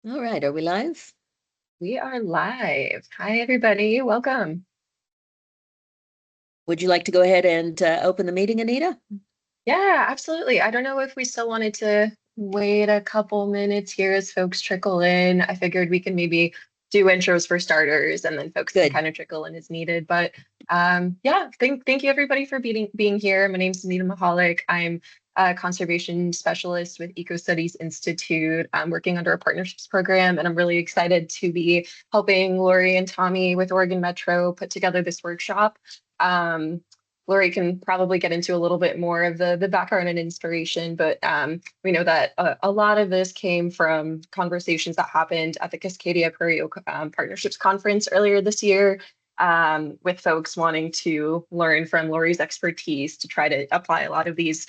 All right, are we live? We are live. Hi, everybody. Welcome. Would you like to go ahead and open the meeting, Anita? Yeah, absolutely. I don't know if we still wanted to wait a couple minutes here as folks trickle in. I figured we can maybe do intros for starters and then folks can Good. kind of trickle in as needed. But yeah, thank you everybody for being here. My name's Anita Mahalik. I'm a conservation specialist with Ecostudies Institute. I'm working under a partnerships program, and I'm really excited to be helping Lori and Tommy with Oregon Metro put together this workshop. Um, Lori can probably get into a little bit more of the background and inspiration, but we know that a lot of this came from conversations that happened at the Cascadia Prairie Partnerships Conference earlier this year, with folks wanting to learn from Lori's expertise to try to apply a lot of these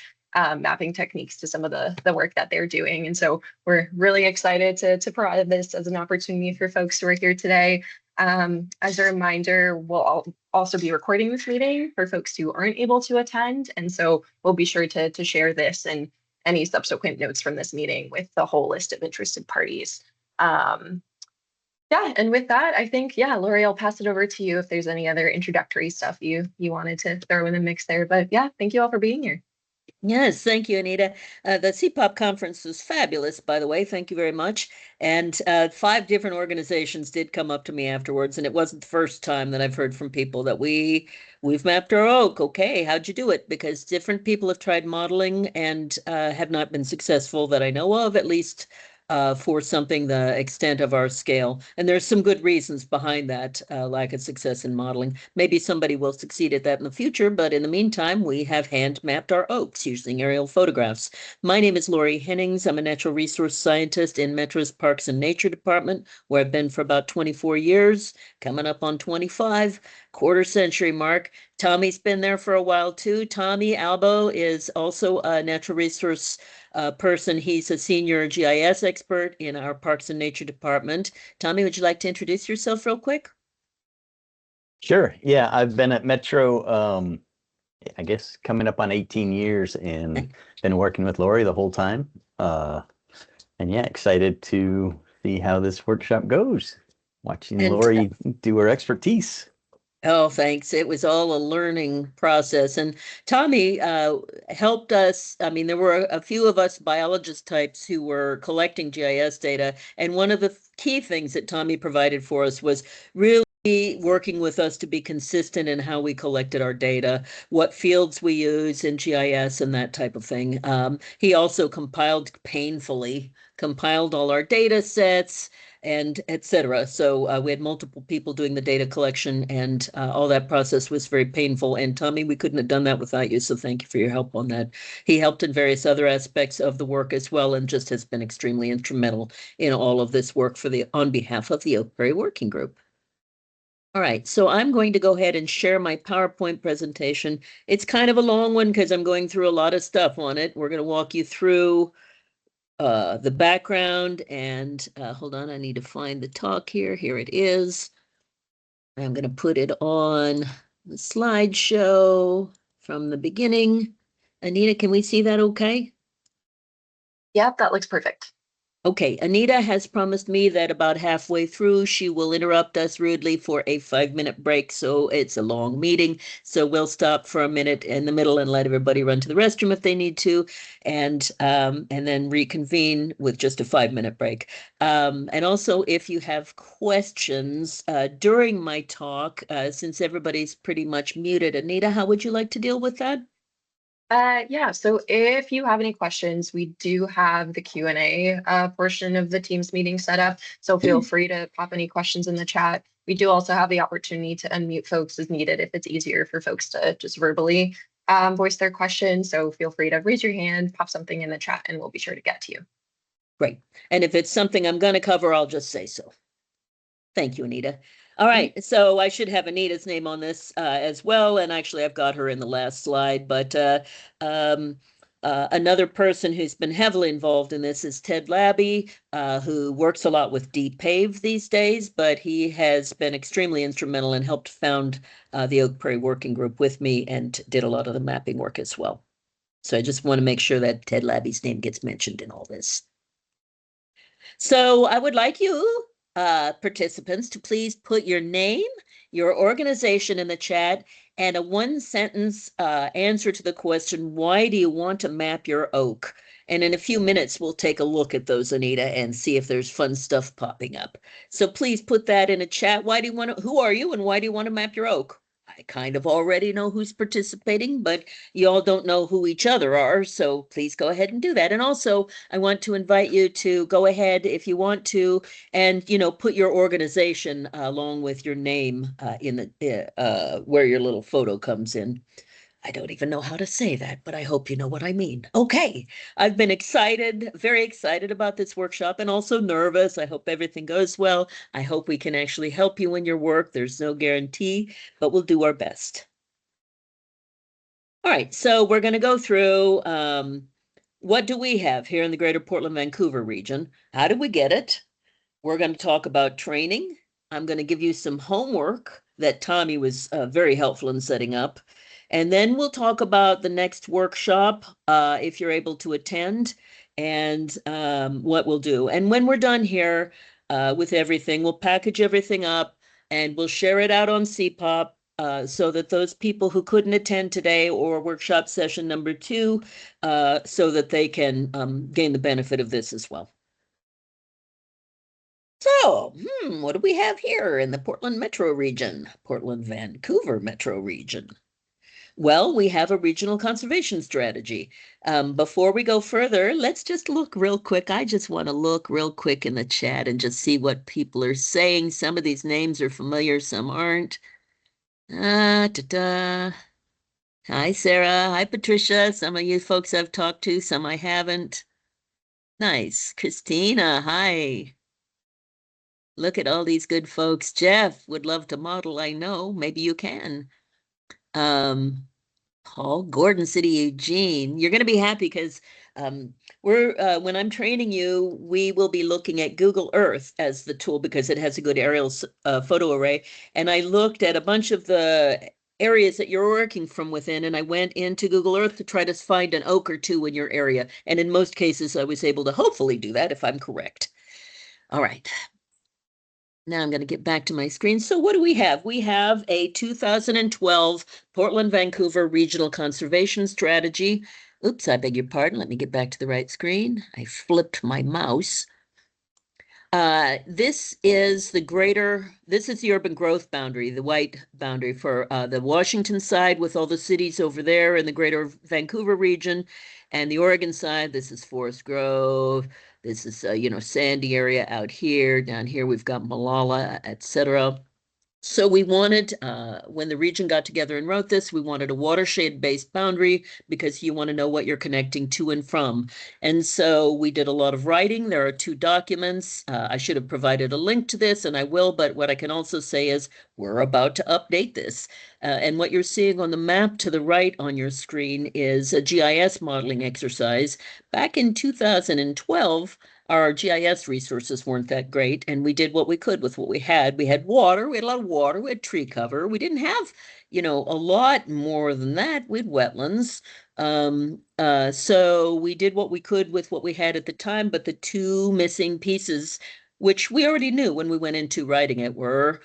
mapping techniques to some of the work that they're doing. And so we're really excited to provide this as an opportunity for folks who are here today. As a reminder, we'll also be recording this meeting for folks who aren't able to attend. And so we'll be sure to share this and any subsequent notes from this meeting with the whole list of interested parties. Um, yeah, and with that, I think, yeah, Lori, I'll pass it over to you if there's any other introductory stuff you wanted to throw in the mix there. But yeah, thank you all for being here. Yes, thank you, Anita. The CPOP conference was fabulous, by the way. Thank you very much. And five different organizations did come up to me afterwards, and it wasn't the first time that I've heard from people that we've mapped our oak. Okay, how'd you do it? Because different people have tried modeling and have not been successful that I know of, at least for something the extent of our scale. And there's some good reasons behind that lack of success in modeling. Maybe somebody will succeed at that in the future, but in the meantime, we have hand mapped our oaks using aerial photographs. My name is Lori Hennings. I'm a natural resource scientist in Metro's Parks and Nature Department, where I've been for about 24 years, coming up on 25, quarter century mark. Tommy's been there for a while too. Tommy Albo is also a natural resource person. He's a senior GIS expert in our Parks and Nature Department. Tommy, would you like to introduce yourself real quick? Sure. Yeah, I've been at Metro, I guess coming up on 18 years and been working with Lori the whole time. And yeah, excited to see how this workshop goes. Watching And Lori do her expertise. oh, thanks. It was all a learning process. And Tommy helped us. I mean, there were a few of us biologist types who were collecting GIS data. And one of the key things that Tommy provided for us was really working with us to be consistent in how we collected our data, what fields we use in GIS and that type of thing. He also painfully compiled all our data sets and etc. So we had multiple people doing the data collection, and all that process was very painful. And Tommy, we couldn't have done that without you. So thank you for your help on that. He helped in various other aspects of the work as well, and just has been extremely instrumental in all of this work on behalf of the Oak Prairie Working Group. All right, so I'm going to go ahead and share my PowerPoint presentation. It's kind of a long one because I'm going through a lot of stuff on it. We're going to walk you through the background and hold on, I need to find the talk here. Here it is. I'm going to put it on the slideshow from the beginning. Anita, can we see that okay? Yep, that looks perfect. Okay, Anita has promised me that about halfway through, she will interrupt us rudely for a 5-minute break. So it's a long meeting. So we'll stop for a minute in the middle and let everybody run to the restroom if they need to, and then reconvene with just a 5-minute break. And also, if you have questions during my talk, since everybody's pretty much muted, Anita, how would you like to deal with that? Yeah, so if you have any questions, we do have the Q&A portion of the Teams meeting set up. So feel free to pop any questions in the chat. We do also have the opportunity to unmute folks as needed if it's easier for folks to just verbally voice their questions. So feel free to raise your hand, pop something in the chat, and we'll be sure to get to you. Great. And if it's something I'm going to cover, I'll just say so. Thank you, Anita. All right, so I should have Anita's name on this as well, and actually I've got her in the last slide, but another person who's been heavily involved in this is Ted Labby, who works a lot with DPAVE these days, but he has been extremely instrumental and helped found the Oak Prairie Working Group with me and did a lot of the mapping work as well. So I just want to make sure that Ted Labby's name gets mentioned in all this. So I would like you, participants, to please put your name, your organization in the chat, and a one-sentence answer to the question, why do you want to map your oak? And in a few minutes, we'll take a look at those, Anita, and see if there's fun stuff popping up. So please put that in a chat. Why do you want to, who are you and why do you want to map your oak? I kind of already know who's participating, but you all don't know who each other are. So please go ahead and do that. And also, I want to invite you to go ahead if you want to, and put your organization along with your name in the where your little photo comes in. I don't even know how to say that, but I hope you know what I mean. Okay, I've been excited, very excited about this workshop and also nervous. I hope everything goes well. I hope we can actually help you in your work. There's no guarantee, but we'll do our best. All right, so we're going to go through what do we have here in the greater Portland-Vancouver region? How did we get it? We're going to talk about training. I'm going to give you some homework that Tommy was very helpful in setting up. And then we'll talk about the next workshop, if you're able to attend, and what we'll do. And when we're done here with everything, we'll package everything up and we'll share it out on CPOP so that those people who couldn't attend today or workshop session number 2, so that they can gain the benefit of this as well. So, what do we have here in the Portland metro region, Portland-Vancouver metro region? Well, we have a regional conservation strategy. Before we go further, let's just look real quick. I just want to look real quick in the chat and just see what people are saying. Some of these names are familiar, some aren't. Ta-da. Hi, Sarah. Hi, Patricia. Some of you folks I've talked to, some I haven't. Nice. Christina, hi. Look at all these good folks. Jeff would love to model, I know. Maybe you can. Paul, Gordon City, Eugene. You're going to be happy because when I'm training you, we will be looking at Google Earth as the tool because it has a good aerial photo array. And I looked at a bunch of the areas that you're working from within, and I went into Google Earth to try to find an oak or two in your area. And in most cases, I was able to hopefully do that if I'm correct. All right. Now I'm going to get back to my screen. So what do we have? We have a 2012 Portland-Vancouver Regional Conservation Strategy. Oops, I beg your pardon. Let me get back to the right screen. I flipped my mouse. This is the urban growth boundary, the white boundary for the Washington side with all the cities over there in the greater Vancouver region. And the Oregon side, this is Forest Grove. This is, Sandy area out here. Down here, we've got Malala, etc. So we wanted, when the region got together and wrote this, we wanted a watershed-based boundary because you want to know what you're connecting to and from. And so we did a lot of writing. There are 2 documents. I should have provided a link to this, and I will, but what I can also say is we're about to update this. And what you're seeing on the map to the right on your screen is a GIS modeling exercise. Back in 2012, our GIS resources weren't that great, and we did what we could with what we had. We had water, we had a lot of water, we had tree cover. We didn't have, a lot more than that. We had wetlands. So we did what we could with what we had at the time, but the 2 missing pieces, which we already knew when we went into writing it, were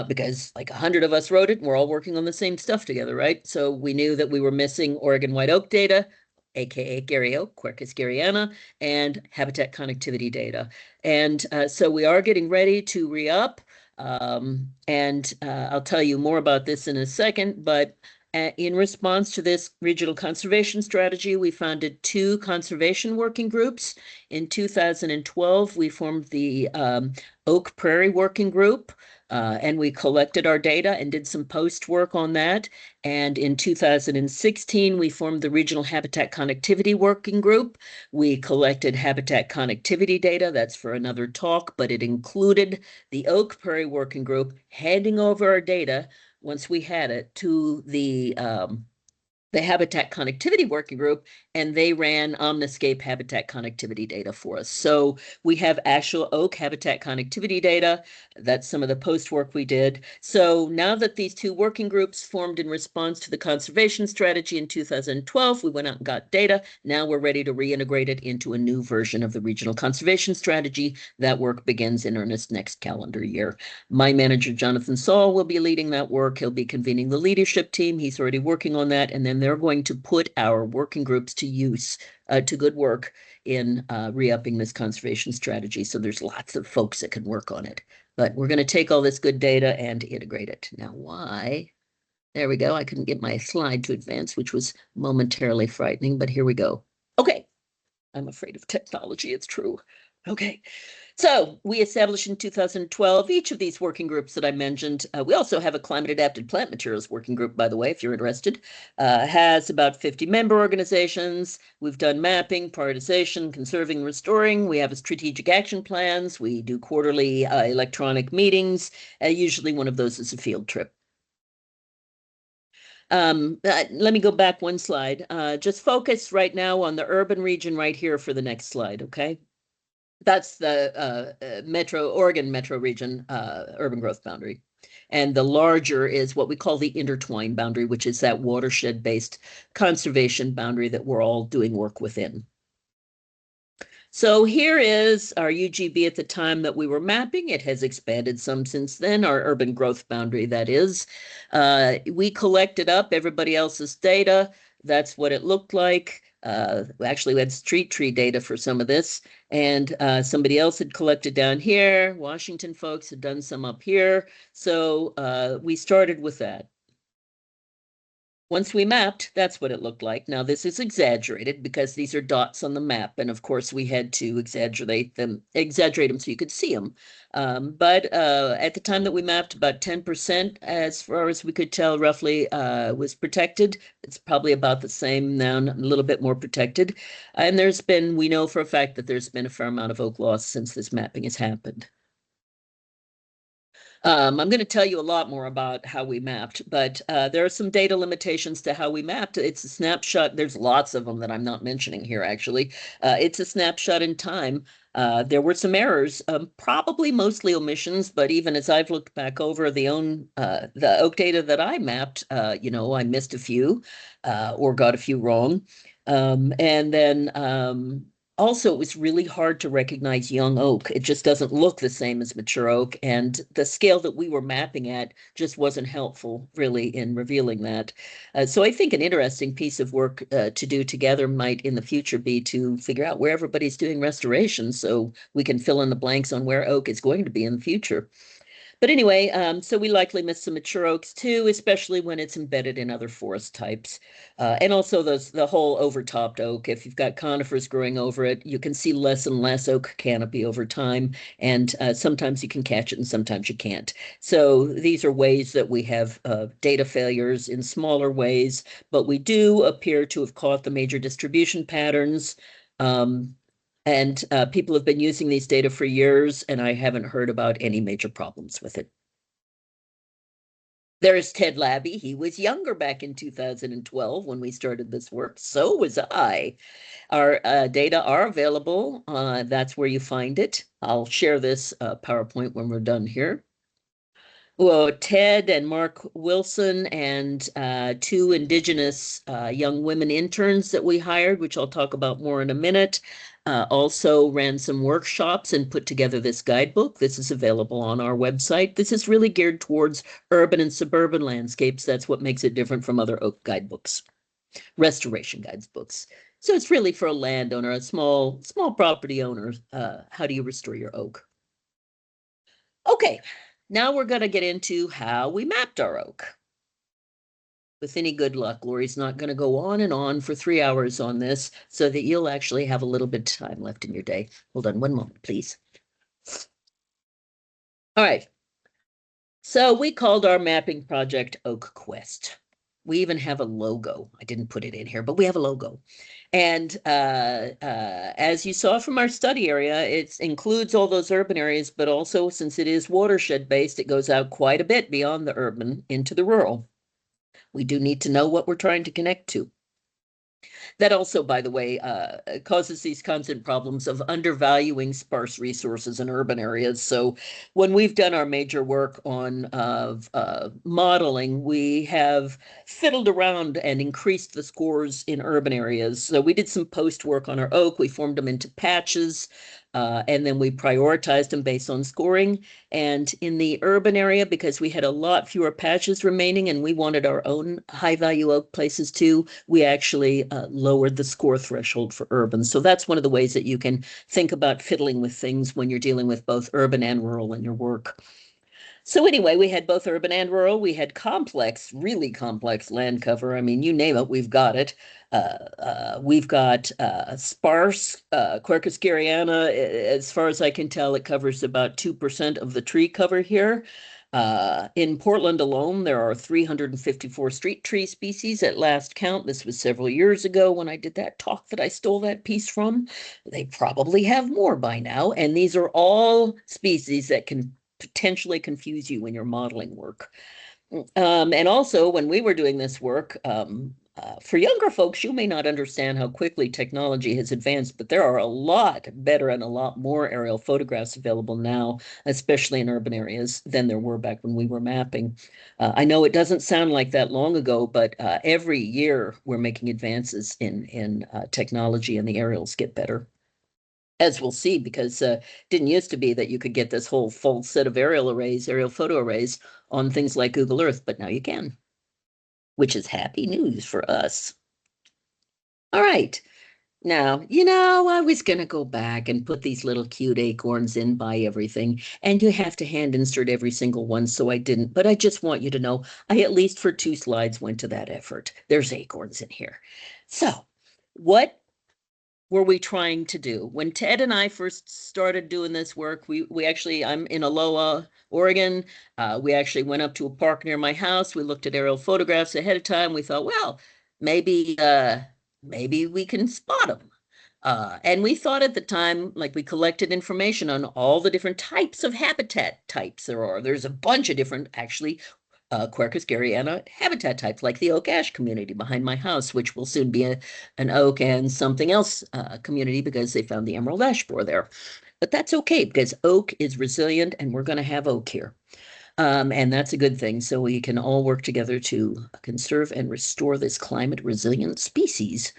because like 100 of us wrote it and we're all working on the same stuff together, right? So we knew that we were missing Oregon white oak data, aka Gary Oak, Quercus garryana, and habitat connectivity data. And so we are getting ready to re-up, and I'll tell you more about this in a second, but in response to this regional conservation strategy, we founded 2 conservation working groups. In 2012, we formed the Oak Prairie Working Group, and we collected our data and did some post work on that. And in 2016, we formed the Regional Habitat Connectivity Working Group. We collected habitat connectivity data. That's for another talk, but it included the Oak Prairie Working Group handing over our data once we had it to the the Habitat Connectivity Working Group, and they ran Omniscape habitat connectivity data for us. So we have actual oak habitat connectivity data. That's some of the post work we did. So now that these two working groups formed in response to the conservation strategy in 2012, we went out and got data. Now we're ready to reintegrate it into a new version of the regional conservation strategy. That work begins in earnest next calendar year. My manager, Jonathan Saul, will be leading that work. He'll be convening the leadership team. He's already working on that. And then they're going to put our working groups to use, to good work in re-upping this conservation strategy. So there's lots of folks that can work on it. But we're going to take all this good data and integrate it. Now, why? There we go. I couldn't get my slide to advance, which was momentarily frightening, but here we go. Okay. I'm afraid of technology. It's true. Okay. So we established in 2012 each of these working groups that I mentioned. We also have a climate adapted plant materials working group, by the way, if you're interested. Has about 50 member organizations. We've done mapping, prioritization, conserving, restoring. We have a strategic action plans. We do quarterly electronic meetings. Usually one of those is a field trip. Let me go back one slide. Just focus right now on the urban region right here for the next slide, okay? That's the Oregon metro region urban growth boundary. And the larger is what we call the intertwine boundary, which is that watershed-based conservation boundary that we're all doing work within. So here is our UGB at the time that we were mapping. It has expanded some since then, our urban growth boundary, that is. We collected up everybody else's data. That's what it looked like. Actually, we had street tree data for some of this, and somebody else had collected down here. Washington folks had done some up here. So we started with that. Once we mapped, that's what it looked like. Now, this is exaggerated because these are dots on the map. And of course, we had to exaggerate them so you could see them. But at the time that we mapped, about 10%, as far as we could tell, roughly was protected. It's probably about the same now, a little bit more protected. And we know for a fact that there's been a fair amount of oak loss since this mapping has happened. I'm going to tell you a lot more about how we mapped, but there are some data limitations to how we mapped. It's a snapshot. There's lots of them that I'm not mentioning here, actually. It's a snapshot in time. There were some errors, probably mostly omissions, but even as I've looked back over the oak data that I mapped, I missed a few or got a few wrong. And then also, it was really hard to recognize young oak. It just doesn't look the same as mature oak, and the scale that we were mapping at just wasn't helpful, really, in revealing that. So I think an interesting piece of work to do together might in the future be to figure out where everybody's doing restoration so we can fill in the blanks on where oak is going to be in the future. But anyway, so we likely miss some mature oaks too, especially when it's embedded in other forest types. And also the whole overtopped oak. If you've got conifers growing over it, you can see less and less oak canopy over time. And sometimes you can catch it and sometimes you can't. So these are ways that we have data failures in smaller ways, but we do appear to have caught the major distribution patterns. And people have been using these data for years, and I haven't heard about any major problems with it. There's Ted Labby. He was younger back in 2012 when we started this work. So was I. Our data are available. That's where you find it. I'll share this PowerPoint when we're done here. Well, Ted and Mark Wilson and two Indigenous young women interns that we hired, which I'll talk about more in a minute, also ran some workshops and put together this guidebook. This is available on our website. This is really geared towards urban and suburban landscapes. That's what makes it different from other oak guidebooks, restoration guidebooks. So it's really for a landowner, a small property owner. How do you restore your oak? Okay. Now we're going to get into how we mapped our oak. With any good luck, Lori's not going to go on and on for 3 hours on this so that you'll actually have a little bit of time left in your day. Hold on one moment, please. All right. So we called our mapping project Oak Quest. We even have a logo. I didn't put it in here, but we have a logo. And as you saw from our study area, it includes all those urban areas, but also since it is watershed based, it goes out quite a bit beyond the urban into the rural. We do need to know what we're trying to connect to. That also, by the way, causes these constant problems of undervaluing sparse resources in urban areas. So when we've done our major work on modeling, we have fiddled around and increased the scores in urban areas. So we did some post work on our oak. We formed them into patches. And then we prioritized them based on scoring. And in the urban area, because we had a lot fewer patches remaining and we wanted our own high value oak places too, we actually lowered the score threshold for urban. So that's one of the ways that you can think about fiddling with things when you're dealing with both urban and rural in your work. So anyway, we had both urban and rural. We had complex, really complex land cover. I mean, you name it, we've got it. We've got sparse Quercus garryana. As far as I can tell, it covers about 2% of the tree cover here. In Portland alone, there are 354 street tree species at last count. This was several years ago when I did that talk that I stole that piece from. They probably have more by now. And these are all species that can potentially confuse you when you're modeling work. And also, when we were doing this work, for younger folks, you may not understand how quickly technology has advanced, but there are a lot better and a lot more aerial photographs available now, especially in urban areas, than there were back when we were mapping. I know it doesn't sound like that long ago, but every year we're making advances in technology and the aerials get better. As we'll see, because it didn't used to be that you could get this whole full set of aerial photo arrays on things like Google Earth, but now you can, which is happy news for us. All right. Now, I was going to go back and put these little cute acorns in by everything, and you have to hand insert every single one, so I didn't. But I just want you to know, I at least for 2 slides went to that effort. There's acorns in here. So, what were we trying to do? When Ted and I first started doing this work, we actually, I'm in Aloha, Oregon. We actually went up to a park near my house. We looked at aerial photographs ahead of time. We thought, well, maybe we can spot them. And we thought at the time, like we collected information on all the different types of habitat types there are. There's a bunch of different, actually, Quercus garryana habitat types, like the oak ash community behind my house, which will soon be an oak and something else community because they found the emerald ash borer there. But that's okay because oak is resilient and we're going to have oak here. And that's a good thing. So we can all work together to conserve and restore this climate resilient species.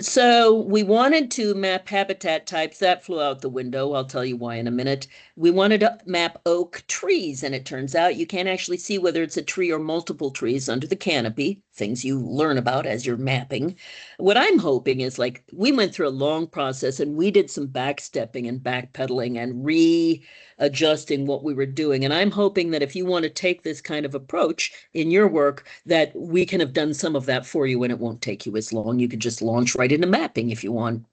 So we wanted to map habitat types. That flew out the window. I'll tell you why in a minute. We wanted to map oak trees, and it turns out you can't actually see whether it's a tree or multiple trees under the canopy, things you learn about as you're mapping. What I'm hoping is, like, we went through a long process and we did some backstepping and backpedaling and readjusting what we were doing. And I'm hoping that if you want to take this kind of approach in your work, that we can have done some of that for you and it won't take you as long. You could just launch right into mapping if you want.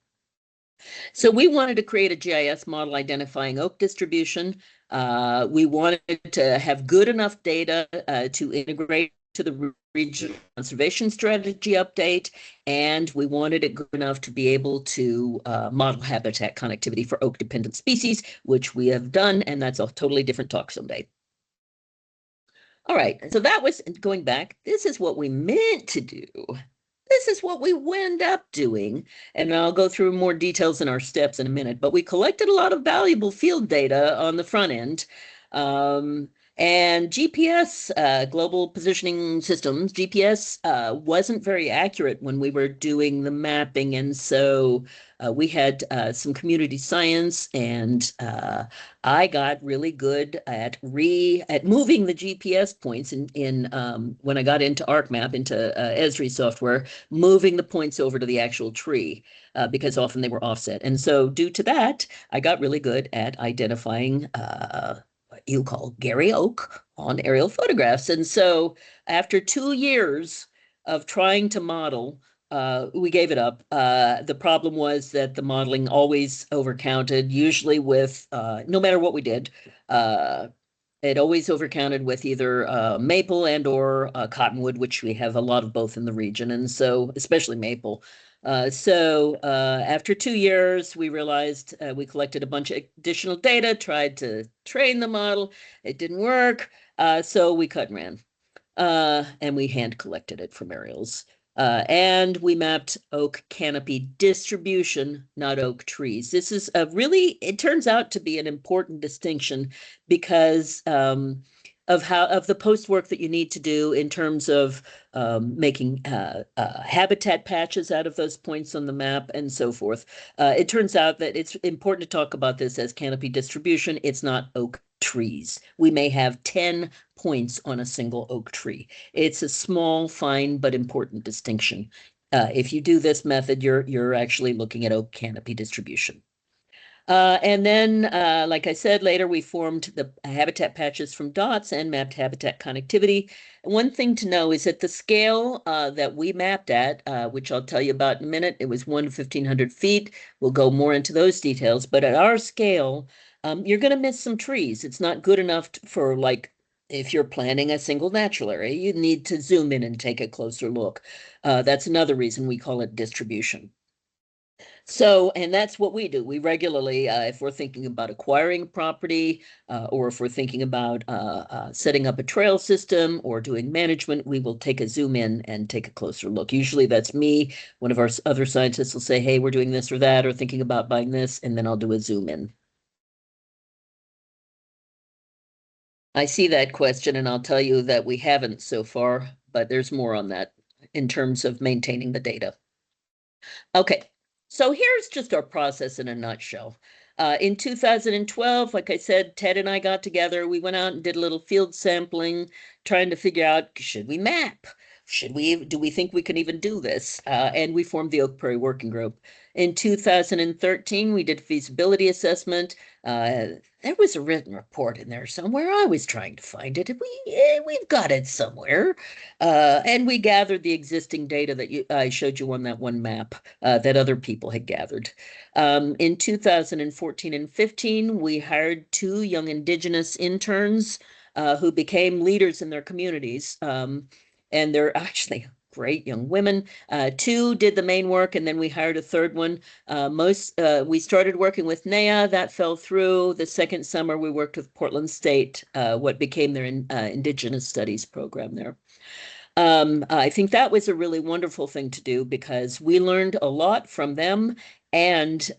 So we wanted to create a GIS model identifying oak distribution. We wanted to have good enough data to integrate to the regional conservation strategy update, and we wanted it good enough to be able to model habitat connectivity for oak-dependent species, which we have done, and that's a totally different talk someday. All right, so that was going back. This is what we meant to do. This is what we wound up doing. And I'll go through more details in our steps in a minute, but we collected a lot of valuable field data on the front end. And GPS, Global Positioning Systems, GPS wasn't very accurate when we were doing the mapping. And so we had some community science, and I got really good at moving the GPS points in when I got into ArcMap, into Esri software, moving the points over to the actual tree because often they were offset. And so due to that, I got really good at identifying what you call Gary Oak on aerial photographs. And so after 2 years of trying to model, we gave it up. The problem was that the modeling always overcounted, usually with, no matter what we did, it always overcounted with either maple and or cottonwood, which we have a lot of both in the region. And so, especially maple. So after 2 years, we realized we collected a bunch of additional data, tried to train the model. It didn't work. So we cut and ran. and we hand collected it from aerials. And we mapped oak canopy distribution, not oak trees. This is a really, it turns out to be an important distinction because of the post work that you need to do in terms of making habitat patches out of those points on the map and so forth. It turns out that it's important to talk about this as canopy distribution. It's not oak trees. We may have 10 points on a single oak tree. It's a small, fine, but important distinction. If you do this method, you're actually looking at oak canopy distribution. And then, like I said, later we formed the habitat patches from dots and mapped habitat connectivity. One thing to know is that the scale that we mapped at, which I'll tell you about in a minute, it was 1 to 1,500 feet. We'll go more into those details, but at our scale, you're going to miss some trees. It's not good enough for like, if you're planning a single natural area, you need to zoom in and take a closer look. That's another reason we call it distribution. So, and that's what we do. We regularly, if we're thinking about acquiring property, or if we're thinking about setting up a trail system or doing management, we will take a zoom in and take a closer look. Usually that's me. One of our other scientists will say, hey, we're doing this or that, or thinking about buying this, and then I'll do a zoom in. I see that question, and I'll tell you that we haven't so far, but there's more on that in terms of maintaining the data. Okay, so here's just our process in a nutshell. In 2012, like I said, Ted and I got together. We went out and did a little field sampling, trying to figure out, should we map? Do we think we can even do this? And we formed the Oak Prairie Working Group. In 2013, we did feasibility assessment. There was a written report in there somewhere. I was trying to find it. We've got it somewhere. And we gathered the existing data that I showed you on that one map that other people had gathered. In 2014 and 15, we hired 2 young Indigenous interns who became leaders in their communities. And they're actually great young women. 2 did the main work, and then we hired a 3rd one. We started working with NEA. That fell through. The second summer, we worked with Portland State, what became their Indigenous Studies program there. I think that was a really wonderful thing to do because we learned a lot from them, and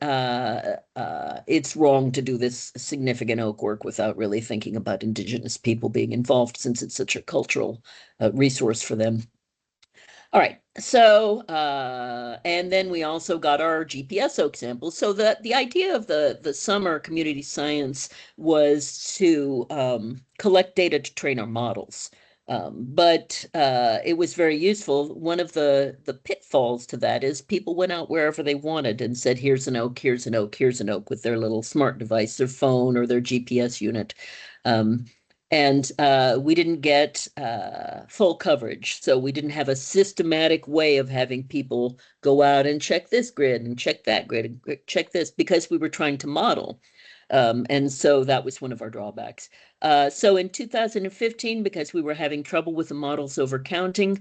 it's wrong to do this significant oak work without really thinking about Indigenous people being involved, since it's such a cultural resource for them. All right, so, and then we also got our GPS oak samples. So the idea of the summer community science was to collect data to train our models. But it was very useful. One of the pitfalls to that is people went out wherever they wanted and said, here's an oak, here's an oak, here's an oak, with their little smart device, their phone or their GPS unit. And we didn't get full coverage. So we didn't have a systematic way of having people go out and check this grid and check that grid and check this, because we were trying to model. And so that was one of our drawbacks. So in 2015, because we were having trouble with the models overcounting,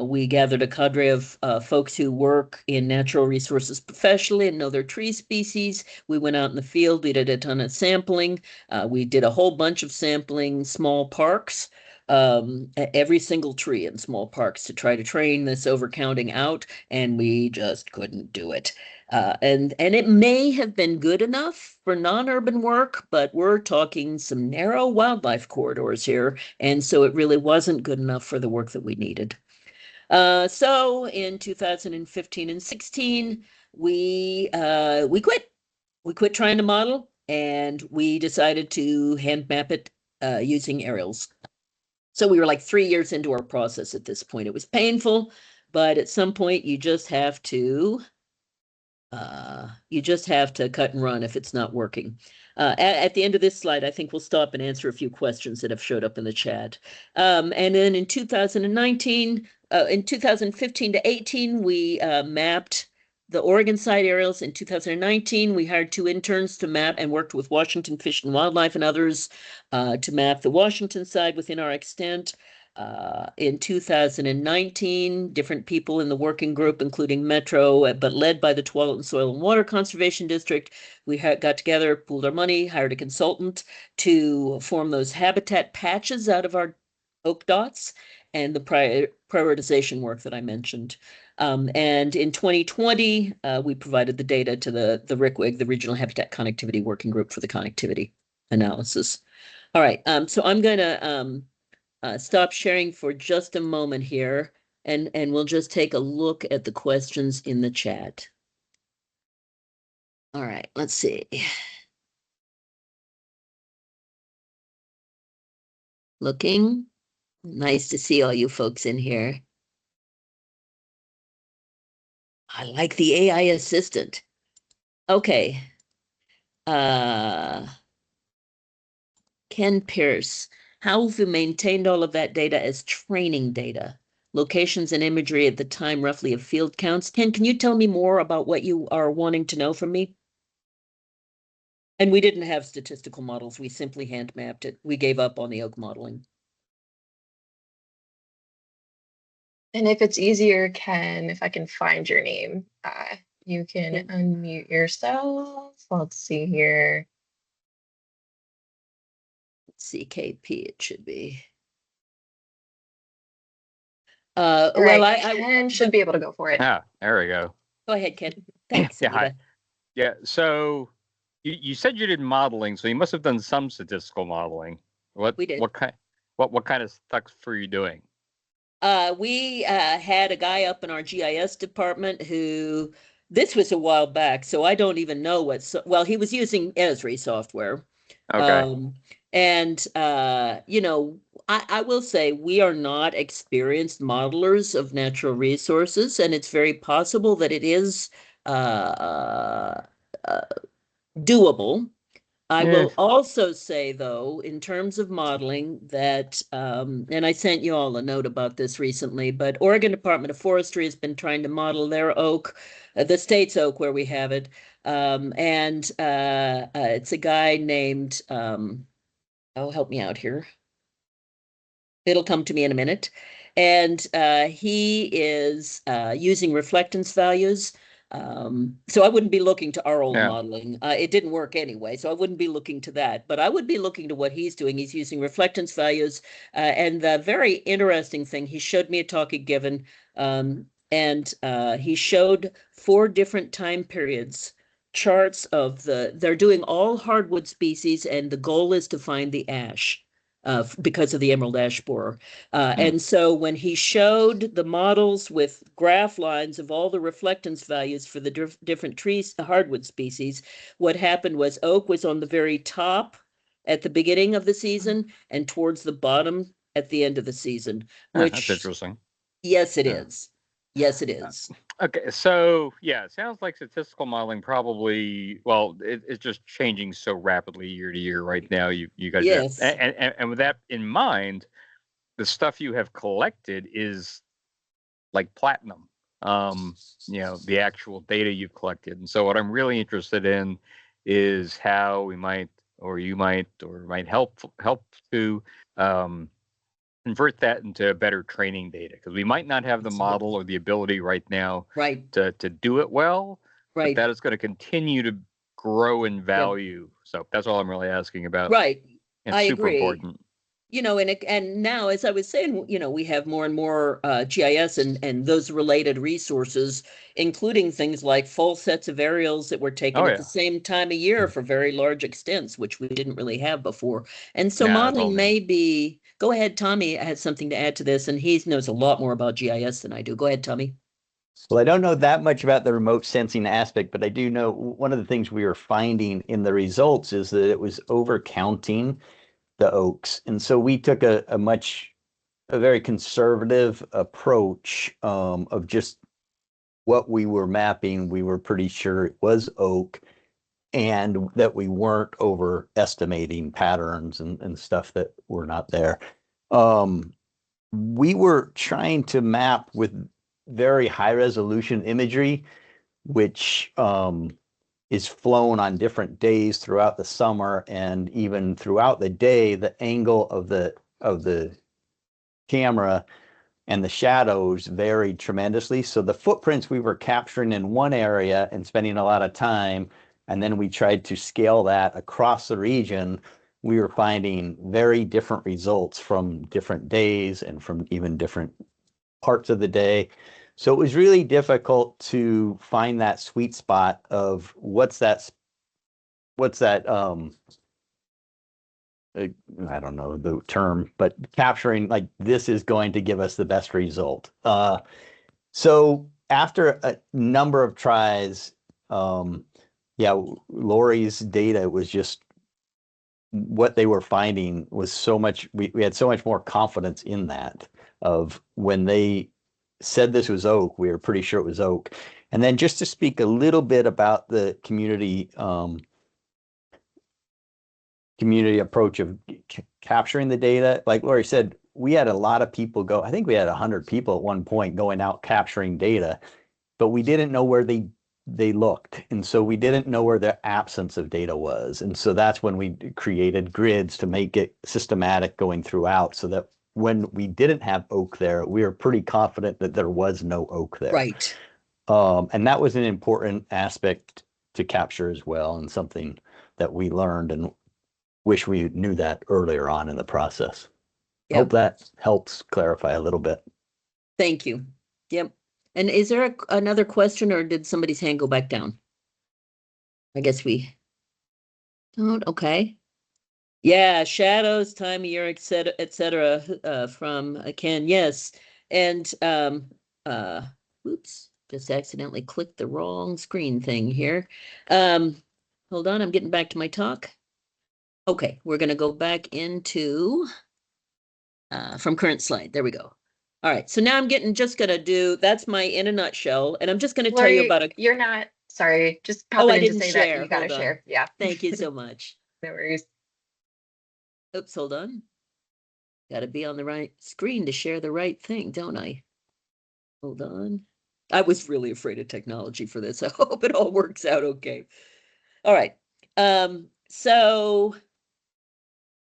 we gathered a cadre of folks who work in natural resources professionally and know their tree species. We went out in the field. We did a ton of sampling. We did a whole bunch of sampling small parks, every single tree in small parks, to try to train this overcounting out, and we just couldn't do it. And it may have been good enough for non-urban work, but we're talking some narrow wildlife corridors here, and so it really wasn't good enough for the work that we needed. So in 2015 and 16, we quit. We quit trying to model, and we decided to hand map it using aerials. So we were like 3 years into our process at this point. It was painful, but at some point you just have to cut and run if it's not working. At the end of this slide, I think we'll stop and answer a few questions that have showed up in the chat. And then in 2019, in 2015 to 18, we mapped the Oregon side aerials. In 2019, we hired 2 interns to map and worked with Washington Fish and Wildlife and others to map the Washington side within our extent. In 2019, different people in the working group, including Metro, but led by the Tualatin Soil and Water Conservation District, we got together, pooled our money, hired a consultant to form those habitat patches out of our oak dots and the prioritization work that I mentioned. And in 2020, we provided the data to the RICWG, the Regional Habitat Connectivity Working Group for the connectivity analysis. All right, so I'm going to stop sharing for just a moment here, and we'll just take a look at the questions in the chat. All right, let's see. Looking. Nice to see all you folks in here. I like the AI assistant. Okay. Ken Pierce, how have you maintained all of that data as training data? Locations and imagery at the time roughly of field counts. Ken, can you tell me more about what you are wanting to know from me? And we didn't have statistical models. We simply hand mapped it. We gave up on the oak modeling. And if it's easier, Ken, if I can find your name, you can unmute yourself. Let's see here. CKP, it should be. All well, right, Ken should be able to go for it. Ah, there we go. Go ahead, Ken. Thanks. Yeah, hi. Yeah, so you said you did modeling, so you must have done some statistical modeling. We did. What kind of stuff were you doing? We had a guy up in our GIS department who, this was a while back, so I don't even know well, he was using Esri software. Okay. And you know, I will say we are not experienced modelers of natural resources, and it's very possible that it is doable. I will also say, though, in terms of modeling that, and I sent you all a note about this recently, but Oregon Department of Forestry has been trying to model their oak, the state's oak where we have it. And it's a guy named, oh, help me out here. It'll come to me in a minute. And he is using reflectance values. So I wouldn't be looking to our old modeling. It didn't work anyway, so I wouldn't be looking to that. But I would be looking to what he's doing. He's using reflectance values. And the very interesting thing, he showed me a talk he'd given, and he showed 4 different time periods, charts of they're doing all hardwood species, and the goal is to find the ash. Because of the emerald ash borer. And so when he showed the models with graph lines of all the reflectance values for the different trees, hardwood species, what happened was oak was on the very top at the beginning of the season and towards the bottom at the end of the season, which that's interesting. Yes, it is. Yes, it is. Okay, so yeah, it sounds like statistical modeling probably, well, it's just changing so rapidly year to year right now. You guys, yes, and with that in mind, the stuff you have collected is like platinum. You know, the actual data you've collected, and so what I'm really interested in is how we might, or you might, or might help to convert that into better training data, because we might not have the model or the ability right now to do it well, but that is going to continue to grow in value. So that's all I'm really asking about. Right. It's I super agree. important. You know, and now, as I was saying, you know, we have more and more GIS and those related resources, including things like full sets of aerials that were taken at the same time of year for very large extents, which we didn't really have before. And so modeling may be, go ahead, Tommy has something to add to this, and he knows a lot more about GIS than I do. Go ahead, Tommy. Well, I don't know that much about the remote sensing aspect, but I do know one of the things we were finding in the results is that it was overcounting the oaks. And so we took a very conservative approach of just what we were mapping. We were pretty sure it was oak, and that we weren't overestimating patterns and stuff that were not there. We were trying to map with very high resolution imagery, which is flown on different days throughout the summer, and even throughout the day, the angle of the camera and the shadows varied tremendously. So the footprints we were capturing in one area and spending a lot of time, and then we tried to scale that across the region, we were finding very different results from different days and from even different parts of the day. So it was really difficult to find that sweet spot of what's that I don't know the term, but capturing like this is going to give us the best result. So after a number of tries, yeah, Lori's data was just what they were finding was so much, we had so much more confidence in that of when they said this was oak, we were pretty sure it was oak. And then just to speak a little bit about the community approach of capturing the data, like Lori said, we had a lot of people go, I think we had 100 people at one point going out capturing data, but we didn't know where they looked. And so we didn't know where the absence of data was. And so that's when we created grids to make it systematic going throughout, so that when we didn't have oak there, we were pretty confident that there was no oak there. Right. And that was an important aspect to capture as well, and something that we learned and wish we knew that earlier on in the process. Yep. Hope that helps clarify a little bit. Thank you. Yep. And is there another question, or did somebody's hand go back down? I guess we don't. Okay. Yeah, shadows, time of year, et cetera, from Ken. Yes. And oops, just accidentally clicked the wrong screen thing here. Hold on, I'm getting back to my talk. Okay, we're gonna go back into from current slide. There we go. All right, so now I'm just gonna do, that's my in a nutshell, and I'm just gonna tell you about You're not, sorry, just Oh, popping I in to didn't say share. that you gotta Hold on. share. Yeah. Thank you so much. No worries. Oops, hold on. Gotta be on the right screen to share the right thing, don't I? Hold on. I was really afraid of technology for this. I hope it all works out okay. All right. So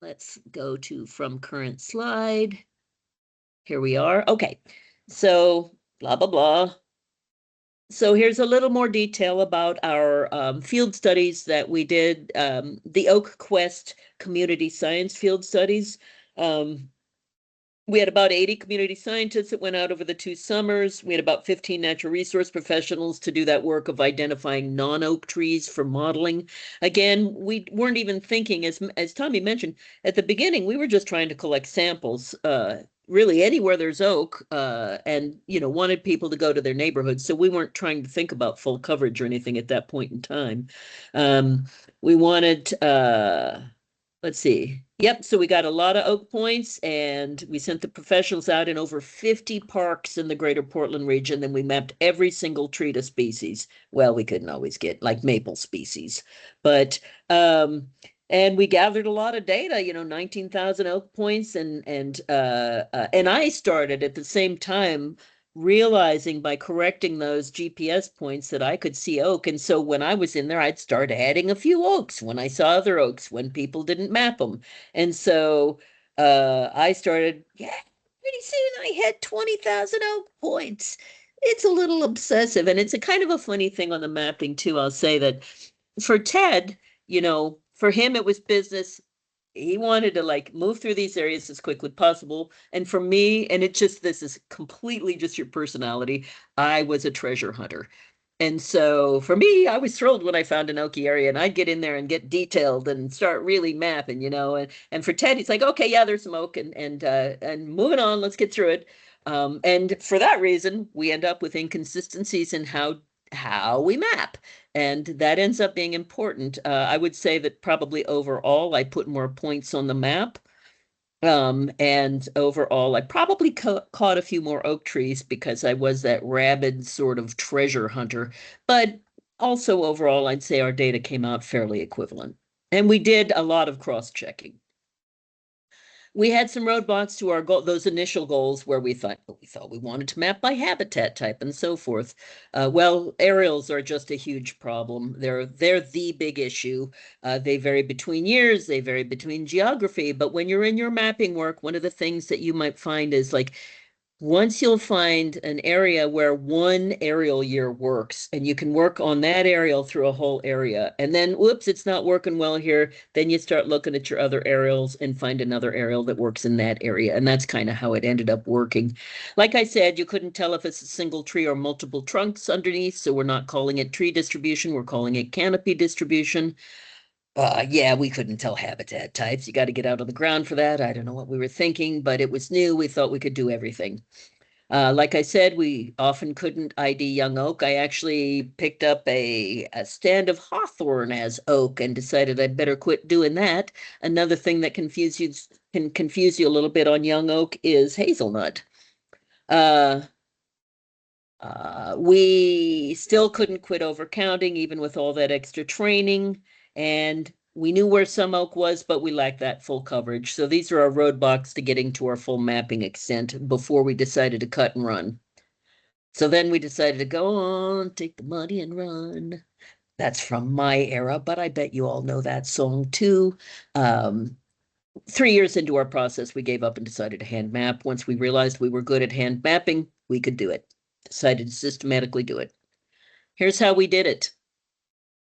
let's go to from current slide. Here we are. Okay. So blah, blah, blah. So here's a little more detail about our field studies that we did, the Oak Quest Community Science Field Studies. We had about 80 community scientists that went out over the 2 summers. We had about 15 natural resource professionals to do that work of identifying non-oak trees for modeling. Again, we weren't even thinking, as Tommy mentioned, at the beginning, we were just trying to collect samples, really anywhere there's oak, and, wanted people to go to their neighborhoods. So we weren't trying to think about full coverage or anything at that point in time. We wanted, let's see. Yep, so we got a lot of oak points, and we sent the professionals out in over 50 parks in the greater Portland region. Then we mapped every single tree to species. Well, we couldn't always get like maple species, but and we gathered a lot of data, 19,000 oak points, and I started at the same time realizing by correcting those GPS points that I could see oak. And so when I was in there, I'd start adding a few oaks when I saw other oaks when people didn't map them. And so I started, pretty soon I had 20,000 oak points. It's a little obsessive, and it's a kind of a funny thing on the mapping too. I'll say that for Ted, for him it was business. He wanted to like move through these areas as quickly as possible. And for me, and this is completely just your personality, I was a treasure hunter. And so for me, I was thrilled when I found an oaky area, and I'd get in there and get detailed and start really mapping, and for Ted, he's like, okay, yeah, there's some oak, and moving on, let's get through it. And for that reason, we end up with inconsistencies in how we map. And that ends up being important. I would say that probably overall, I put more points on the map. And overall, I probably caught a few more oak trees because I was that rabid sort of treasure hunter. But also overall, I'd say our data came out fairly equivalent. And we did a lot of cross-checking. We had some roadblocks to our those initial goals where we thought we wanted to map by habitat type and so forth. Well, aerials are just a huge problem. They're the big issue. They vary between years, they vary between geography. But when you're in your mapping work, one of the things that you might find is like, once you'll find an area where one aerial year works and you can work on that aerial through a whole area, and then whoops, it's not working well here, then you start looking at your other aerials and find another aerial that works in that area. And that's kind of how it ended up working. Like I said, you couldn't tell if it's a single tree or multiple trunks underneath, so we're not calling it tree distribution, we're calling it canopy distribution. Yeah, we couldn't tell habitat types. You got to get out of the ground for that. I don't know what we were thinking, but it was new. We thought we could do everything. Like I said, we often couldn't ID young oak. I actually picked up a stand of hawthorn as oak and decided I'd better quit doing that. Another thing that can confuse you a little bit on young oak is hazelnut. We still couldn't quit overcounting, even with all that extra training. And we knew where some oak was, but we lacked that full coverage. So these are our roadblocks to getting to our full mapping extent before we decided to cut and run. So then we decided to go on, take the money and run. That's from my era, but I bet you all know that song too. 3 years into our process, we gave up and decided to hand map. Once we realized we were good at hand mapping, we could do it. Decided to systematically do it. Here's how we did it.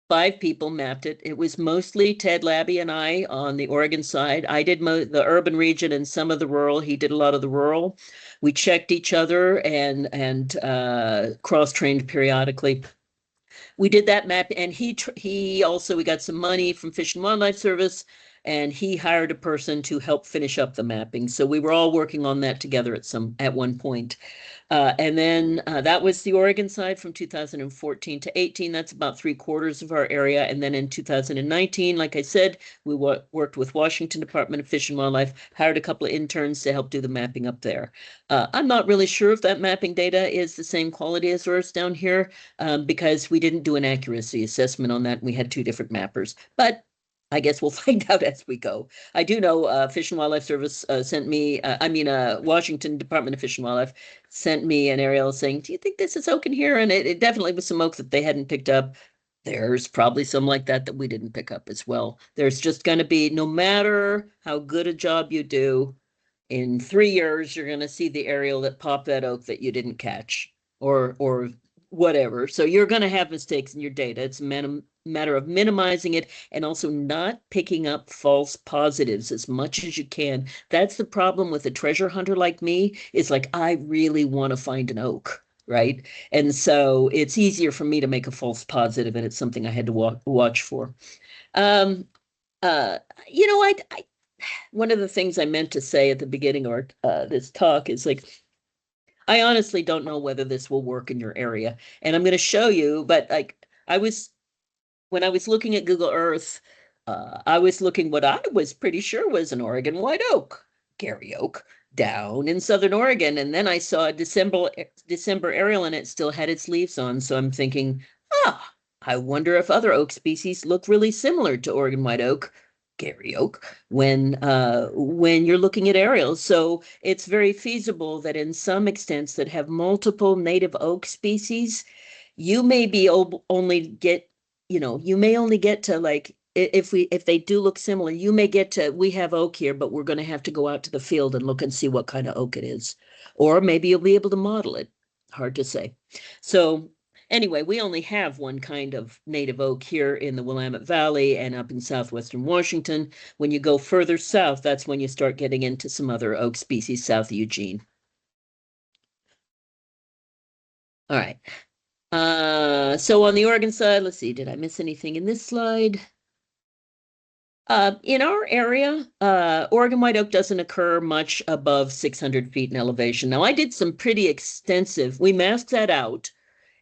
5 people mapped it. It was mostly Ted Labby and I on the Oregon side. I did the urban region and some of the rural. He did a lot of the rural. We checked each other and cross-trained periodically. We did that map, and he also, we got some money from Fish and Wildlife Service, and he hired a person to help finish up the mapping. So we were all working on that together at one point. And then that was the Oregon side from 2014 to 18. That's about 3/4 of our area. And then in 2019, like I said, we worked with Washington Department of Fish and Wildlife, hired a couple of interns to help do the mapping up there. I'm not really sure if that mapping data is the same quality as ours down here, because we didn't do an accuracy assessment on that. We had 2 different mappers, but I guess we'll find out as we go. I do know Fish and Wildlife Service sent me, Washington Department of Fish and Wildlife sent me an aerial saying, do you think this is oak in here? And it definitely was some oak that they hadn't picked up. There's probably some like that we didn't pick up as well. There's just going to be, no matter how good a job you do, in 3 years, you're going to see the aerial that popped that oak that you didn't catch or whatever. So you're going to have mistakes in your data. It's a matter of minimizing it and also not picking up false positives as much as you can. That's the problem with a treasure hunter like me. It's like, I really want to find an oak, right? And so it's easier for me to make a false positive, and it's something I had to watch for. One of the things I meant to say at the beginning of this talk is like, I honestly don't know whether this will work in your area. And I'm going to show you, but like when I was looking at Google Earth, I was looking what I was pretty sure was an Oregon white oak, Gary oak, down in Southern Oregon. And then I saw a December aerial and it still had its leaves on. So I'm thinking, I wonder if other oak species look really similar to Oregon white oak, Gary oak, when you're looking at aerials. So it's very feasible that in some extents that have multiple native oak species, you may be only get, you may only get to, like, if they do look similar, you may get to, we have oak here, but we're going to have to go out to the field and look and see what kind of oak it is. Or maybe you'll be able to model it. Hard to say. So anyway, we only have one kind of native oak here in the Willamette Valley and up in southwestern Washington. When you go further south, that's when you start getting into some other oak species south of Eugene. All right. So on the Oregon side, let's see, did I miss anything in this slide? In our area, Oregon white oak doesn't occur much above 600 feet in elevation. Now, I did some pretty extensive, we masked that out,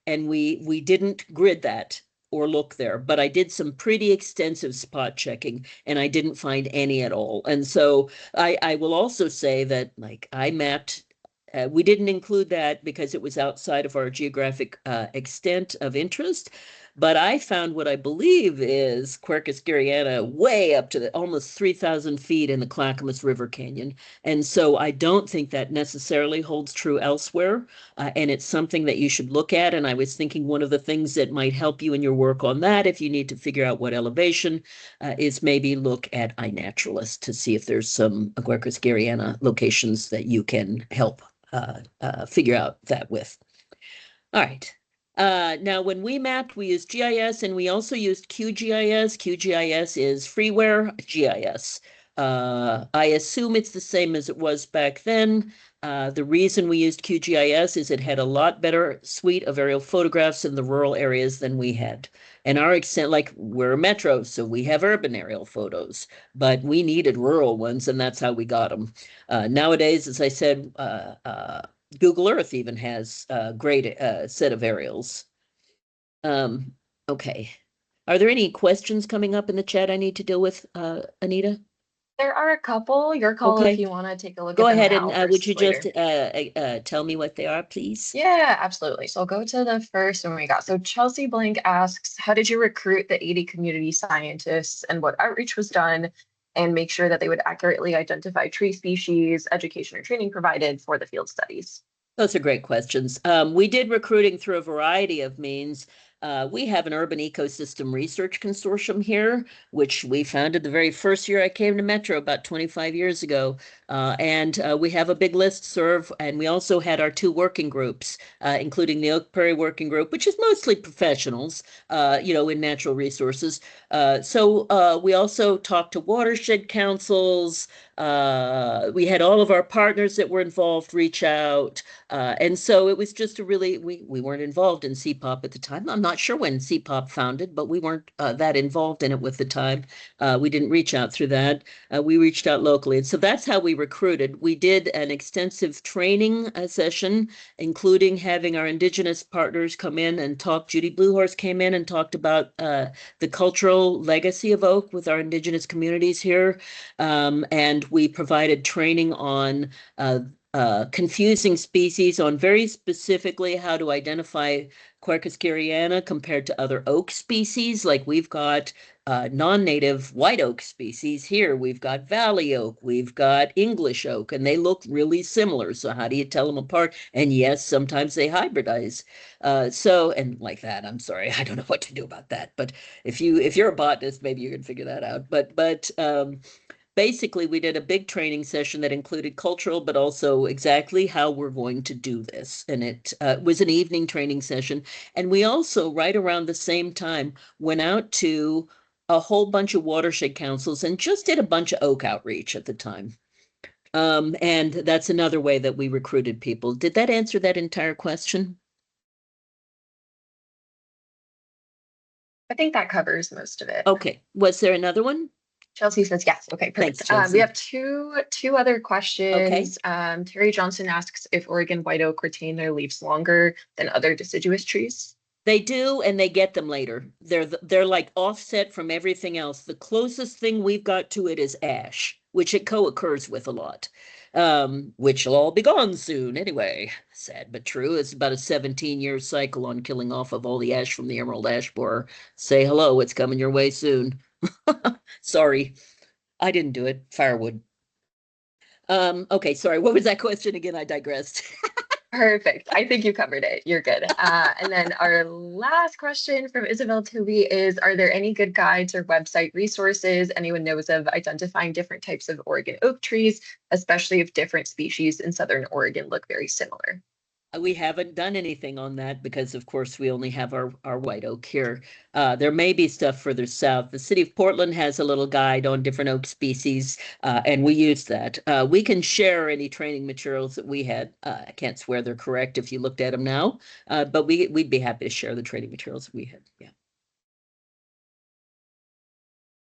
and we didn't grid that or look there, but I did some pretty extensive spot checking, and I didn't find any at all. And so I will also say that, like, I mapped, we didn't include that because it was outside of our geographic extent of interest, but I found what I believe is Quercus garryana way up to almost 3,000 feet in the Clackamas River Canyon. And so I don't think that necessarily holds true elsewhere. And it's something that you should look at. And I was thinking one of the things that might help you in your work on that, if you need to figure out what elevation, is maybe look at iNaturalist to see if there's some Quercus garryana locations that you can help figure out that with. All right. Now, when we mapped, we used GIS and we also used QGIS. QGIS is freeware GIS. I assume it's the same as it was back then. The reason we used QGIS is it had a lot better suite of aerial photographs in the rural areas than we had. And our extent, like we're a metro, so we have urban aerial photos, but we needed rural ones, and that's how we got them. Nowadays, as I said, Google Earth even has a great set of aerials. Okay. Are there any questions coming up in the chat I need to deal with, Anita? There are a couple. Your call Okay. if you want to take a look Go at them ahead now and would you versus just later. tell me what they are, please? Yeah, absolutely. So I'll go to the first one we got. So Chelsea Blank asks, how did you recruit the 80 community scientists and what outreach was done and make sure that they would accurately identify tree species, education or training provided for the field studies? Those are great questions. We did recruiting through a variety of means. We have an urban ecosystem research consortium here, which we founded the very first year I came to Metro about 25 years ago. And we have a big listserv, and we also had our 2 working groups, including the Oak Prairie Working Group, which is mostly professionals, in natural resources. So we also talked to watershed councils. We had all of our partners that were involved reach out. And so it was just we weren't involved in CPOP at the time. I'm not sure when CPOP founded, but we weren't that involved in it with the time. We didn't reach out through that. We reached out locally. And so that's how we recruited. We did an extensive training session, including having our Indigenous partners come in and talk. Judy Bluehorse came in and talked about the cultural legacy of oak with our Indigenous communities here. And we provided training on confusing species, on very specifically how to identify Quercus garryana compared to other oak species. Like we've got non-native white oak species here. We've got valley oak, we've got English oak, and they look really similar. So how do you tell them apart? And yes, sometimes they hybridize. And like that, I'm sorry, I don't know what to do about that. But if you're a botanist, maybe you can figure that out. But basically, we did a big training session that included cultural, but also exactly how we're going to do this. And it was an evening training session. And we also, right around the same time, went out to a whole bunch of watershed councils and just did a bunch of oak outreach at the time. And that's another way that we recruited people. Did that answer that entire question? I think that covers most of it. Okay. Was there another one? Chelsea says yes. Okay, perfect. Thanks, We have two other questions. Okay. Terry Johnson asks if Oregon white oak retain their leaves longer than other deciduous trees. They do, and they get them later. They're like offset from everything else. The closest thing we've got to it is ash, which it co-occurs with a lot, which will all be gone soon anyway. Sad but true. It's about a 17-year cycle on killing off of all the ash from the emerald ash borer. Say hello, it's coming your way soon. Sorry, I didn't do it. Firewood. Okay, sorry. What was that question again? I digressed. Perfect. I think you covered it. You're good. And then our last question from Isabel Tilley is, are there any good guides or website resources anyone knows of identifying different types of Oregon oak trees, especially if different species in Southern Oregon look very similar? We haven't done anything on that because, of course, we only have our white oak here. There may be stuff further south. The city of Portland has a little guide on different oak species, and we use that. We can share any training materials that we had. I can't swear they're correct if you looked at them now, but we'd be happy to share the training materials that we had. Yeah.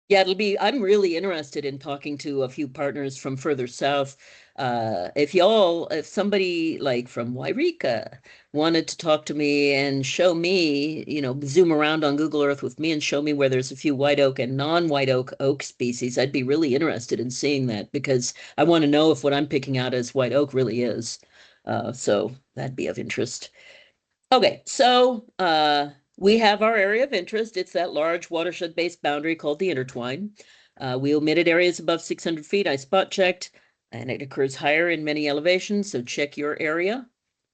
Yeah, I'm really interested in talking to a few partners from further south. If somebody like from Wairika wanted to talk to me and show me, zoom around on Google Earth with me and show me where there's a few white oak and non-white oak species, I'd be really interested in seeing that because I want to know if what I'm picking out as white oak really is. So that'd be of interest. Okay, so We have our area of interest. It's that large watershed-based boundary called the intertwine. We omitted areas above 600 feet. I spot checked, and it occurs higher in many elevations, so check your area.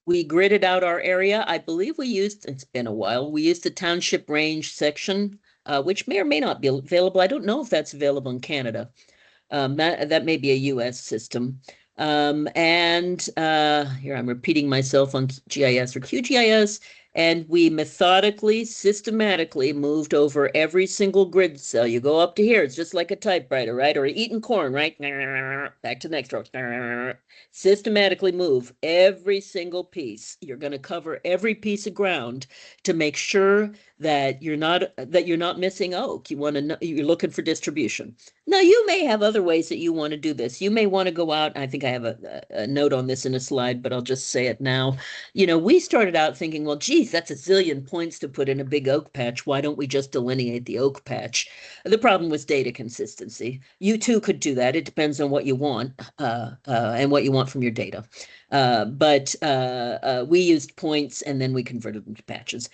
We gridded out our area. I believe we used, it's been a while, we used the township range section, which may or may not be available. I don't know if that's available in Canada. That may be a US system. And here I'm repeating myself on GIS or QGIS. And we methodically, systematically moved over every single grid cell. You go up to here, it's just like a typewriter, right? Or eating corn, right? Back to the next row. Systematically move every single piece. You're going to cover every piece of ground to make sure that you're not missing oak. You're looking for distribution. Now, you may have other ways that you want to do this. You may want to go out. I think I have a note on this in a slide, but I'll just say it now. We started out thinking, well, geez, that's a zillion points to put in a big oak patch. Why don't we just delineate the oak patch? The problem was data consistency. You too could do that. It depends on what you want and what you want from your data. But we used points and then we converted them to patches.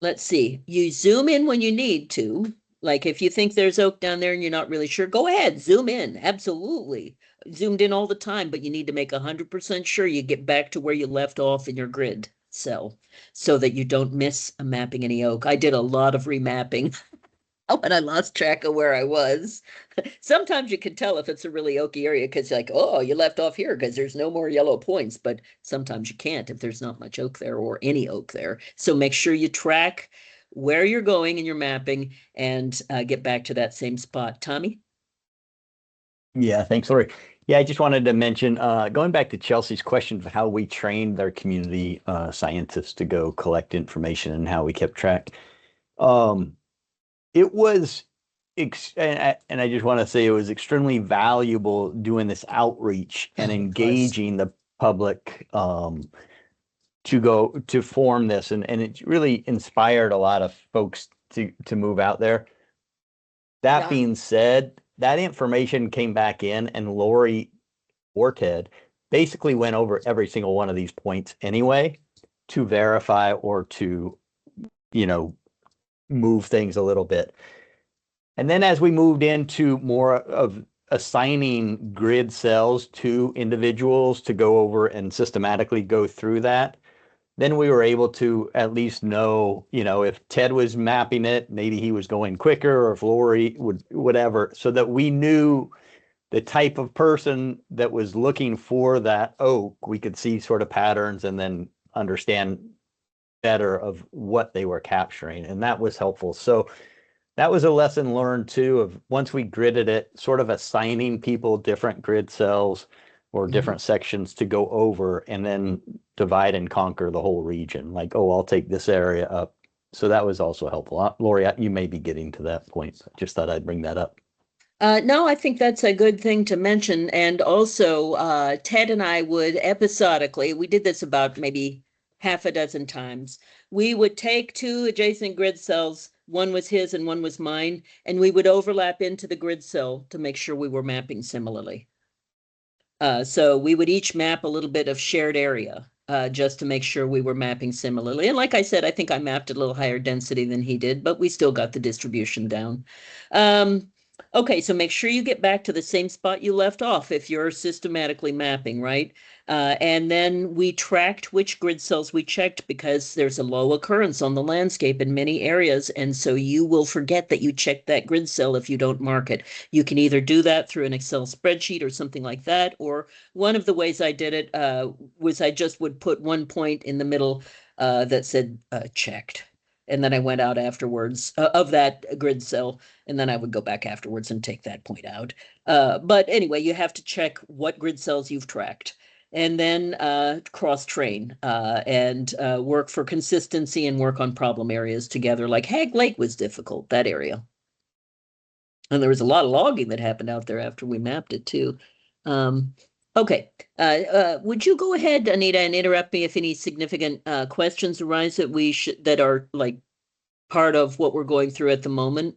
Let's see. You zoom in when you need to. Like if you think there's oak down there and you're not really sure, go ahead, zoom in. Absolutely. Zoomed in all the time, but you need to make 100% sure you get back to where you left off in your grid cell so that you don't miss mapping any oak. I did a lot of remapping when I lost track of where I was. Sometimes you can tell if it's a really oaky area because you're like, oh, you left off here because there's no more yellow points. But sometimes you can't if there's not much oak there or any oak there. So make sure you track where you're going in your mapping and get back to that same spot. Tommy? Yeah, thanks, Lori. Yeah, I just wanted to mention, going back to Chelsea's question of how we trained our community scientists to go collect information and how we kept track. It was, and I just want to say it was extremely valuable doing this outreach and engaging the public to form this, and it really inspired a lot of folks to move out there. That being said, that information came back in, and Lori or Ted basically went over every single one of these points anyway to verify or to, move things a little bit. And then as we moved into more of assigning grid cells to individuals to go over and systematically go through that, then we were able to at least know, if Ted was mapping it, maybe he was going quicker, or if Lori would, whatever, so that we knew the type of person that was looking for that oak. We could see sort of patterns and then understand better of what they were capturing. And that was helpful. So that was a lesson learned too, of once we gridded it, sort of assigning people different grid cells or different sections to go over and then divide and conquer the whole region. Like, oh, I'll take this area up. So that was also helpful. Lori, you may be getting to that point. Just thought I'd bring that up. No, I think that's a good thing to mention. And also, Ted and I would episodically, we did this about maybe half a dozen times. We would take two adjacent grid cells, one was his and one was mine, and we would overlap into the grid cell to make sure we were mapping similarly. So we would each map a little bit of shared area just to make sure we were mapping similarly. And like I said, I think I mapped a little higher density than he did, but we still got the distribution down. Okay, so make sure you get back to the same spot you left off if you're systematically mapping, right? And then we tracked which grid cells we checked because there's a low occurrence on the landscape in many areas. And so you will forget that you checked that grid cell if you don't mark it. You can either do that through an Excel spreadsheet or something like that. Or one of the ways I did it was I just would put one point in the middle that said checked. And then I went out afterwards of that grid cell, and then I would go back afterwards and take that point out. But anyway, you have to check what grid cells you've tracked, and then cross-train and work for consistency and work on problem areas together. Like Hag Lake was difficult, that area. And there was a lot of logging that happened out there after we mapped it too. Okay, would you go ahead, Anita, and interrupt me if any significant questions arise that are like part of what we're going through at the moment?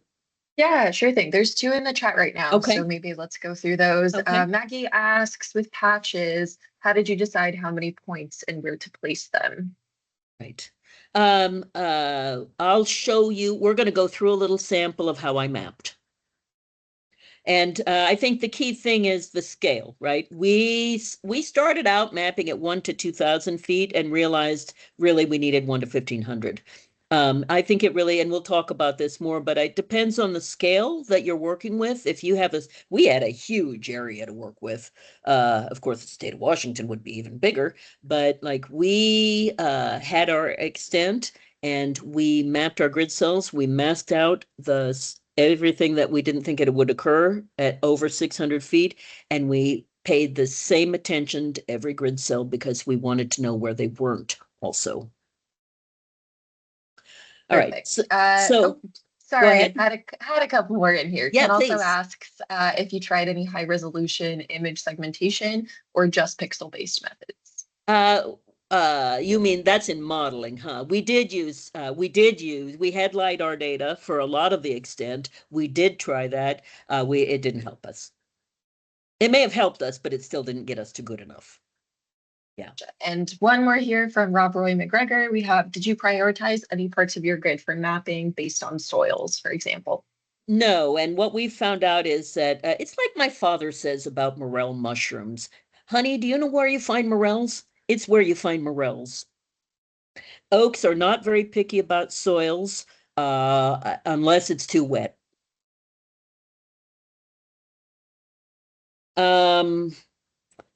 Yeah, sure thing. There's two in the chat right now, Okay. so maybe let's go through those. Okay. Maggie asks, with patches, how did you decide how many points and where to place them? Right. I'll show you. We're going to go through a little sample of how I mapped. And I think the key thing is the scale, right? We started out mapping at 1 to 2,000 feet and realized really we needed 1 to 1,500. I think it really, and we'll talk about this more, but it depends on the scale that you're working with. If you have we had a huge area to work with. Of course, the state of Washington would be even bigger, but like we had our extent and we mapped our grid cells. We masked out everything that we didn't think it would occur at over 600 feet, and we paid the same attention to every grid cell because we wanted to know where they weren't also. All right. Perfect. So, Oh, go sorry, ahead. had a couple more in here. Yeah, Ken also please. asks if you tried any high resolution image segmentation or just pixel-based methods. You mean that's in modeling, huh? We had LiDAR data for a lot of the extent. We did try that. It didn't help us. It may have helped us, but it still didn't get us to good enough. Yeah. And one more here from Rob Roy McGregor. We have, did you prioritize any parts of your grid for mapping based on soils, for example? No, and what we found out is that it's like my father says about morel mushrooms. Honey, do you know where you find morels? It's where you find morels. Oaks are not very picky about soils unless it's too wet.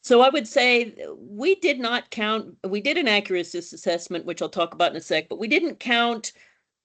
So I would say we did not count, we did an accuracy assessment, which I'll talk about in a sec, but we didn't count,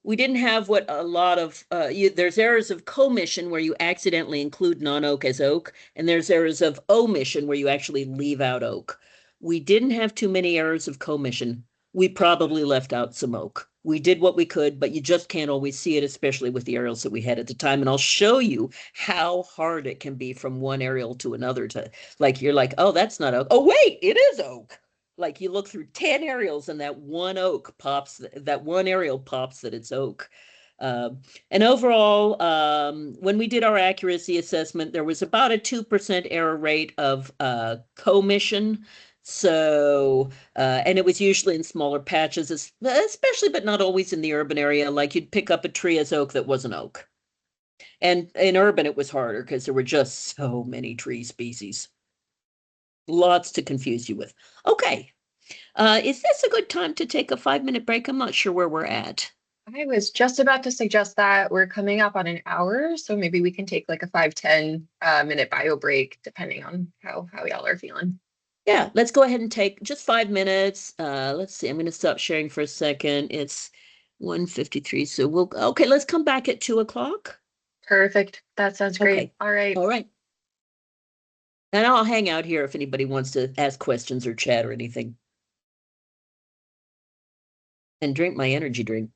we didn't have what a lot of, there's errors of commission where you accidentally include non-oak as oak, and there's errors of omission where you actually leave out oak. We didn't have too many errors of commission. We probably left out some oak. We did what we could, but you just can't always see it, especially with the aerials that we had at the time. And I'll show you how hard it can be from one aerial to another to, like, you're like, oh, that's not oak. Oh, wait, it is oak. Like you look through 10 aerials and that one aerial pops that it's oak. And overall, when we did our accuracy assessment, there was about a 2% error rate of commission. So, and it was usually in smaller patches, especially, but not always in the urban area. Like you'd pick up a tree as oak that wasn't oak. And in urban, it was harder because there were just so many tree species. Lots to confuse you with. Okay. Is this a good time to take a 5-minute break? I'm not sure where we're at. I was just about to suggest that we're coming up on an hour, so maybe we can take like a 5-10 minute bio break, depending on how y'all are feeling. Yeah, let's go ahead and take just 5 minutes. Let's see. I'm going to stop sharing for a second. It's 1:53, so okay, let's come back at 2 o'clock. Perfect. That sounds great. Okay. All right. All right. And I'll hang out here if anybody wants to ask questions or chat or anything. And drink my energy drink.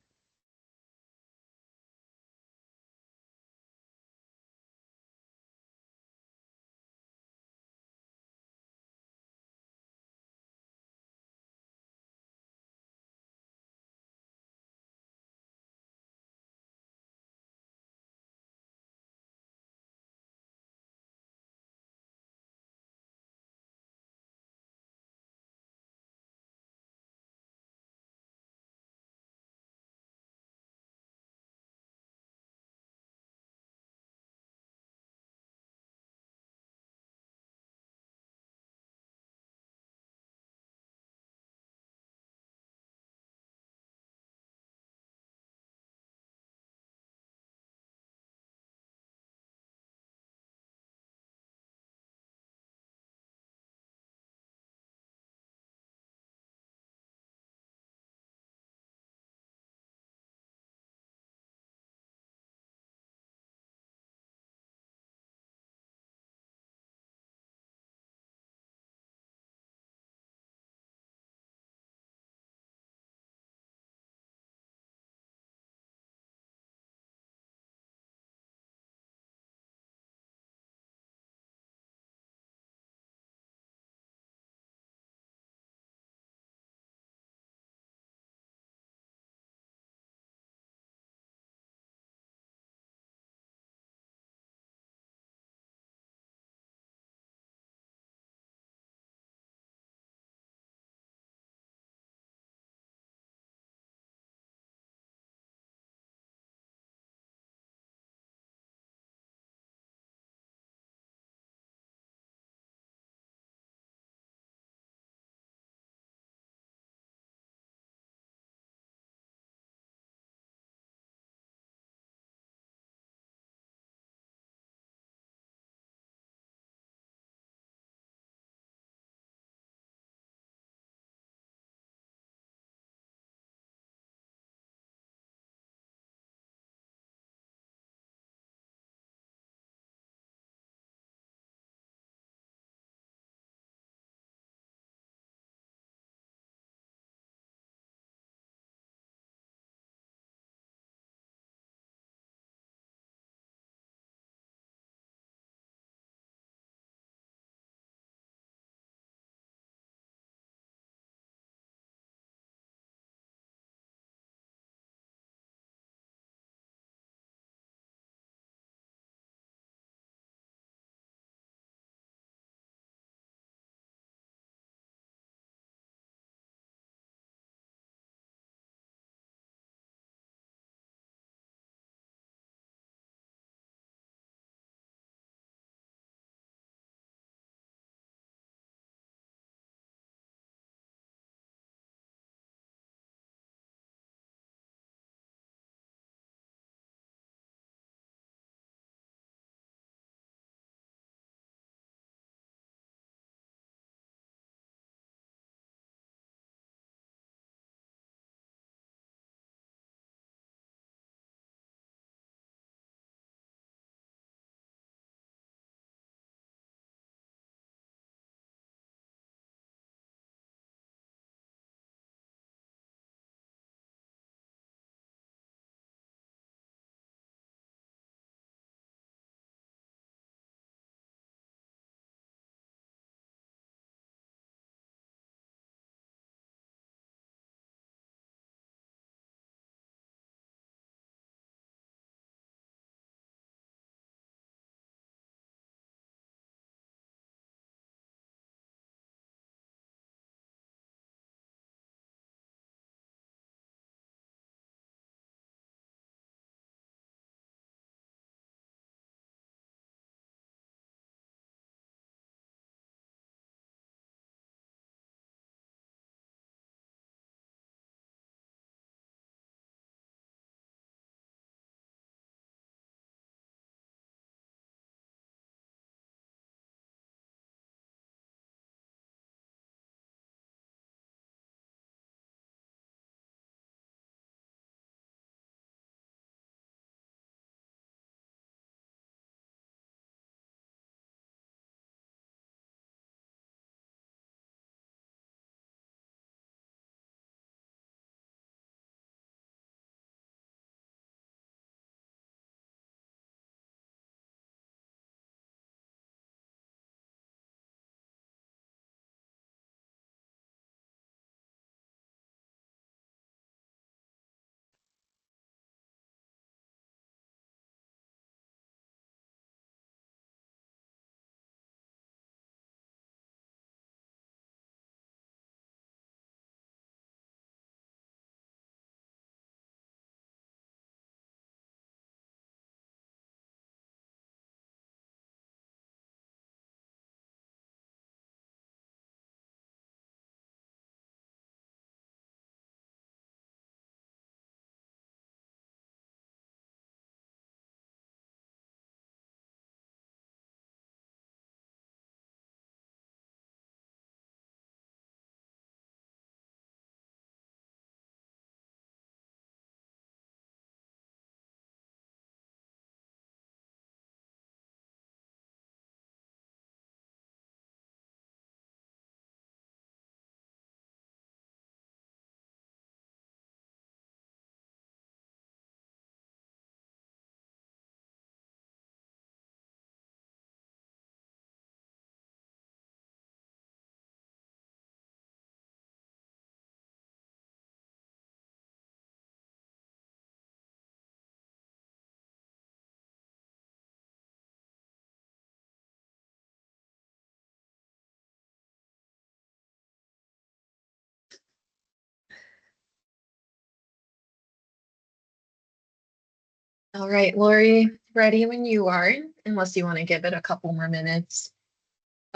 All right, Lori, ready when you are, unless you want to give it a couple more minutes.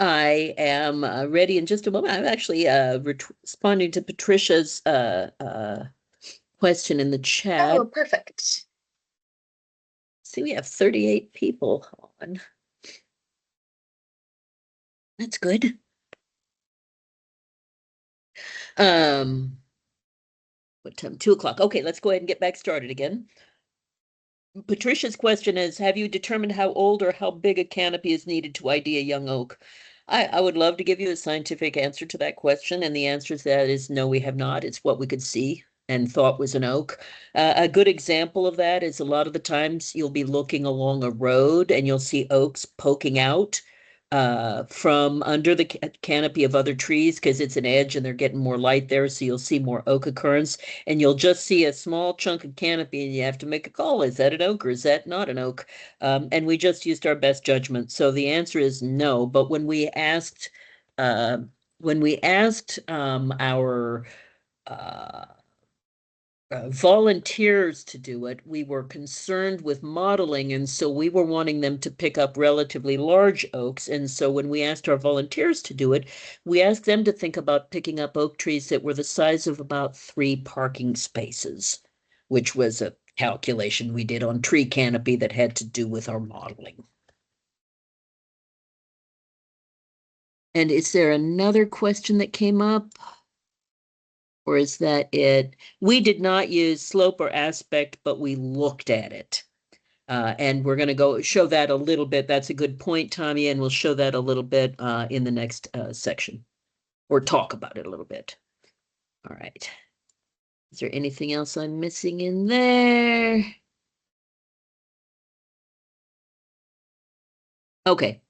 I am ready in just a moment. I'm actually responding to Patricia's question in the chat. Oh, perfect. See, we have 38 people on. That's good. What time? 2 o'clock. Okay, let's go ahead and get back started again. Patricia's question is, have you determined how old or how big a canopy is needed to ID a young oak? I would love to give you a scientific answer to that question, and the answer to that is no, we have not. It's what we could see and thought was an oak. A good example of that is a lot of the times you'll be looking along a road and you'll see oaks poking out from under the canopy of other trees because it's an edge and they're getting more light there, so you'll see more oak occurrence, and you'll just see a small chunk of canopy and you have to make a call. Is that an oak or is that not an oak? And we just used our best judgment. So the answer is no. But uh, when we asked our volunteers to do it, we were concerned with modeling, and so we were wanting them to pick up relatively large oaks. And so when we asked our volunteers to do it, we asked them to think about picking up oak trees that were the size of about 3 parking spaces, which was a calculation we did on tree canopy that had to do with our modeling. And is there another question that came up? Or is that it? We did not use slope or aspect, but we looked at it. And we're going to go show that a little bit. That's a good point, Tommy, and we'll show that a little bit in the next section, or talk about it a little bit. All right. Is there anything else I'm missing in there? Okay.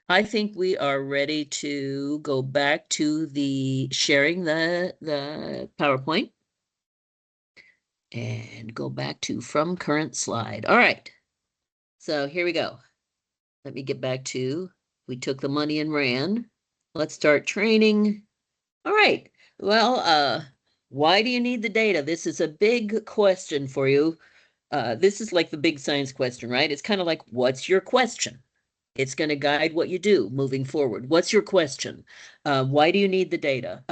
I think we are ready to go back to the sharing the PowerPoint. And go back to from current slide. All right. So here we go. Let me get back to, we took the money and ran. Let's start training. All right. Well, why do you need the data? This is a big question for you. This is like the big science question, right? It's kind of like, what's your question? It's going to guide what you do moving forward. What's your question? Why do you need the data?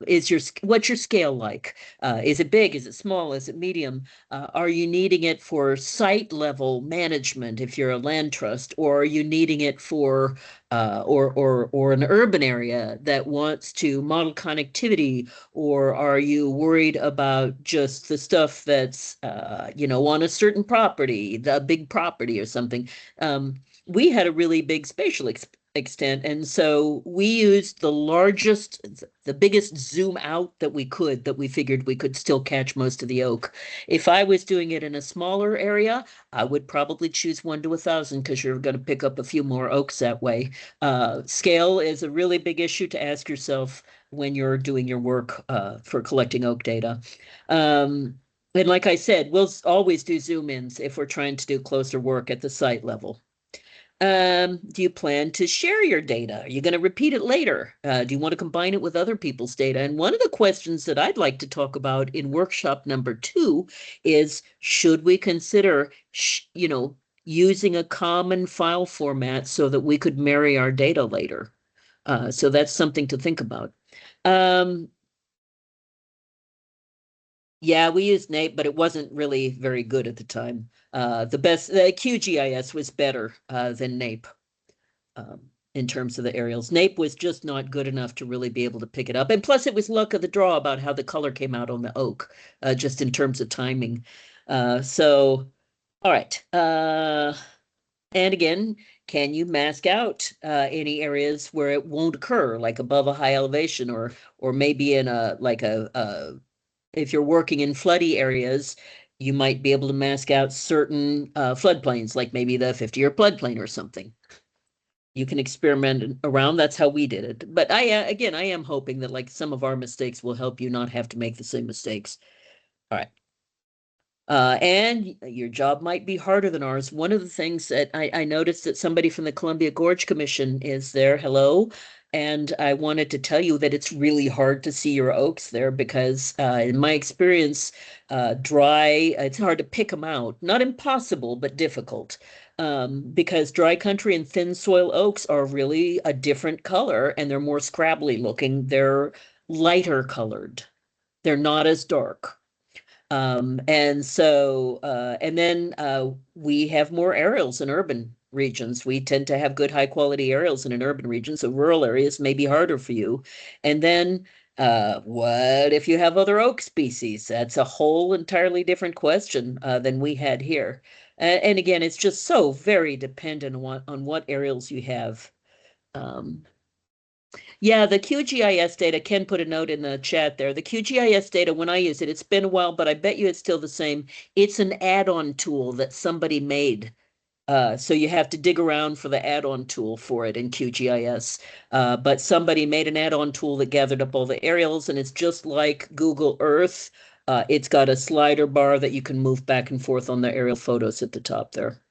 What's your scale like? Is it big? Is it small? Is it medium? Are you needing it for site level management if you're a land trust, or are you needing it for or an urban area that wants to model connectivity, or are you worried about just the stuff that's on a certain property, the big property or something? We had a really big spatial extent, and so we used the biggest zoom out that we could, that we figured we could still catch most of the oak. If I was doing it in a smaller area, I would probably choose 1 to 1,000 because you're going to pick up a few more oaks that way. Scale is a really big issue to ask yourself when you're doing your work for collecting oak data. And like I said, we'll always do zoom ins if we're trying to do closer work at the site level. Do you plan to share your data? Are you going to repeat it later? Do you want to combine it with other people's data? And one of the questions that I'd like to talk about in workshop number 2 is, should we consider, using a common file format so that we could marry our data later? So that's something to think about. Yeah, we used NAPE, but it wasn't really very good at the time. The QGIS was better than NAPE in terms of the aerials. NAPE was just not good enough to really be able to pick it up. And plus, it was luck of the draw about how the color came out on the oak, just in terms of timing. So, all right. And again, can you mask out any areas where it won't occur, like above a high elevation, or maybe in if you're working in floody areas, you might be able to mask out certain floodplains, like maybe the 50-year floodplain or something. You can experiment around. That's how we did it. But I am hoping that like some of our mistakes will help you not have to make the same mistakes. All right. And your job might be harder than ours. One of the things that I noticed that somebody from the Columbia Gorge Commission is there. Hello. And I wanted to tell you that it's really hard to see your oaks there because in my experience, it's hard to pick them out. Not impossible, but difficult. Because dry country and thin soil oaks are really a different color and they're more scrabbly looking. They're lighter colored. They're not as dark. And then we have more aerials in urban regions. We tend to have good high quality aerials in an urban region, so rural areas may be harder for you. And then what if you have other oak species? That's a whole entirely different question than we had here. And again, it's just so very dependent on what aerials you have. Yeah, the QGIS data, Ken put a note in the chat there. The QGIS data, when I use it, it's been a while, but I bet you it's still the same. It's an add-on tool that somebody made. So you have to dig around for the add-on tool for it in QGIS. But somebody made an add-on tool that gathered up all the aerials, and it's just like Google Earth. It's got a slider bar that you can move back and forth on the aerial photos at the top there.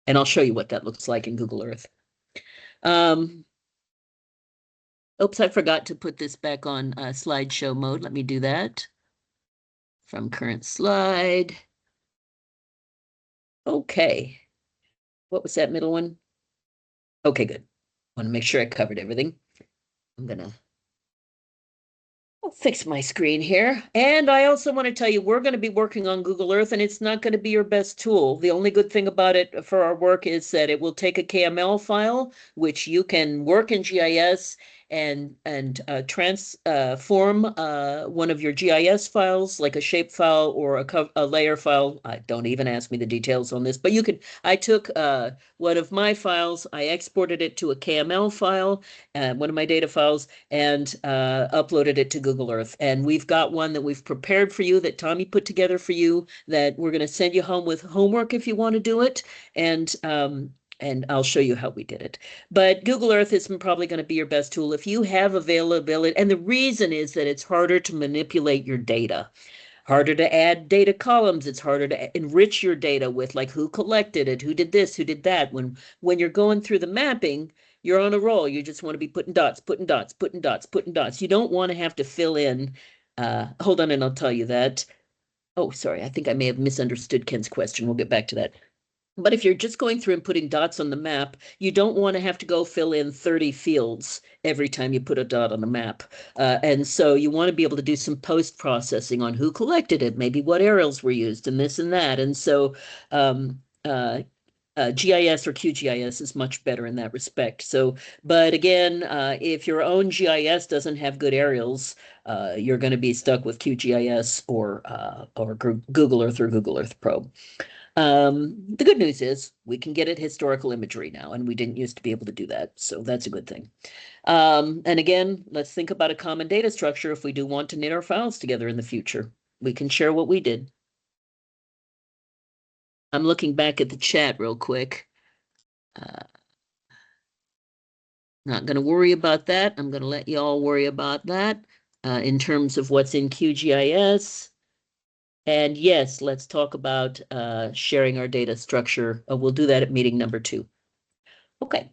And I'll show you what that looks like in Google Earth. Oops, I forgot to put this back on slideshow mode. Let me do that. From current slide. Okay. What was that middle one? Okay, good. Want to make sure I covered everything. I'll fix my screen here. And I also want to tell you, we're going to be working on Google Earth, and it's not going to be your best tool. The only good thing about it for our work is that it will take a KML file, which you can work in GIS and transform one of your GIS files, like a shape file or a layer file. Don't even ask me the details on this, but you could. I took one of my files, I exported it to a KML file, one of my data files, and uploaded it to Google Earth. And we've got one that we've prepared for you that Tommy put together for you that we're going to send you home with homework if you want to do it. And I'll show you how we did it. But Google Earth is probably going to be your best tool if you have availability. And the reason is that it's harder to manipulate your data. Harder to add data columns. It's harder to enrich your data with like who collected it, who did this, who did that. When you're going through the mapping, you're on a roll. You just want to be putting dots, putting dots, putting dots, putting dots. You don't want to have to fill in. Hold on, and I'll tell you that. Oh, sorry. I think I may have misunderstood Ken's question. We'll get back to that. But if you're just going through and putting dots on the map, you don't want to have to go fill in 30 fields every time you put a dot on the map. And so you want to be able to do some post-processing on who collected it, maybe what aerials were used, and this and that. And so GIS or QGIS is much better in that respect. So, but again, if your own GIS doesn't have good aerials, you're going to be stuck with QGIS or Google Earth or Google Earth Probe. The good news is we can get it historical imagery now, and we didn't used to be able to do that. So that's a good thing. And again, let's think about a common data structure if we do want to knit our files together in the future. We can share what we did. I'm looking back at the chat real quick. Not going to worry about that. I'm going to let you all worry about that in terms of what's in QGIS. And yes, let's talk about sharing our data structure. We'll do that at meeting number 2. Okay.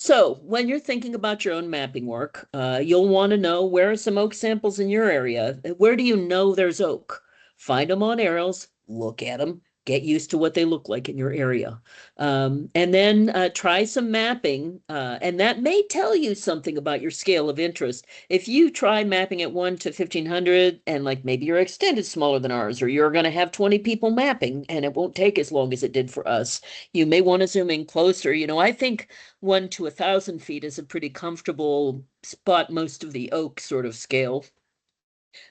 So when you're thinking about your own mapping work, you'll want to know where are some oak samples in your area. Where do you know there's oak? Find them on aerials, look at them, get used to what they look like in your area. And then try some mapping, and that may tell you something about your scale of interest. If you try mapping at 1 to 1,500 and like maybe your extent is smaller than ours, or you're going to have 20 people mapping and it won't take as long as it did for us, you may want to zoom in closer. You know, I think 1 to 1,000 feet is a pretty comfortable spot most of the oak sort of scale.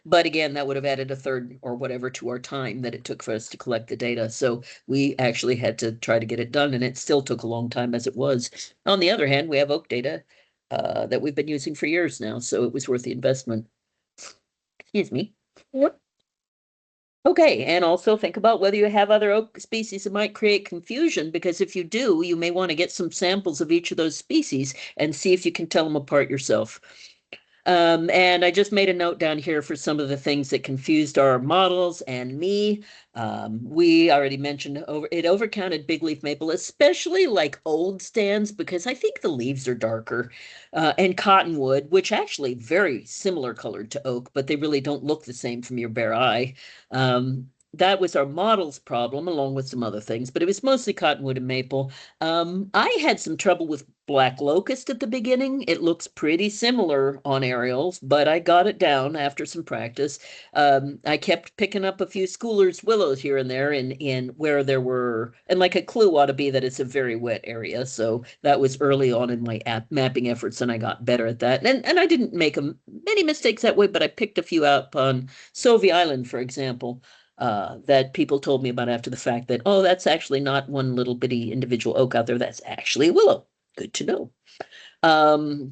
But again, that would have added a third or whatever to our time that it took for us to collect the data. So we actually had to try to get it done, and it still took a long time as it was. On the other hand, we have oak data that we've been using for years now, so it was worth the investment. Excuse me. Okay, and also think about whether you have other oak species that might create confusion, because if you do, you may want to get some samples of each of those species and see if you can tell them apart yourself. And I just made a note down here for some of the things that confused our models and me. We already mentioned it overcounted big leaf maple, especially like old stands, because I think the leaves are darker, and cottonwood, which actually very similar colored to oak, but they really don't look the same from your bare eye. That was our model's problem, along with some other things, but it was mostly cottonwood and maple. I had some trouble with black locust at the beginning. It looks pretty similar on aerials, but I got it down after some practice. I kept picking up a few schoolers willows here and there in where there were, and like a clue ought to be that it's a very wet area. So that was early on in my mapping efforts, and I got better at that. And I didn't make many mistakes that way, but I picked a few out on Sovey Island, for example. That people told me about after the fact that, oh, that's actually not one little bitty individual oak out there. That's actually a willow. Good to know.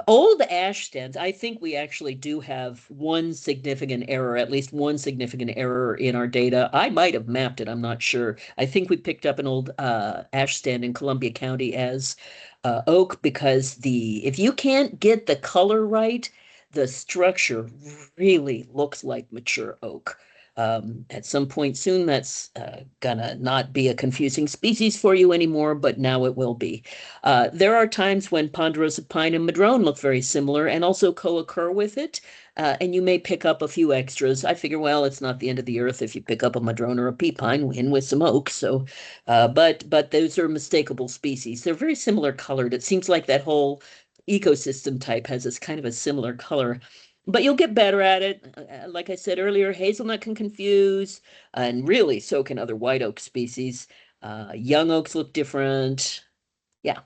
Old ash stands, I think we actually do have one significant error, at least one significant error in our data. I might have mapped it, I'm not sure. I think we picked up an old ash stand in Columbia County as oak because if you can't get the color right, the structure really looks like mature oak. At some point soon, that's gonna not be a confusing species for you anymore, but now it will be. There are times when ponderosa pine and madrone look very similar and also co-occur with it, and you may pick up a few extras. I figure, well, it's not the end of the earth if you pick up a madrone or a pea pine in with some oak. So, but those are mistakable species. They're very similar colored. It seems like that whole ecosystem type has this kind of a similar color. But you'll get better at it. Like I said earlier, hazelnut can confuse, and really so can other white oak species. Young oaks look different. Yeah.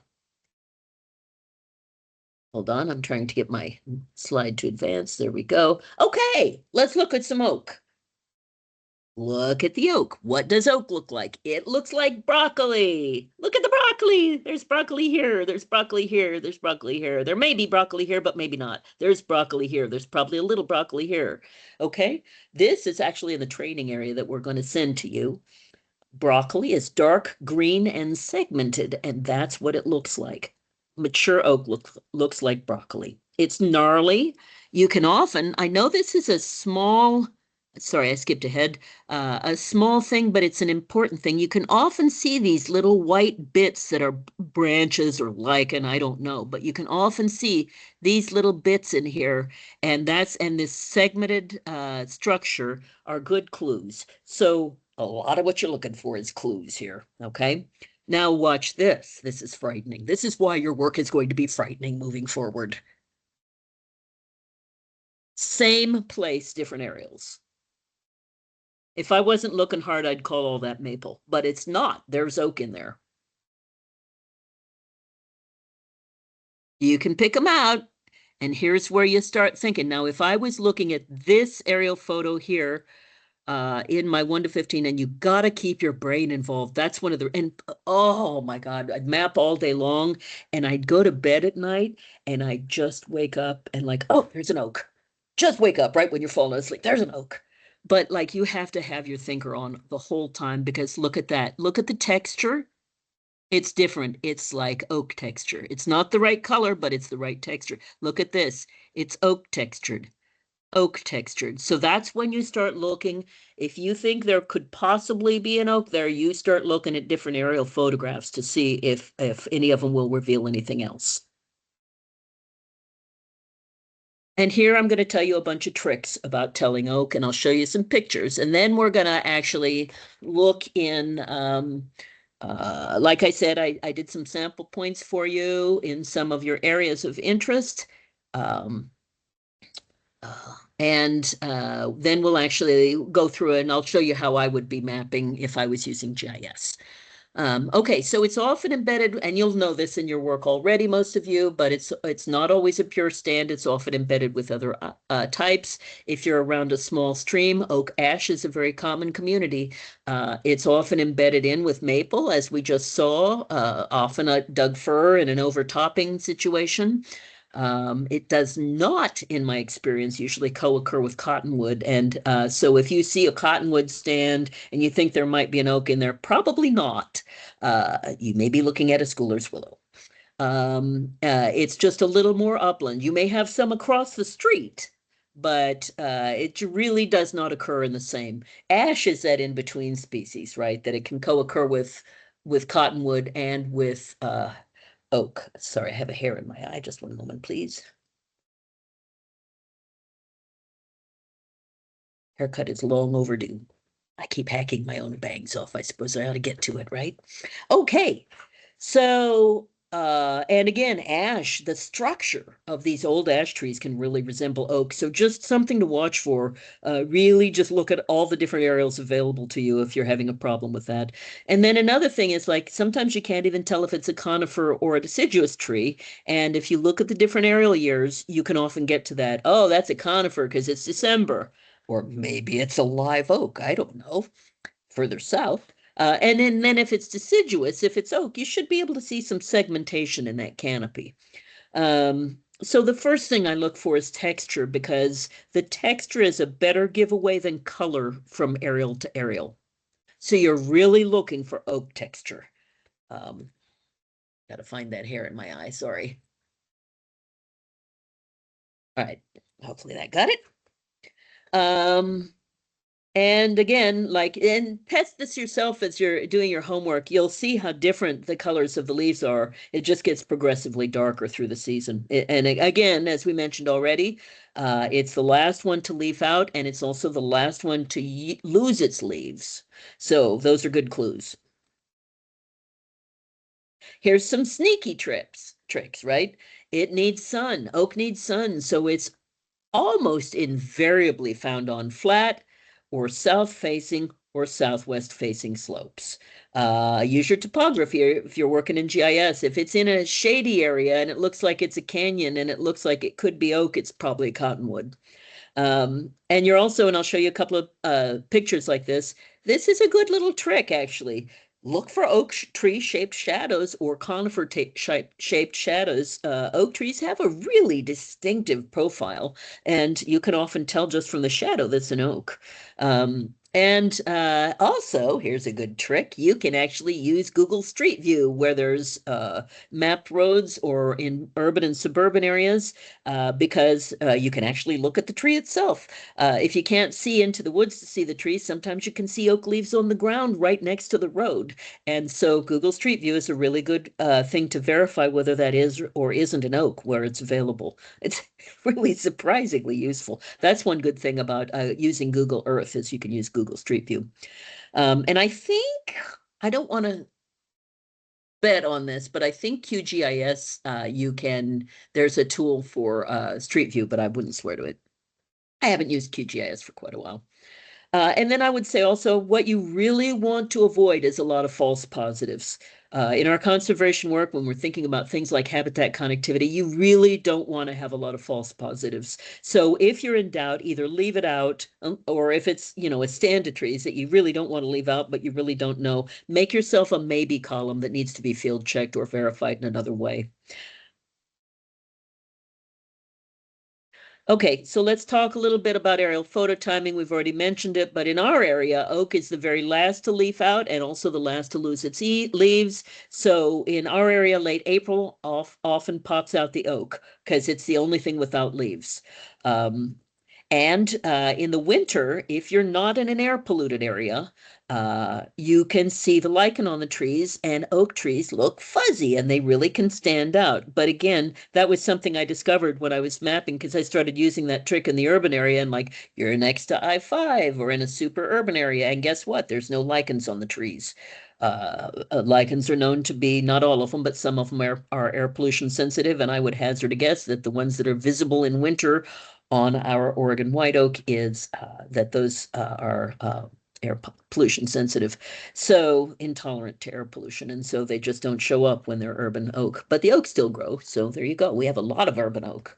Hold on, I'm trying to get my slide to advance. There we go. Okay, let's look at some oak. Look at the oak. What does oak look like? It looks like broccoli. Look at the broccoli. There's broccoli here. There's broccoli here. There's broccoli here. There may be broccoli here, but maybe not. There's broccoli here. There's probably a little broccoli here. Okay. This is actually in the training area that we're going to send to you. Broccoli is dark green and segmented, and that's what it looks like. Mature oak looks like broccoli. It's gnarly. You can often, I know this is a small, sorry, I skipped ahead, a small thing, but it's an important thing. You can often see these little white bits that are branches or lichen, I don't know, but you can often see these little bits in here, and this segmented structure are good clues. So a lot of what you're looking for is clues here, okay? Now watch this. This is frightening. This is why your work is going to be frightening moving forward. Same place, different aerials. If I wasn't looking hard, I'd call all that maple, but it's not. There's oak in there. You can pick them out, and here's where you start thinking. Now, if I was looking at this aerial photo here, in my 1 to 15, and you got to keep your brain involved. That's one of the, and oh my God, I'd map all day long, and I'd go to bed at night, and I'd just wake up and like, oh, there's an oak. Just wake up right when you're falling asleep. There's an oak. But like you have to have your thinker on the whole time because look at that. Look at the texture. It's different. It's like oak texture. It's not the right color, but it's the right texture. Look at this. It's oak textured. Oak textured. So that's when you start looking. If you think there could possibly be an oak there, you start looking at different aerial photographs to see if any of them will reveal anything else. And here I'm going to tell you a bunch of tricks about telling oak, and I'll show you some pictures. And then we're going to actually look in, like I said, I did some sample points for you in some of your areas of interest. And then we'll actually go through it, and I'll show you how I would be mapping if I was using GIS. Okay, so it's often embedded, and you'll know this in your work already, most of you, but it's not always a pure stand. It's often embedded with other types. If you're around a small stream, oak ash is a very common community. It's often embedded in with maple, as we just saw, often a Doug fir in an overtopping situation. It does not, in my experience, usually co-occur with cottonwood. And so if you see a cottonwood stand and you think there might be an oak in there, probably not. You may be looking at a schooler's willow. It's just a little more upland. You may have some across the street, but it really does not occur in the same. Ash is that in-between species, right? That it can co-occur with cottonwood and with oak. Sorry, I have a hair in my eye. Just one moment, please. Haircut is long overdue. I keep hacking my own bangs off. I suppose I ought to get to it, right? Okay. So, and again, ash, the structure of these old ash trees can really resemble oak. So just something to watch for. Really just look at all the different aerials available to you if you're having a problem with that. And then another thing is like sometimes you can't even tell if it's a conifer or a deciduous tree. And if you look at the different aerial years, you can often get to that. Oh, that's a conifer because it's December. Or maybe it's a live oak. I don't know. Further south. And then if it's deciduous, if it's oak, you should be able to see some segmentation in that canopy. So the first thing I look for is texture because the texture is a better giveaway than color from aerial to aerial. So you're really looking for oak texture. Got to find that hair in my eye, sorry. All right, hopefully that got it. And again, and test this yourself as you're doing your homework. You'll see how different the colors of the leaves are. It just gets progressively darker through the season. And again, as we mentioned already, it's the last one to leaf out, and it's also the last one to lose its leaves. So those are good clues. Here's some sneaky tricks, right? It needs sun. Oak needs sun, so it's almost invariably found on flat or south-facing or southwest-facing slopes. Use your topography if you're working in GIS. If it's in a shady area and it looks like it's a canyon and it looks like it could be oak, it's probably cottonwood. And you're also, and I'll show you a couple of pictures like this. This is a good little trick, actually. Look for oak tree-shaped shadows or conifer-shaped shadows. Oak trees have a really distinctive profile, and you can often tell just from the shadow that's an oak. And also, here's a good trick. You can actually use Google Street View where there's mapped roads or in urban and suburban areas because you can actually look at the tree itself. If you can't see into the woods to see the tree, sometimes you can see oak leaves on the ground right next to the road. And so Google Street View is a really good thing to verify whether that is or isn't an oak where it's available. It's really surprisingly useful. That's one good thing about using Google Earth is you can use Google Street View. And I think, I don't want to bet on this, but I think QGIS, there's a tool for Street View, but I wouldn't swear to it. I haven't used QGIS for quite a while. And then I would say also what you really want to avoid is a lot of false positives. In our conservation work, when we're thinking about things like habitat connectivity, you really don't want to have a lot of false positives. So if you're in doubt, either leave it out, or if it's, a stand of trees that you really don't want to leave out, but you really don't know, make yourself a maybe column that needs to be field checked or verified in another way. Okay, so let's talk a little bit about aerial photo timing. We've already mentioned it, but in our area, oak is the very last to leaf out and also the last to lose its leaves. So in our area, late April often pops out the oak because it's the only thing without leaves. And in the winter, if you're not in an air polluted area, you can see the lichen on the trees, and oak trees look fuzzy and they really can stand out. But again, that was something I discovered when I was mapping because I started using that trick in the urban area and like, you're next to I-5 or in a super urban area. And guess what? There's no lichens on the trees. Lichens are known to be, not all of them, but some of them are air pollution sensitive. And I would hazard a guess that the ones that are visible in winter on our Oregon white oak is that those are air pollution sensitive, so intolerant to air pollution. And so they just don't show up when they're urban oak, but the oaks still grow. So there you go. We have a lot of urban oak.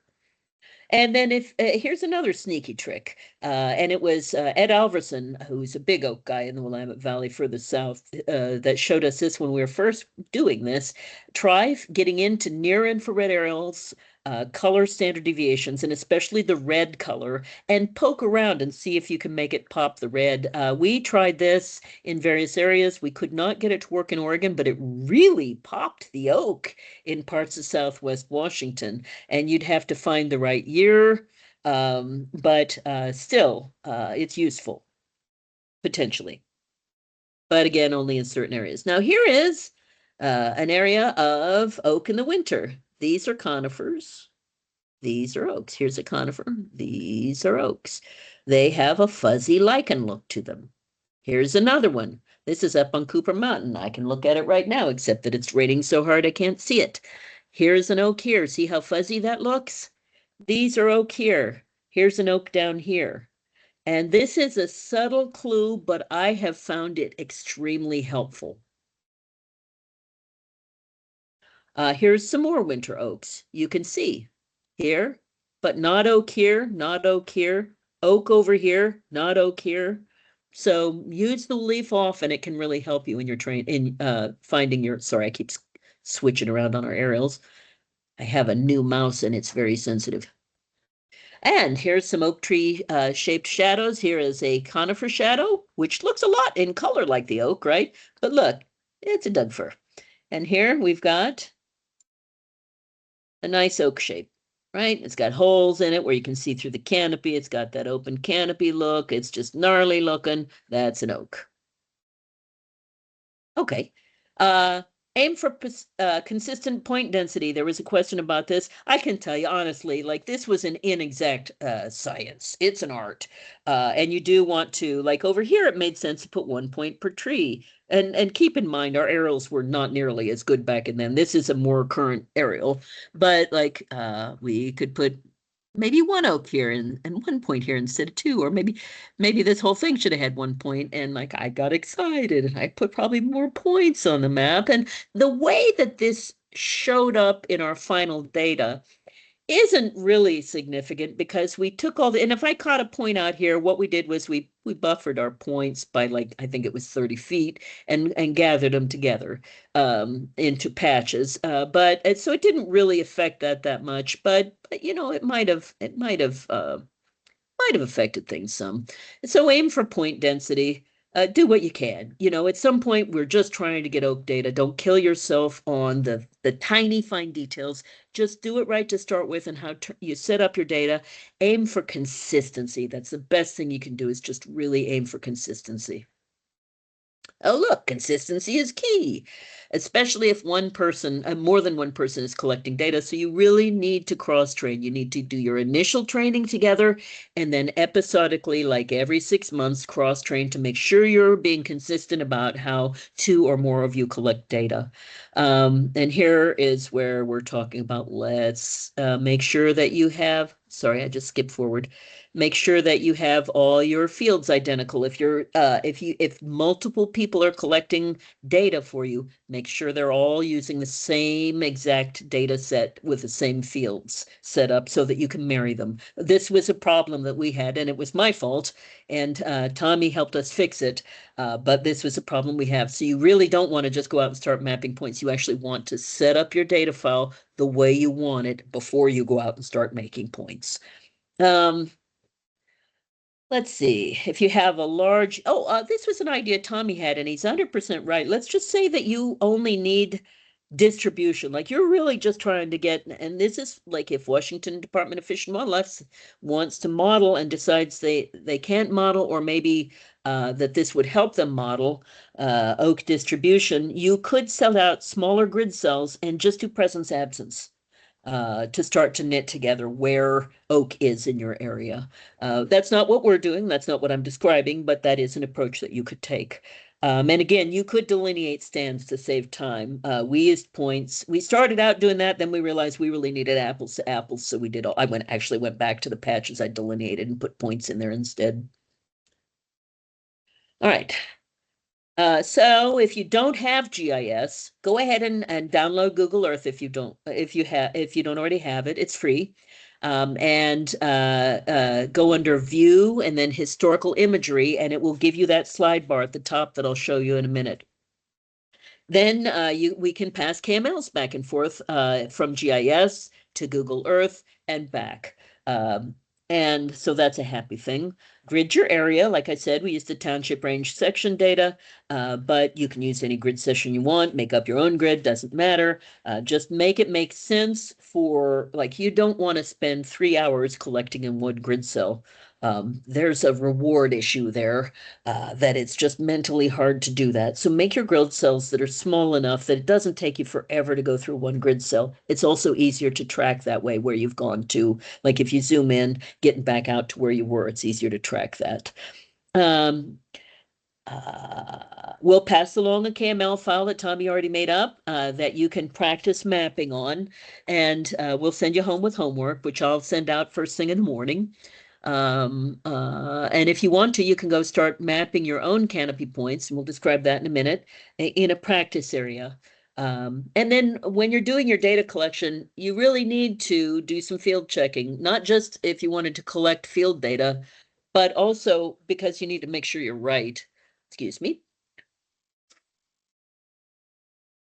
And then here's another sneaky trick, and it was Ed Alverson, who's a big oak guy in the Willamette Valley further south, that showed us this when we were first doing this. Try getting into near infrared aerials color standard deviations, and especially the red color, and poke around and see if you can make it pop the red. We tried this in various areas. We could not get it to work in Oregon, but it really popped the oak in parts of Southwest Washington, and you'd have to find the right year, but still, it's useful, potentially. But again, only in certain areas. Now here is an area of oak in the winter. These are conifers. These are oaks. Here's a conifer. These are oaks. They have a fuzzy lichen look to them. Here's another one. This is up on Cooper Mountain. I can look at it right now, except that it's raining so hard I can't see it. Here's an oak here. See how fuzzy that looks? These are oak here. Here's an oak down here. And this is a subtle clue, but I have found it extremely helpful. Here's some more winter oaks. You can see here, but not oak here, not oak here, oak over here, not oak here. So use the leaf off and it can really help you in your finding your, sorry, I keep switching around on our aerials. I have a new mouse and it's very sensitive. And here's some oak tree shaped shadows. Here is a conifer shadow, which looks a lot in color like the oak, right? But look, it's a Doug fir. And here we've got a nice oak shape, right? It's got holes in it where you can see through the canopy. It's got that open canopy look. It's just gnarly looking. That's an oak. Okay. Aim for consistent point density. There was a question about this. I can tell you honestly, like this was an inexact science. It's an art. And you do want to, like over here, it made sense to put 1 point per tree. And keep in mind, our aerials were not nearly as good back in then. This is a more current aerial. But like we could put maybe 1 oak here and 1 point here instead of 2, or maybe this whole thing should have had 1 point, and like I got excited and I put probably more points on the map. And the way that this showed up in our final data isn't really significant because we took all the, and if I caught a point out here, what we did was we buffered our points by like, I think it was 30 feet and gathered them together into patches. But so it didn't really affect that much, but you know, it might have affected things some. So aim for point density. Do what you can. You know, at some point, we're just trying to get oak data. Don't kill yourself on the tiny fine details. Just do it right to start with and how you set up your data. Aim for consistency. That's the best thing you can do is just really aim for consistency. Oh, look, consistency is key, especially if one person, more than one person is collecting data. So you really need to cross-train. You need to do your initial training together and then episodically, like every 6 months, cross-train to make sure you're being consistent about how 2 or more of you collect data. And here is where we're talking about, let's make sure that you have, sorry, I just skipped forward. Make sure that you have all your fields identical. If multiple people are collecting data for you, make sure they're all using the same exact data set with the same fields set up so that you can marry them. This was a problem that we had, and it was my fault, and Tommy helped us fix it, but this was a problem we have. So you really don't want to just go out and start mapping points. You actually want to set up your data file the way you want it before you go out and start making points. Let's see, if you have a large, this was an idea Tommy had, and he's 100% right. Let's just say that you only need distribution, like you're really just trying to get, and this is like if Washington Department of Fish and Wildlife wants to model and decides they can't model, or maybe that this would help them model oak distribution, you could sell out smaller grid cells and just do presence absence. To start to knit together where oak is in your area. That's not what we're doing. That's not what I'm describing, but that is an approach that you could take. And again, you could delineate stands to save time. We used points. We started out doing that, then we realized we really needed apples to apples, so we did all, actually went back to the patches I delineated and put points in there instead. All right. So if you don't have GIS, go ahead and download Google Earth if you don't already have it. It's free. And go under View and then Historical Imagery, and it will give you that slide bar at the top that I'll show you in a minute. Then we can pass KMLs back and forth from GIS to Google Earth and back. And so that's a happy thing. Grid your area. Like I said, we use the township range section data, but you can use any grid section you want, make up your own grid, doesn't matter. Just make it make sense for, like, you don't want to spend 3 hours collecting in one grid cell. There's a reward issue there, that it's just mentally hard to do that. So make your grid cells that are small enough that it doesn't take you forever to go through one grid cell. It's also easier to track that way where you've gone to. Like if you zoom in, getting back out to where you were, it's easier to track that. We'll pass along a KML file that Tommy already made up, that you can practice mapping on, and we'll send you home with homework, which I'll send out first thing in the morning. And if you want to, you can go start mapping your own canopy points, and we'll describe that in a minute, in a practice area. And then when you're doing your data collection, you really need to do some field checking, not just if you wanted to collect field data, but also because you need to make sure you're right. Excuse me.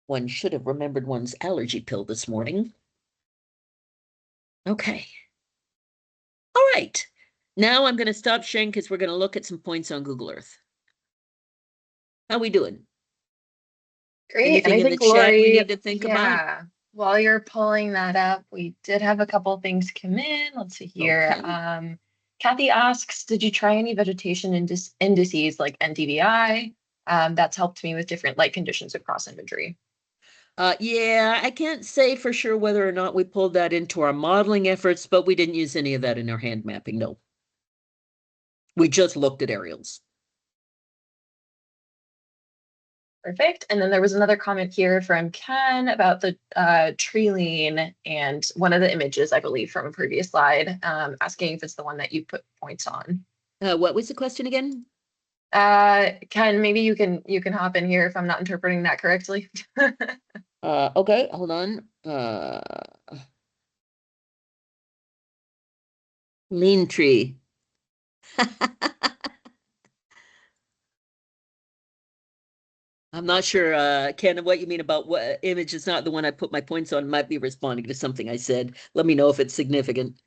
One should have remembered one's allergy pill this morning. Okay. All right. Now I'm going to stop sharing because we're going to look at some points on Google Earth. How we doing? Great. Anything And I in think the chat we Lori, need to think about? yeah, while you're pulling that up, we did have a couple of things come in. Let's see here. Okay. Kathy asks, did you try any vegetation indices like NDVI? That's helped me with different light conditions across imagery. Yeah, I can't say for sure whether or not we pulled that into our modeling efforts, but we didn't use any of that in our hand mapping, no. We just looked at aerials. Perfect. And then there was another comment here from Ken about the tree lean and one of the images, I believe, from a previous slide, asking if it's the one that you put points on. What was the question again? Ken, maybe you can hop in here if I'm not interpreting that correctly. Okay, hold on. Lean tree. I'm not sure, Ken, what you mean about what image is not the one I put my points on. Might be responding to something I said. Let me know if it's significant.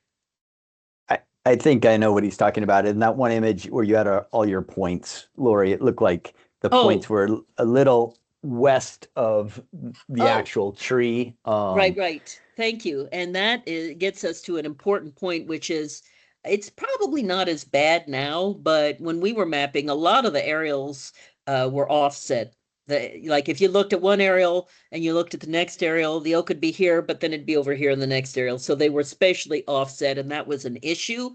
I think I know what he's talking about. In that one image where you had all your points, Lori, it looked like the points were a little west of the actual tree. Right. Thank you. And that gets us to an important point, which is it's probably not as bad now, but when we were mapping, a lot of the aerials were offset. Like if you looked at one aerial and you looked at the next aerial, the oak could be here, but then it'd be over here in the next aerial. So they were spatially offset, and that was an issue,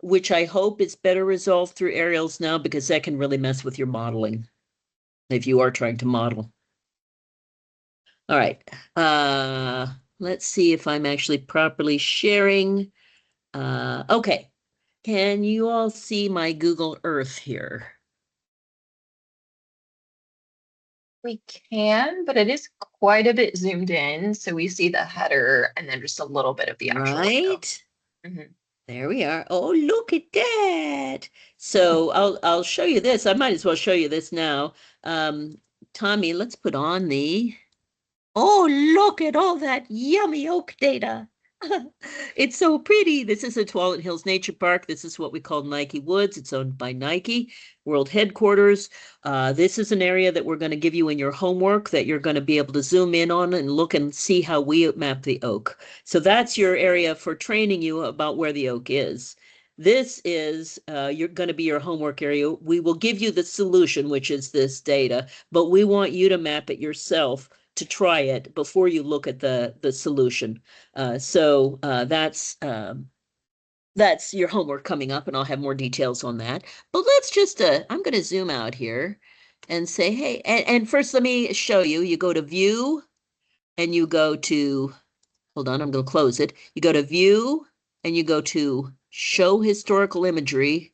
which I hope is better resolved through aerials now, because that can really mess with your modeling if you are trying to model. All right. Let's see if I'm actually properly sharing. Okay. Can you all see my Google Earth here? We can, but it is quite a bit zoomed in. So we see the header and then just a little bit of the actual logo. Right. There we are. Oh, look at that. So I'll show you this. I might as well show you this now. Tommy, let's put on the. Oh, look at all that yummy oak data. It's so pretty. This is a Tualatin Hills Nature Park. This is what we call Nike Woods. It's owned by Nike, world headquarters. This is an area that we're going to give you in your homework that you're going to be able to zoom in on and look and see how we map the oak. So that's your area for training you about where the oak is. This is you're going to be your homework area. We will give you the solution, which is this data, but we want you to map it yourself to try it before you look at the solution. So that's your homework coming up, and I'll have more details on that. But let's just, I'm going to zoom out here and say, hey, and first let me show you. You go to View, and you go to, hold on, I'm going to close it. You go to View, and you go to Show Historical Imagery.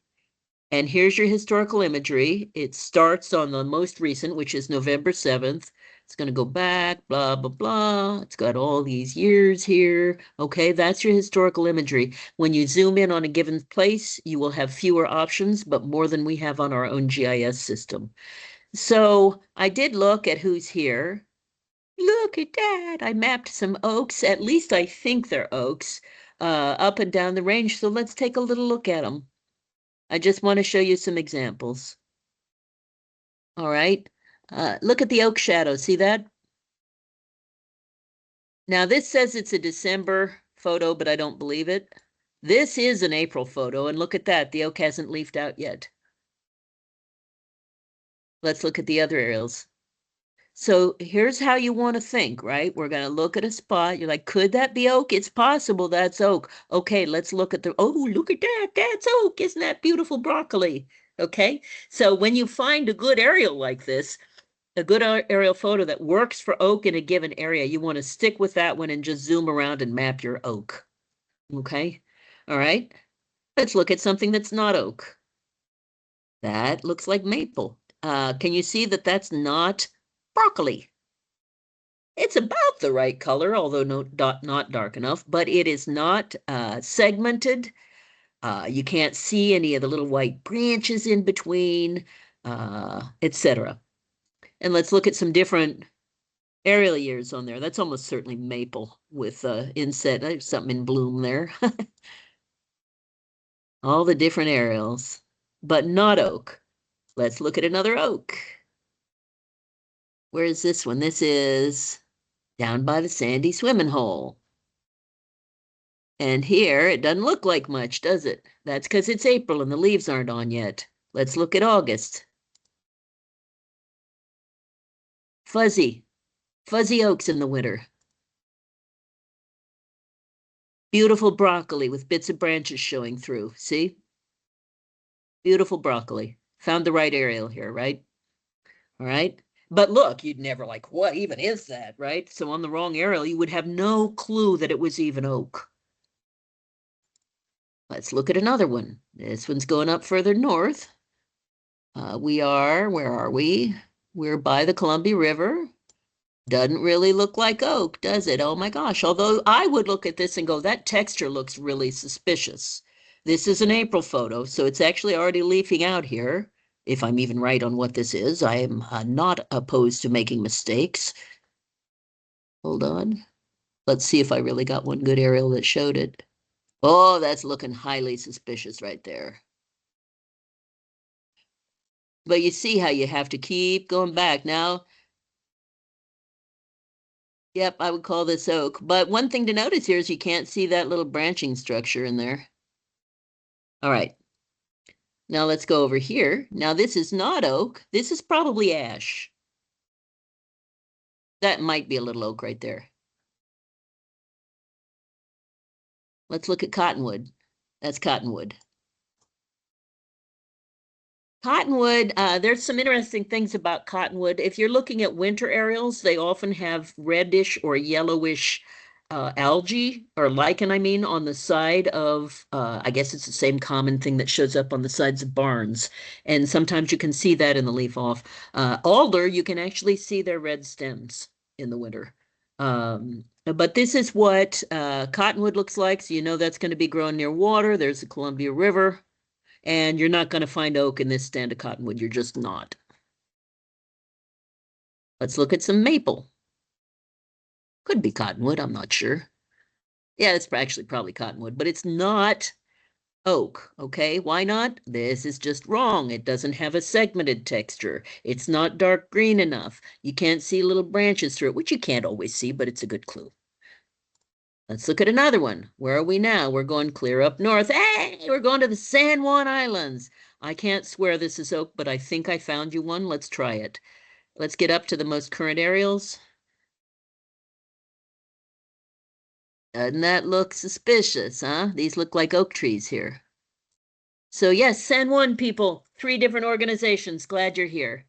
And here's your historical imagery. It starts on the most recent, which is November 7th. It's going to go back, blah, blah, blah. It's got all these years here. Okay, that's your historical imagery. When you zoom in on a given place, you will have fewer options, but more than we have on our own GIS system. So I did look at who's here. Look at that. I mapped some oaks. At least I think they're oaks up and down the range. So let's take a little look at them. I just want to show you some examples. All right. Look at the oak shadow. See that? Now this says it's a December photo, but I don't believe it. This is an April photo, and look at that. The oak hasn't leafed out yet. Let's look at the other aerials. So here's how you want to think, right? We're going to look at a spot. You're like, could that be oak? It's possible that's oak. Okay, let's look at oh, look at that. That's oak. Isn't that beautiful broccoli? Okay, so when you find a good aerial like this, a good aerial photo that works for oak in a given area, you want to stick with that one and just zoom around and map your oak. Okay, all right. Let's look at something that's not oak. That looks like maple. Can you see that that's not broccoli? It's about the right color, although not dark enough, but it is not segmented. You can't see any of the little white branches in between, etc. And let's look at some different aerial years on there. That's almost certainly maple with inset. There's something in bloom there. All the different aerials, but not oak. Let's look at another oak. Where is this one? This is down by the sandy swimming hole. And here, it doesn't look like much, does it? That's because it's April and the leaves aren't on yet. Let's look at August. Fuzzy oaks in the winter. Beautiful broccoli with bits of branches showing through. See? Beautiful broccoli. Found the right aerial here, right? All right. But look, you'd never like, what even is that, right? So on the wrong aerial, you would have no clue that it was even oak. Let's look at another one. This one's going up further north. Where are we? We're by the Columbia River. Doesn't really look like oak, does it? Oh my gosh. Although I would look at this and go, that texture looks really suspicious. This is an April photo, so it's actually already leafing out here. If I'm even right on what this is, I am not opposed to making mistakes. Hold on. Let's see if I really got one good aerial that showed it. Oh, that's looking highly suspicious right there. But you see how you have to keep going back. Now, yep, I would call this oak. But one thing to notice here is you can't see that little branching structure in there. All right. Now let's go over here. Now this is not oak. This is probably ash. That might be a little oak right there. Let's look at cottonwood. That's cottonwood. Cottonwood, there's some interesting things about cottonwood. If you're looking at winter aerials, they often have reddish or yellowish algae or lichen, I mean, on the side of, I guess it's the same common thing that shows up on the sides of barns. And sometimes you can see that in the leaf off. Alder, you can actually see their red stems in the winter. But this is what cottonwood looks like. So you know that's going to be growing near water. There's the Columbia River. And you're not going to find oak in this stand of cottonwood. You're just not. Let's look at some maple. Could be cottonwood, I'm not sure. Yeah, it's actually probably cottonwood, but it's not oak, okay? Why not? This is just wrong. It doesn't have a segmented texture. It's not dark green enough. You can't see little branches through it, which you can't always see, but it's a good clue. Let's look at another one. Where are we now? We're going clear up north. Hey, we're going to the San Juan Islands. I can't swear this is oak, but I think I found you one. Let's try it. Let's get up to the most current aerials. Doesn't that look suspicious, huh? These look like oak trees here. So yes, San Juan people, 3 different organizations. Glad you're here.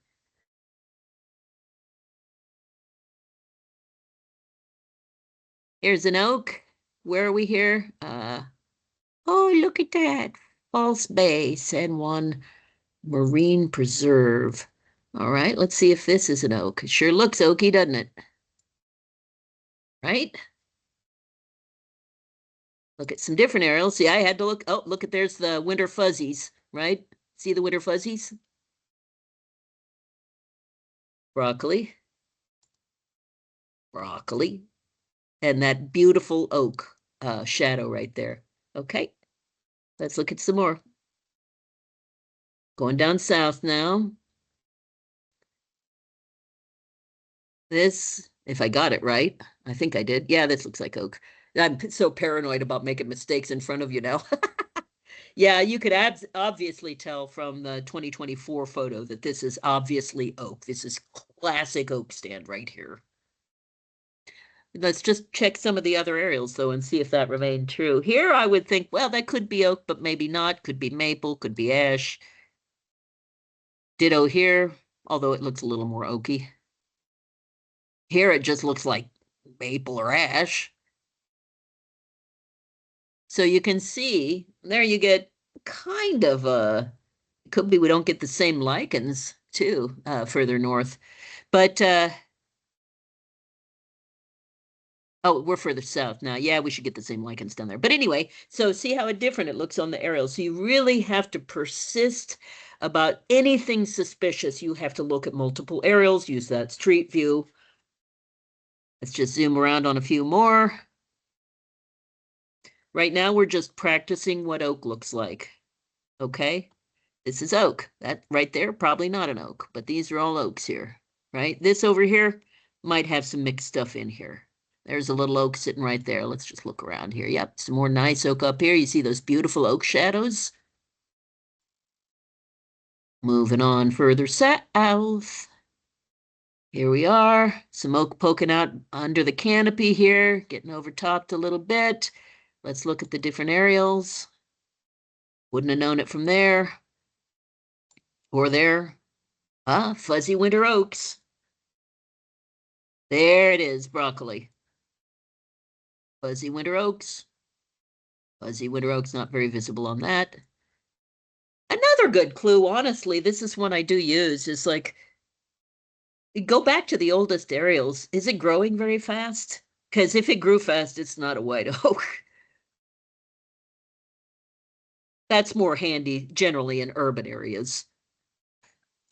Here's an oak. Where are we here? Oh, look at that. False Bay, San Juan Marine Preserve. All right, let's see if this is an oak. It sure looks oaky, doesn't it? Right? Look at some different aerials. See, I had to look. Oh, look at there's the winter fuzzies, right? See the winter fuzzies? Broccoli. broccoli, and that beautiful oak shadow right there. Okay, let's look at some more. Going down south now. This, if I got it right, I think I did. Yeah, this looks like oak. I'm so paranoid about making mistakes in front of you now. Yeah, you could obviously tell from the 2024 photo that this is obviously oak. This is classic oak stand right here. Let's just check some of the other aerials, though, and see if that remained true. Here, I would think, well, that could be oak, but maybe not. Could be maple, could be ash. Ditto here, although it looks a little more oaky. Here, it just looks like maple or ash. So you can see, there you get kind of a, could be we don't get the same lichens, too, further north. But, oh, we're further south now. Yeah, we should get the same lichens down there. But anyway, so see how different it looks on the aerial. So you really have to persist about anything suspicious. You have to look at multiple aerials, use that street view. Let's just zoom around on a few more. Right now, we're just practicing what oak looks like. Okay, this is oak. That right there, probably not an oak, but these are all oaks here, right? This over here might have some mixed stuff in here. There's a little oak sitting right there. Let's just look around here. Yep, some more nice oak up here. You see those beautiful oak shadows? Moving on further south. Here we are. Some oak poking out under the canopy here, getting overtopped a little bit. Let's look at the different aerials. Wouldn't have known it from there or there. Ah, fuzzy winter oaks. There it is, broccoli. Fuzzy winter oaks. Fuzzy winter oaks, not very visible on that. Another good clue, honestly, this is one I do use, is like, go back to the oldest aerials. Is it growing very fast? Because if it grew fast, it's not a white oak. That's more handy generally in urban areas.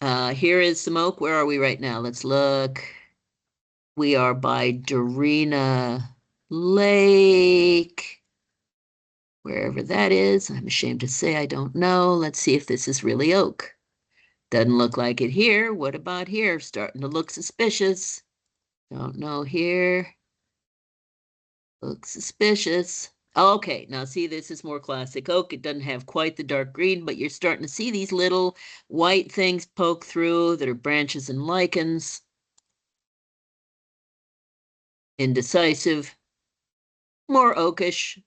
Here is some oak. Where are we right now? Let's look. We are by Dorina Lake. Wherever that is, I'm ashamed to say I don't know. Let's see if this is really oak. Doesn't look like it here. What about here? Starting to look suspicious. Don't know here. Looks suspicious. Okay, now see, this is more classic oak. It doesn't have quite the dark green, but you're starting to see these little white things poke through that are branches and lichens. Indecisive. More oakish.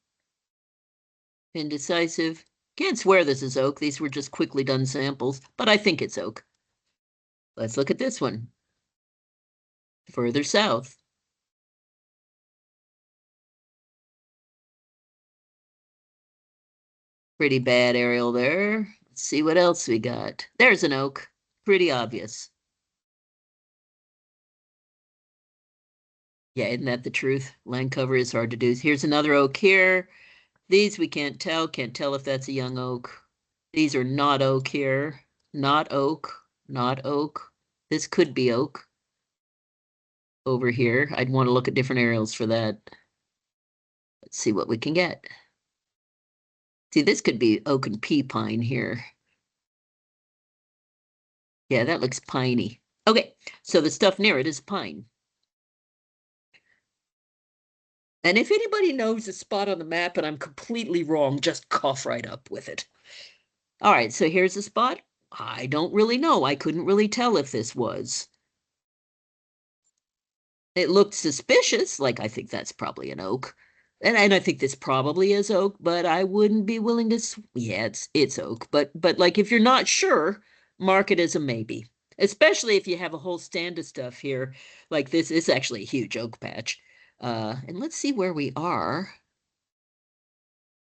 Indecisive. Can't swear this is oak. These were just quickly done samples, but I think it's oak. Let's look at this one. Further south. Pretty bad aerial there. Let's see what else we got. There's an oak. Pretty obvious. Yeah, isn't that the truth? Land cover is hard to do. Here's another oak here. These we can't tell. Can't tell if that's a young oak. These are not oak here. Not oak. Not oak. This could be oak. Over here. I'd want to look at different aerials for that. Let's see what we can get. See, this could be oak and pea pine here. Yeah, that looks piney. Okay, so the stuff near it is pine. And if anybody knows a spot on the map and I'm completely wrong, just cough right up with it. All right, so here's a spot. I don't really know. I couldn't really tell if this was. It looked suspicious, like I think that's probably an oak. And I think this probably is oak, but I wouldn't be willing to, yeah, it's oak. But like if you're not sure, mark it as a maybe. Especially if you have a whole stand of stuff here. Like this is actually a huge oak patch. And let's see where we are.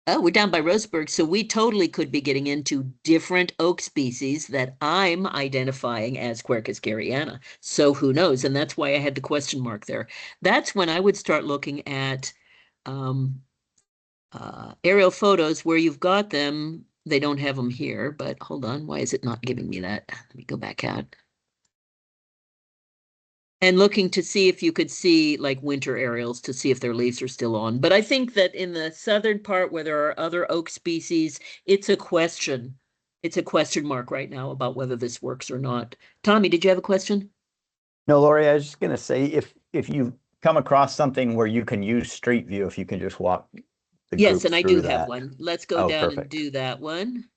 Oh, we're down by Roseburg, so we totally could be getting into different oak species that I'm identifying as Quercus garryana. So who knows? And that's why I had the question mark there. That's when I would start looking at aerial photos where you've got them. They don't have them here, but hold on. Why is it not giving me that? Let me go back out. And looking to see if you could see like winter aerials to see if their leaves are still on. But I think that in the southern part where there are other oak species, it's a question. It's a question mark right now about whether this works or not. Tommy, did you have a question? No, Lori, I was just gonna say if you come across something where you can use Street View, if you can just walk the Yes, group and I do through have that. one. Let's go Oh, down and perfect. do that one.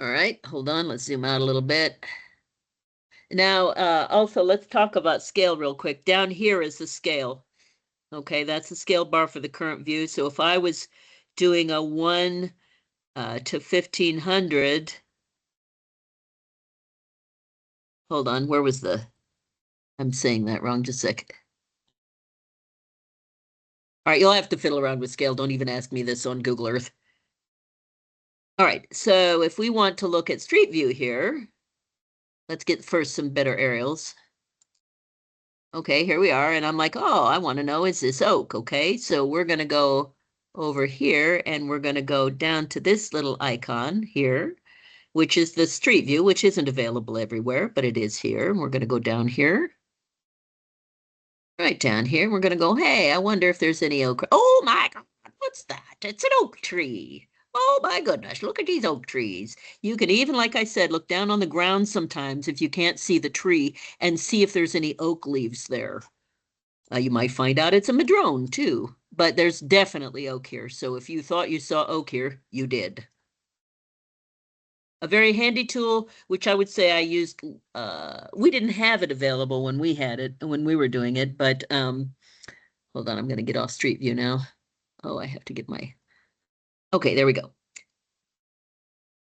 All right, hold on. Let's zoom out a little bit. Now, also, let's talk about scale real quick. Down here is the scale. Okay, that's the scale bar for the current view. So if I was doing a 1 to 1500, hold on, where was I'm saying that wrong, just a second. All right, you'll have to fiddle around with scale. Don't even ask me this on Google Earth. All right, so if we want to look at Street View here, let's get first some better aerials. Okay, here we are. And I'm like, oh, I want to know, is this oak? Okay, so we're going to go over here and we're going to go down to this little icon here, which is the Street View, which isn't available everywhere, but it is here. And we're going to go down here. Right down here. We're going to go, hey, I wonder if there's any oak. Oh my God, what's that? It's an oak tree. Oh my goodness, look at these oak trees. You can even, like I said, look down on the ground sometimes if you can't see the tree and see if there's any oak leaves there. You might find out it's a madrone too, but there's definitely oak here. So if you thought you saw oak here, you did. A very handy tool, which I would say I used, we didn't have it available when we had it, when we were doing it, but hold on, I'm going to get off Street View now. Oh, I have to get my, okay, there we go.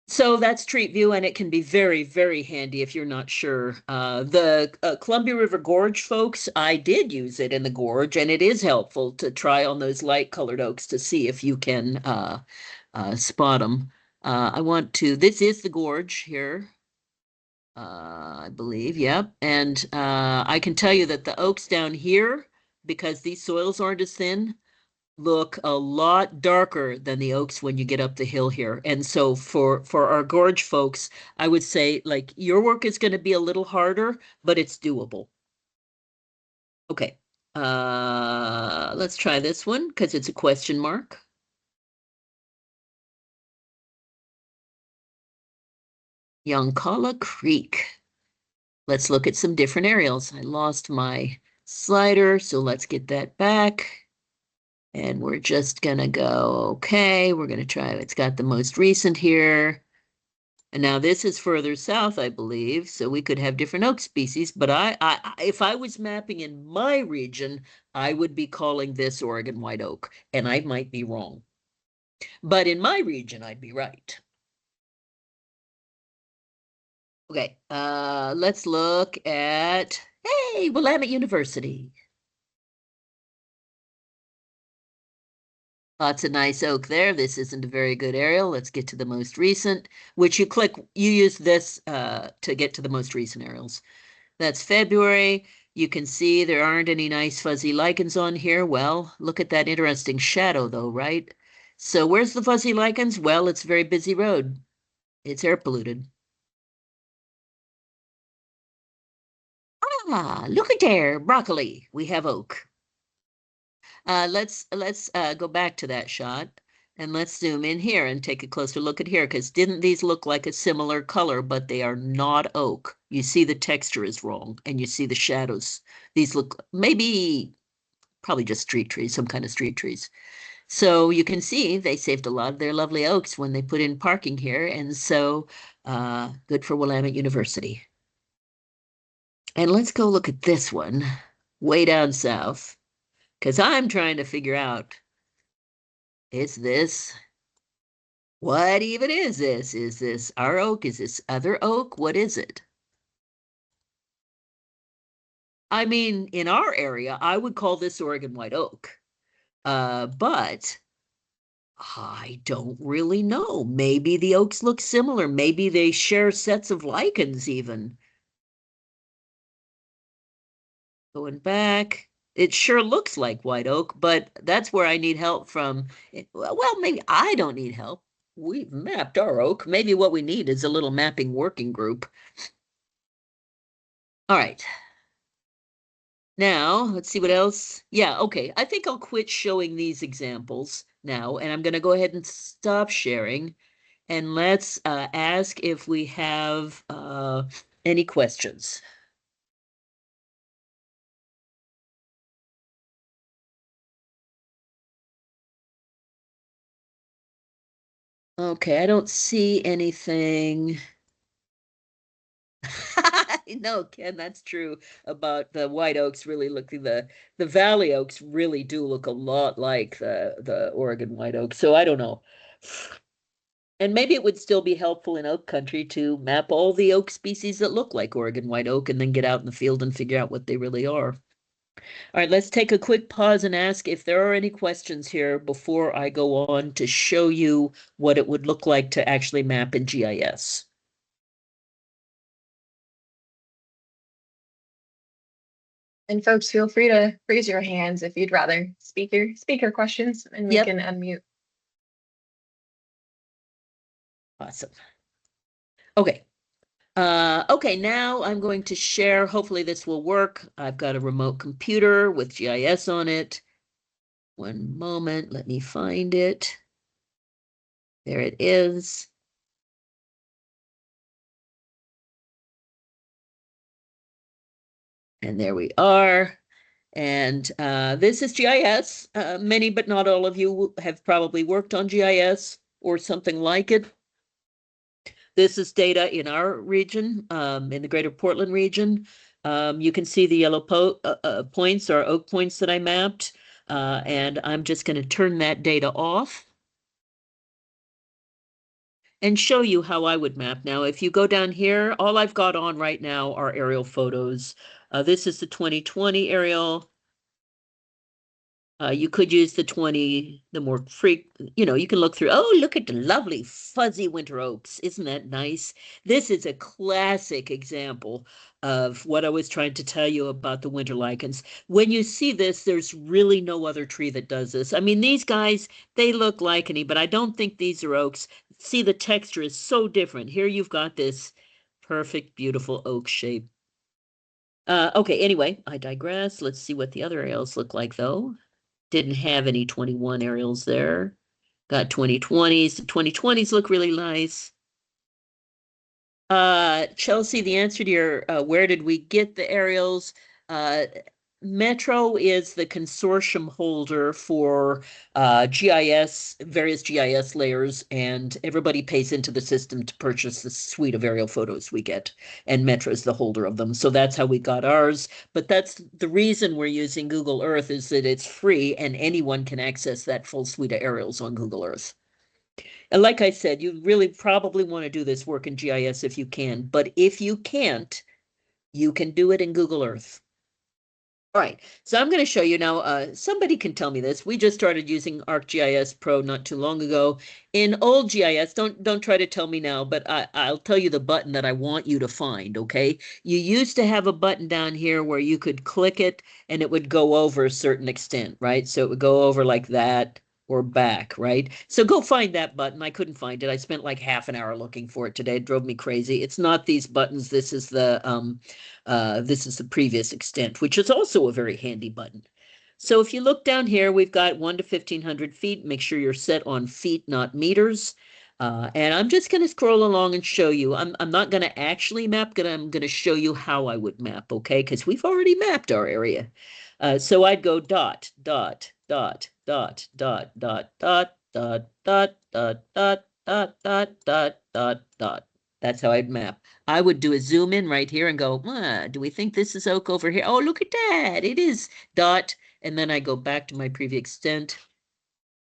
So that's Street View, and it can be very, very handy if you're not sure. The Columbia River Gorge folks, I did use it in the gorge, and it is helpful to try on those light-colored oaks to see if you can spot them. This is the gorge here, I believe, yep. And I can tell you that the oaks down here, because these soils aren't as thin, look a lot darker than the oaks when you get up the hill here. And so for our gorge folks, I would say like your work is going to be a little harder, but it's doable. Okay. Let's try this one because it's a question mark. Yoncalla Creek. Let's look at some different aerials. I lost my slider, so let's get that back. And we're just gonna go, okay, we're gonna try, it's got the most recent here. And now this is further south, I believe, so we could have different oak species, but if I was mapping in my region, I would be calling this Oregon white oak, and I might be wrong. But in my region, I'd be right. Okay, let's look at, hey, Willamette University. Lots of nice oak there. This isn't a very good aerial. Let's get to the most recent, which you use this to get to the most recent aerials. That's February. You can see there aren't any nice fuzzy lichens on here. Well, look at that interesting shadow though, right? So where's the fuzzy lichens? Well, it's a very busy road. It's air polluted. Ah, look at there, broccoli. We have oak. Let's go back to that shot and let's zoom in here and take a closer look at here because didn't these look like a similar color, but they are not oak. You see the texture is wrong and you see the shadows. These look probably just street trees, some kind of street trees. So you can see they saved a lot of their lovely oaks when they put in parking here. And so good for Willamette University. And let's go look at this one way down south because I'm trying to figure out, is this, what even is this? Is this our oak? Is this other oak? What is it? I mean, in our area, I would call this Oregon white oak. But I don't really know. Maybe the oaks look similar. Maybe they share sets of lichens even. Going back, it sure looks like white oak, but that's where I need help from. Well, maybe I don't need help. we've mapped our oak. Maybe what we need is a little mapping working group. All right. Now, let's see what else. Yeah, okay. I think I'll quit showing these examples now, and I'm going to go ahead and stop sharing. And let's ask if we have any questions. Okay, I don't see anything. No, Ken, that's true about the white oaks really looking the valley oaks really do look a lot like the Oregon white oak. So I don't know. And maybe it would still be helpful in oak country to map all the oak species that look like Oregon white oak and then get out in the field and figure out what they really are. All right, let's take a quick pause and ask if there are any questions here before I go on to show you what it would look like to actually map in GIS. And folks, feel free to raise your hands if you'd rather speak your questions, and we can unmute. Awesome. Okay. Okay, now I'm going to share. Hopefully this will work. I've got a remote computer with GIS on it. One moment, let me find it. There it is. And there we are. And this is GIS. Many, but not all of you have probably worked on GIS or something like it. This is data in our region, in the greater Portland region. You can see the yellow points or oak points that I mapped. And I'm just going to turn that data off and show you how I would map. Now, if you go down here, all I've got on right now are aerial photos. This is the 2020 aerial. You could use the more you can look through. Oh, look at the lovely fuzzy winter oaks. Isn't that nice? This is a classic example of what I was trying to tell you about the winter lichens. When you see this, there's really no other tree that does this. I mean, these guys, they look licheny, but I don't think these are oaks. See, the texture is so different. Here you've got this perfect, beautiful oak shape. Okay, anyway, I digress. Let's see what the other aerials look like, though. Didn't have any 21 aerials there. Got 2020s. The 2020s look really nice. Chelsea, the answer to your where did we get the aerials? Metro is the consortium holder for GIS, various GIS layers, and everybody pays into the system to purchase the suite of aerial photos we get, and Metro is the holder of them. So that's how we got ours. But that's the reason we're using Google Earth is that it's free and anyone can access that full suite of aerials on Google Earth. And like I said, you really probably want to do this work in GIS if you can, but if you can't, you can do it in Google Earth. All right, so I'm going to show you now, somebody can tell me this. We just started using ArcGIS Pro not too long ago. In old GIS, don't try to tell me now, but I'll tell you the button that I want you to find, okay? You used to have a button down here where you could click it and it would go over a certain extent, right? So it would go over like that or back, right? So go find that button. I couldn't find it. I spent like half an hour looking for it today. It drove me crazy. It's not these buttons. This is the previous extent, which is also a very handy button. So if you look down here, we've got 1 to 1,500 feet. Make sure you're set on feet, not meters. And I'm just going to scroll along and show you. I'm not going to actually map, but I'm going to show you how I would map, okay? Because we've already mapped our area. So I'd go dot, dot, dot, dot, dot, dot, dot, dot, dot, dot, dot, dot, dot, dot, dot, dot. That's how I'd map. I would do a zoom in right here and go, do we think this is oak over here? Oh, look at that. It is dot. And then I go back to my previous extent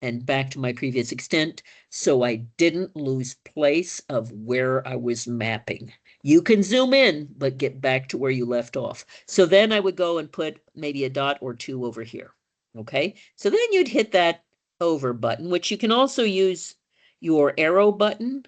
and back to my previous extent. So I didn't lose place of where I was mapping. You can zoom in, but get back to where you left off. So then I would go and put maybe a dot or two over here. Okay, so then you'd hit that over button, which you can also use your arrow button,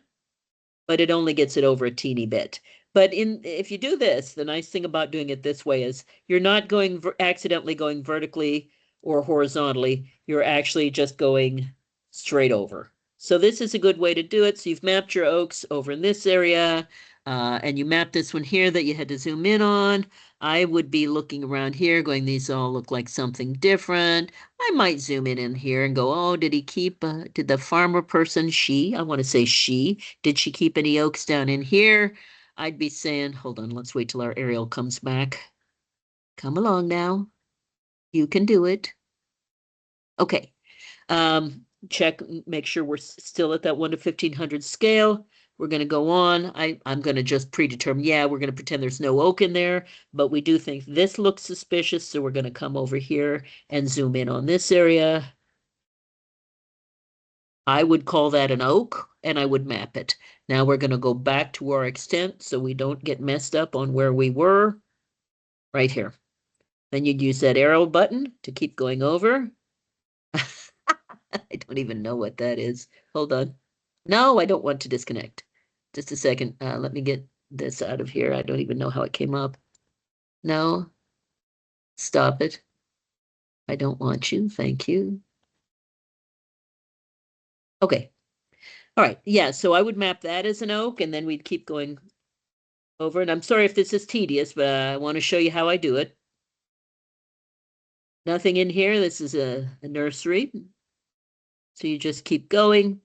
but it only gets it over a teeny bit. But if you do this, the nice thing about doing it this way is you're not going accidentally going vertically or horizontally. You're actually just going straight over. So this is a good way to do it. So you've mapped your oaks over in this area, and you mapped this one here that you had to zoom in on. I would be looking around here going, these all look like something different. I might zoom in here and go, oh, did he keep, did the farmer person, I want to say she, did she keep any oaks down in here? I'd be saying, hold on, let's wait till our aerial comes back. Come along now. You can do it. Okay. Check, make sure we're still at that 1 to 1500 scale. We're going to go on. I'm going to just predetermine, yeah, we're going to pretend there's no oak in there, but we do think this looks suspicious, so we're going to come over here and zoom in on this area. I would call that an oak, and I would map it. Now we're going to go back to our extent so we don't get messed up on where we were, right here. Then you'd use that arrow button to keep going over. I don't even know what that is. Hold on. No, I don't want to disconnect. Just a second. Let me get this out of here. I don't even know how it came up. No. Stop it. I don't want you. Thank you. Okay. All right. Yeah, so I would map that as an oak, and then we'd keep going over. And I'm sorry if this is tedious, but I want to show you how I do it. Nothing in here. This is a nursery. So you just keep going.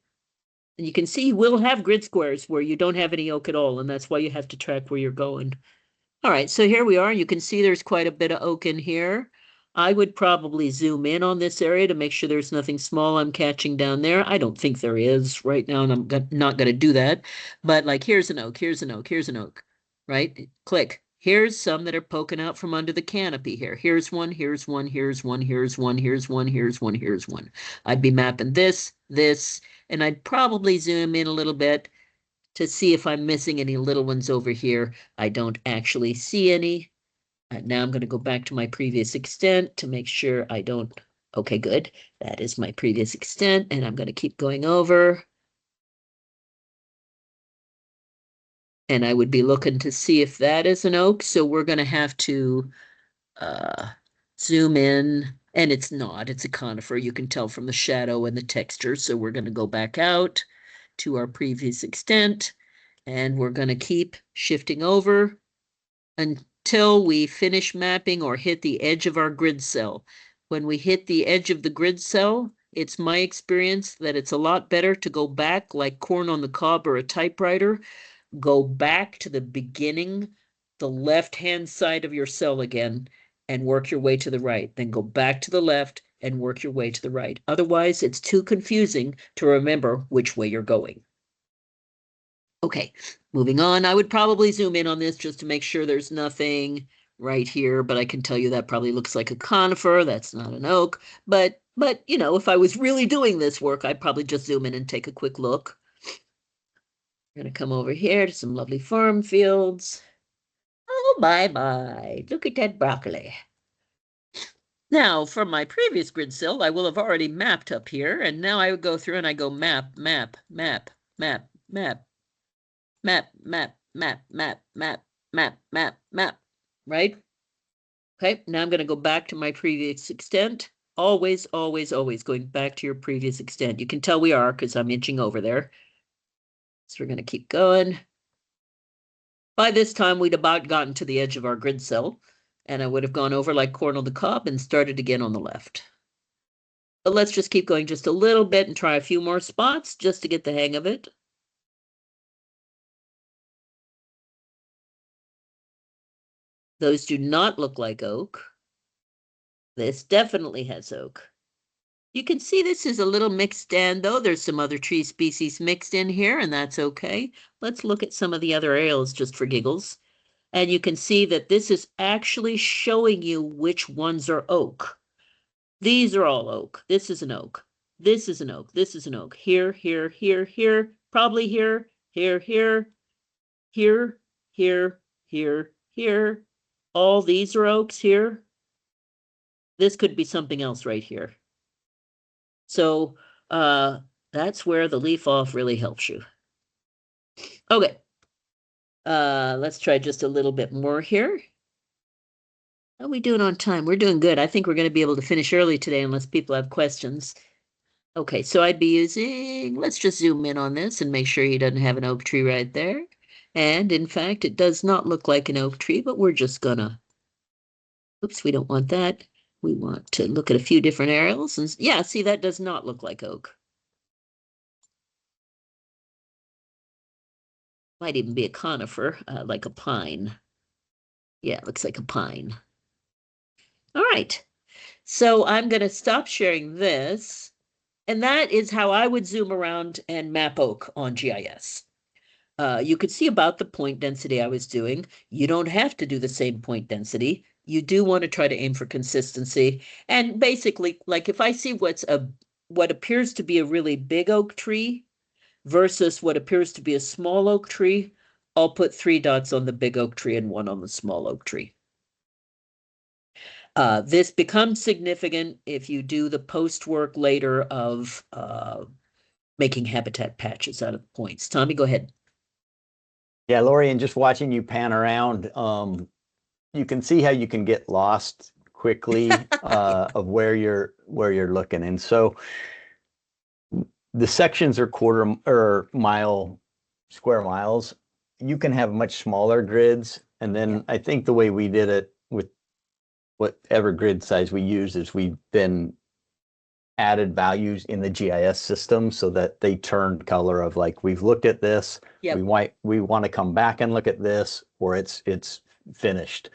And you can see you will have grid squares where you don't have any oak at all, and that's why you have to track where you're going. All right, so here we are. You can see there's quite a bit of oak in here. I would probably zoom in on this area to make sure there's nothing small I'm catching down there. I don't think there is right now, and I'm not going to do that. But like, here's an oak, here's an oak, here's an oak, right? Click. Here's some that are poking out from under the canopy here. Here's one, here's one, here's one, here's one, here's one, here's one, here's one. I'd be mapping this, and I'd probably zoom in a little bit to see if I'm missing any little ones over here. I don't actually see any. Now I'm going to go back to my previous extent to make sure I don't. Okay, good. That is my previous extent, and I'm going to keep going over. And I would be looking to see if that is an oak. So we're going to have to zoom in, and it's not. It's a conifer. You can tell from the shadow and the texture. So we're going to go back out to our previous extent, and we're going to keep shifting over until we finish mapping or hit the edge of our grid cell. When we hit the edge of the grid cell, it's my experience that it's a lot better to go back like corn on the cob or a typewriter. Go back to the beginning, the left-hand side of your cell again, and work your way to the right. Then go back to the left and work your way to the right. Otherwise, it's too confusing to remember which way you're going. Okay, moving on. I would probably zoom in on this just to make sure there's nothing right here, but I can tell you that probably looks like a conifer. That's not an oak. But you know, if I was really doing this work, I'd probably just zoom in and take a quick look. I'm going to come over here to some lovely farm fields. Oh, my. Look at that broccoli. Now, from my previous grid cell, I will have already mapped up here, and now I would go through and I go map, map, map, map, map, map, map, map, map, map, map, map, map, right? Okay, now I'm going to go back to my previous extent. Always, always, always going back to your previous extent. You can tell we are because I'm inching over there. So we're going to keep going. By this time, we'd about gotten to the edge of our grid cell, and I would have gone over like corn on the cob and started again on the left. But let's just keep going just a little bit and try a few more spots just to get the hang of it. Those do not look like oak. This definitely has oak. You can see this is a little mixed stand, though. There's some other tree species mixed in here, and that's okay. Let's look at some of the other areas just for giggles. And you can see that this is actually showing you which ones are oak. These are all oak. This is an oak. This is an oak. This is an oak. Here, here, here, here, probably here, here, here, here, here, here, here. All these are oaks here. This could be something else right here. So that's where the leaf off really helps you. Okay. Let's try just a little bit more here. How are we doing on time? We're doing good. I think we're going to be able to finish early today unless people have questions. Okay, so I'd be using, let's just zoom in on this and make sure he doesn't have an oak tree right there. And in fact, it does not look like an oak tree, but we're just gonna, oops, we don't want that. We want to look at a few different aerials and yeah, see, that does not look like oak. Might even be a conifer, like a pine. Yeah, it looks like a pine. All right, so I'm gonna stop sharing this. And that is how I would zoom around and map oak on GIS. You could see about the point density I was doing. You don't have to do the same point density. You do want to try to aim for consistency. And basically, like if I see what appears to be a really big oak tree versus what appears to be a small oak tree, I'll put 3 dots on the big oak tree and 1 on the small oak tree. This becomes significant if you do the post work later of making habitat patches out of points. Tommy, go ahead. Yeah, Lori, and just watching you pan around, you can see how you can get lost quickly of where you're looking. And so the sections are quarter or square miles. You can have much smaller grids. And then I think the way we did it with whatever grid size we use is we then added values in the GIS system so that they turned color of like, we've looked at this, we want to come back and look at this, or it's finished.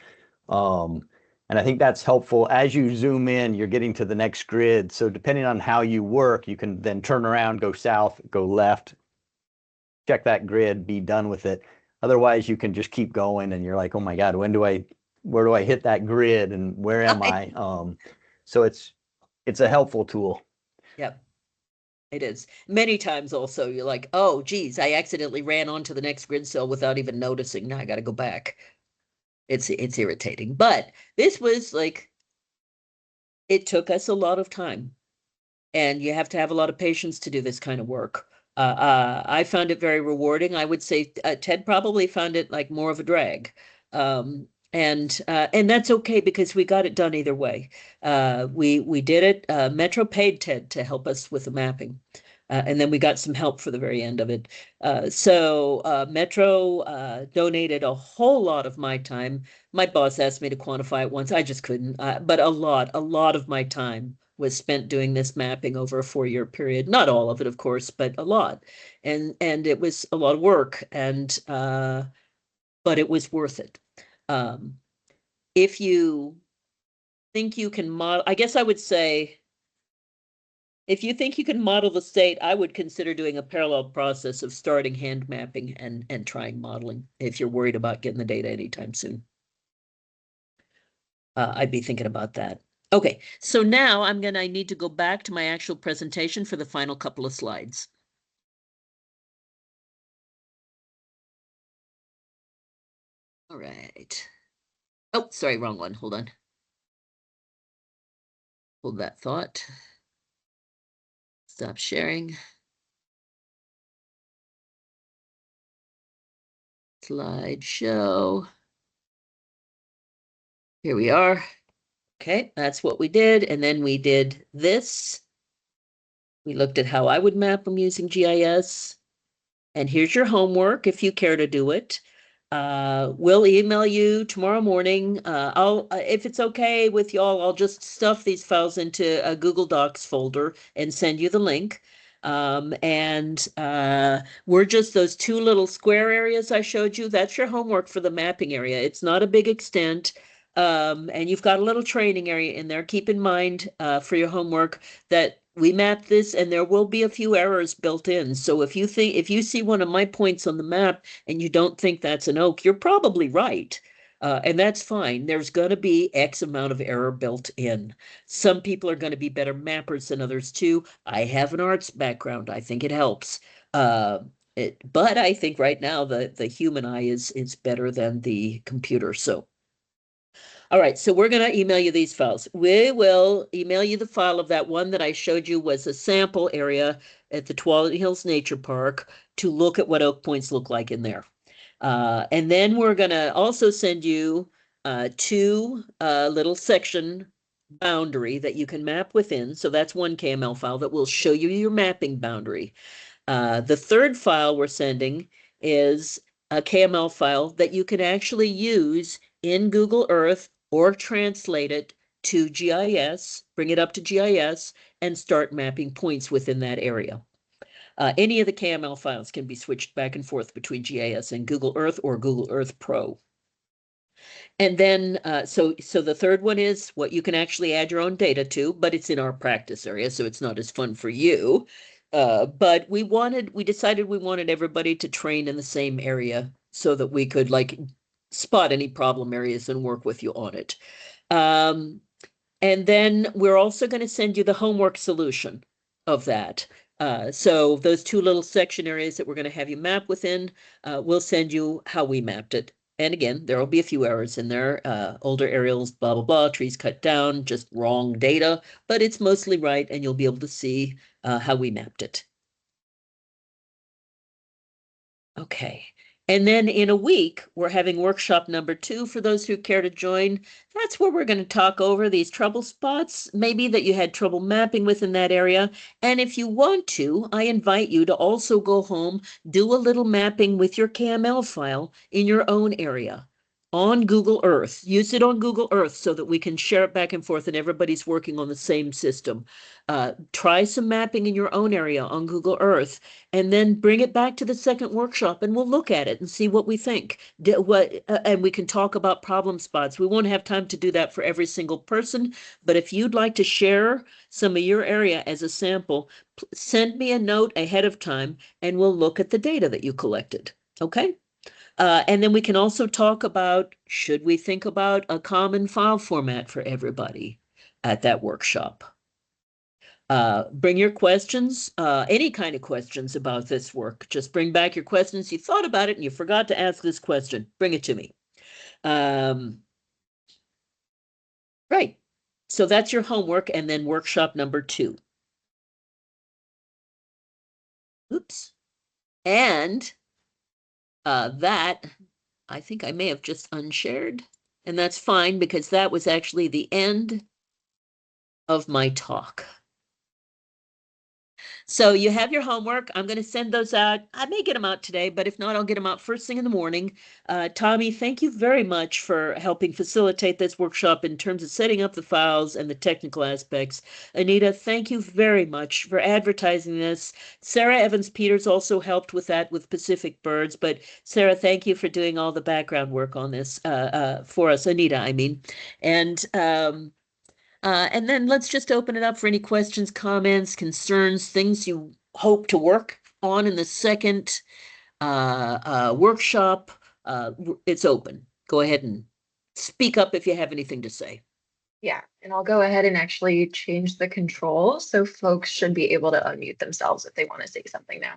And I think that's helpful. As you zoom in, you're getting to the next grid. So depending on how you work, you can then turn around, go south, go left, check that grid, be done with it. Otherwise, you can just keep going and you're like, oh my God, where do I hit that grid and where am I? So it's a helpful tool. Yep, it is. Many times also you're like, oh, geez, I accidentally ran onto the next grid cell without even noticing. Now I got to go back. It's irritating. But this was like, it took us a lot of time. And you have to have a lot of patience to do this kind of work. I found it very rewarding. I would say Ted probably found it like more of a drag. And that's okay because we got it done either way. We did it. Metro paid Ted to help us with the mapping. And then we got some help for the very end of it. So Metro donated a whole lot of my time. My boss asked me to quantify it once. I just couldn't. But a lot of my time was spent doing this mapping over a 4-year period. Not all of it, of course, but a lot. And it was a lot of work, and but it was worth it. If you think you can model, I guess I would say, if you think you can model the state, I would consider doing a parallel process of starting hand mapping and trying modeling if you're worried about getting the data anytime soon. I'd be thinking about that. Okay, so now I need to go back to my actual presentation for the final couple of slides. All right. Oh, sorry, wrong one. Hold on. Hold that thought. Stop sharing. Slideshow. Here we are. Okay, that's what we did. And then we did this. We looked at how I would map them using GIS. And here's your homework if you care to do it. We'll email you tomorrow morning. If it's okay with y'all, I'll just stuff these files into a Google Docs folder and send you the link. We're just those 2 little square areas I showed you. That's your homework for the mapping area. It's not a big extent. And you've got a little training area in there. Keep in mind for your homework that we mapped this and there will be a few errors built in. So if you see one of my points on the map and you don't think that's an oak, you're probably right. And that's fine. There's going to be X amount of error built in. Some people are going to be better mappers than others too. I have an arts background. I think it helps. But I think right now the human eye is better than the computer. So. All right, so we're going to email you these files. We will email you the file of that one that I showed you was a sample area at the Tuolumne Hills Nature Park to look at what oak points look like in there. And then we're going to also send you 2 little section boundary that you can map within. So that's one KML file that will show you your mapping boundary. The third file we're sending is a KML file that you can actually use in Google Earth or translate it to GIS, bring it up to GIS, and start mapping points within that area. Any of the KML files can be switched back and forth between GIS and Google Earth or Google Earth Pro. And then, so the third one is what you can actually add your own data to, but it's in our practice area, so it's not as fun for you. But we decided we wanted everybody to train in the same area so that we could like spot any problem areas and work with you on it. And then we're also going to send you the homework solution of that. So those two little section areas that we're going to have you map within, we'll send you how we mapped it. And again, there will be a few errors in there, older aerials, blah, blah, blah, trees cut down, just wrong data, but it's mostly right, and you'll be able to see how we mapped it. Okay. And then in a week, we're having workshop number 2 for those who care to join. That's where we're going to talk over these trouble spots, maybe that you had trouble mapping within that area. And if you want to, I invite you to also go home, do a little mapping with your KML file in your own area on Google Earth. Use it on Google Earth so that we can share it back and forth and everybody's working on the same system. Try some mapping in your own area on Google Earth, and then bring it back to the second workshop and we'll look at it and see what we think. And we can talk about problem spots. We won't have time to do that for every single person, but if you'd like to share some of your area as a sample, send me a note ahead of time and we'll look at the data that you collected, okay? And then we can also talk about, should we think about a common file format for everybody at that workshop? Bring your questions, any kind of questions about this work. Just bring back your questions. You thought about it and you forgot to ask this question. Bring it to me. Right. So that's your homework, and then workshop number 2. Oops. And that, I think I may have just unshared, and that's fine because that was actually the end of my talk. So you have your homework. I'm going to send those out. I may get them out today, but if not, I'll get them out first thing in the morning. Tommy, thank you very much for helping facilitate this workshop in terms of setting up the files and the technical aspects. Anita, thank you very much for advertising this. Sarah Evans-Peters also helped with that with Pacific Birds, but Sarah, thank you for doing all the background work on this for us, Anita, I mean. And then let's just open it up for any questions, comments, concerns, things you hope to work on in the second workshop. It's open. Go ahead and speak up if you have anything to say. Yeah, and I'll go ahead and actually change the controls so folks should be able to unmute themselves if they want to say something now.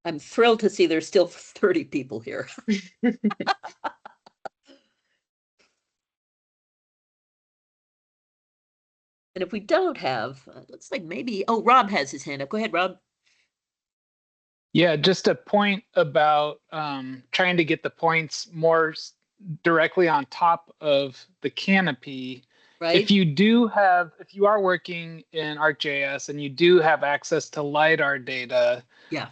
I'm thrilled to see there's still 30 people here. And if we don't have, looks like maybe, oh, Rob has his hand up. Go ahead, Rob. Yeah, just a point about trying to get the points more directly on top of the canopy. Right. If you are working in ArcGIS and you do have access to LiDAR data, yeah,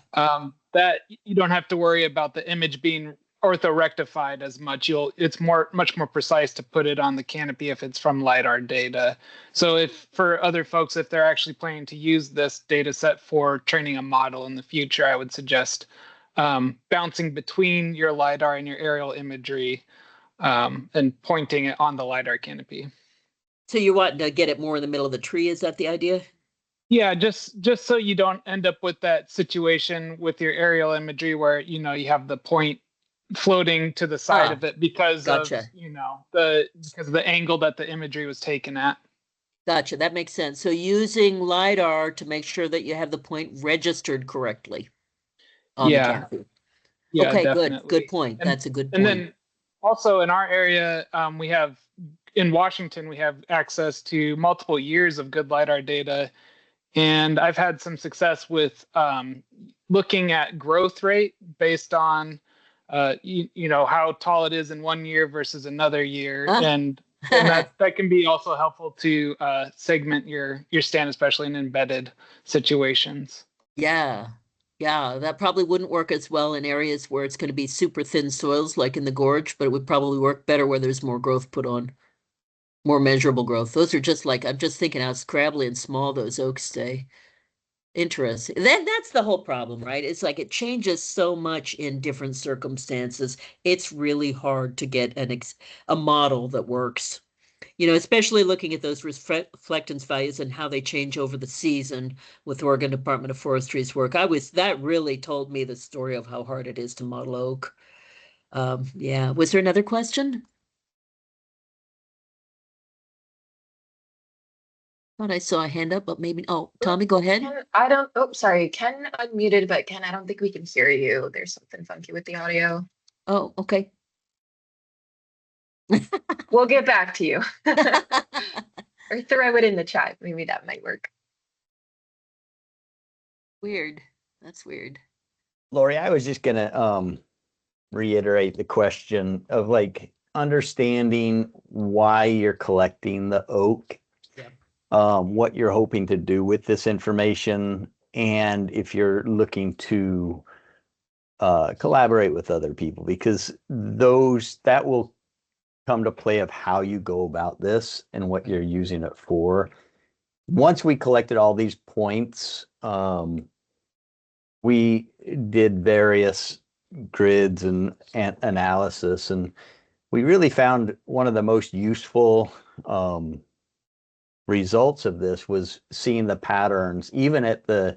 that you don't have to worry about the image being orthorectified as much. It's much more precise to put it on the canopy if it's from LiDAR data. So if for other folks, if they're actually planning to use this data set for training a model in the future, I would suggest bouncing between your LiDAR and your aerial imagery and pointing it on the LiDAR canopy. So you want to get it more in the middle of the tree? Is that the idea? Yeah, just so you don't end up with that situation with your aerial imagery where you have the point floating to the side of it because gotcha. of because of the angle that the imagery was taken at. Gotcha, that makes sense. So using LiDAR to make sure that you have the point registered correctly on the canopy. Yeah, okay, definitely. good point. That's a good point. And then also in our area, in Washington, we have access to multiple years of good LiDAR data. And I've had some success with looking at growth rate based on how tall it is in one year versus another year. And And that can be also helpful to segment your stand, especially in embedded situations. Yeah. Yeah, that probably wouldn't work as well in areas where it's going to be super thin soils, like in the gorge, but it would probably work better where there's more growth put on, more measurable growth. Those are just like, I'm just thinking how scrabbly and small those oaks stay. Interesting. Then that's the whole problem, right? It's like it changes so much in different circumstances. It's really hard to get a model that works. You know, especially looking at those reflectance values and how they change over the season with Oregon Department of Forestry's work. That really told me the story of how hard it is to model oak. Yeah. Was there another question? Thought I saw a hand up, but maybe, oh, Tommy, go ahead. Sorry, Ken unmuted, but Ken, I don't think we can hear you. There's something funky with the audio. Oh, okay. We'll get back to you. Or throw it in the chat. Maybe that might work. Weird. That's weird. Lori, I was just gonna reiterate the question of like understanding why you're collecting the oak, what you're hoping to do with this information, and if you're looking to collaborate with other people, because that will come to play of how you go about this and what you're using it for. Once we collected all these points, we did various grids and analysis, and we really found one of the most useful results of this was seeing the patterns, even at I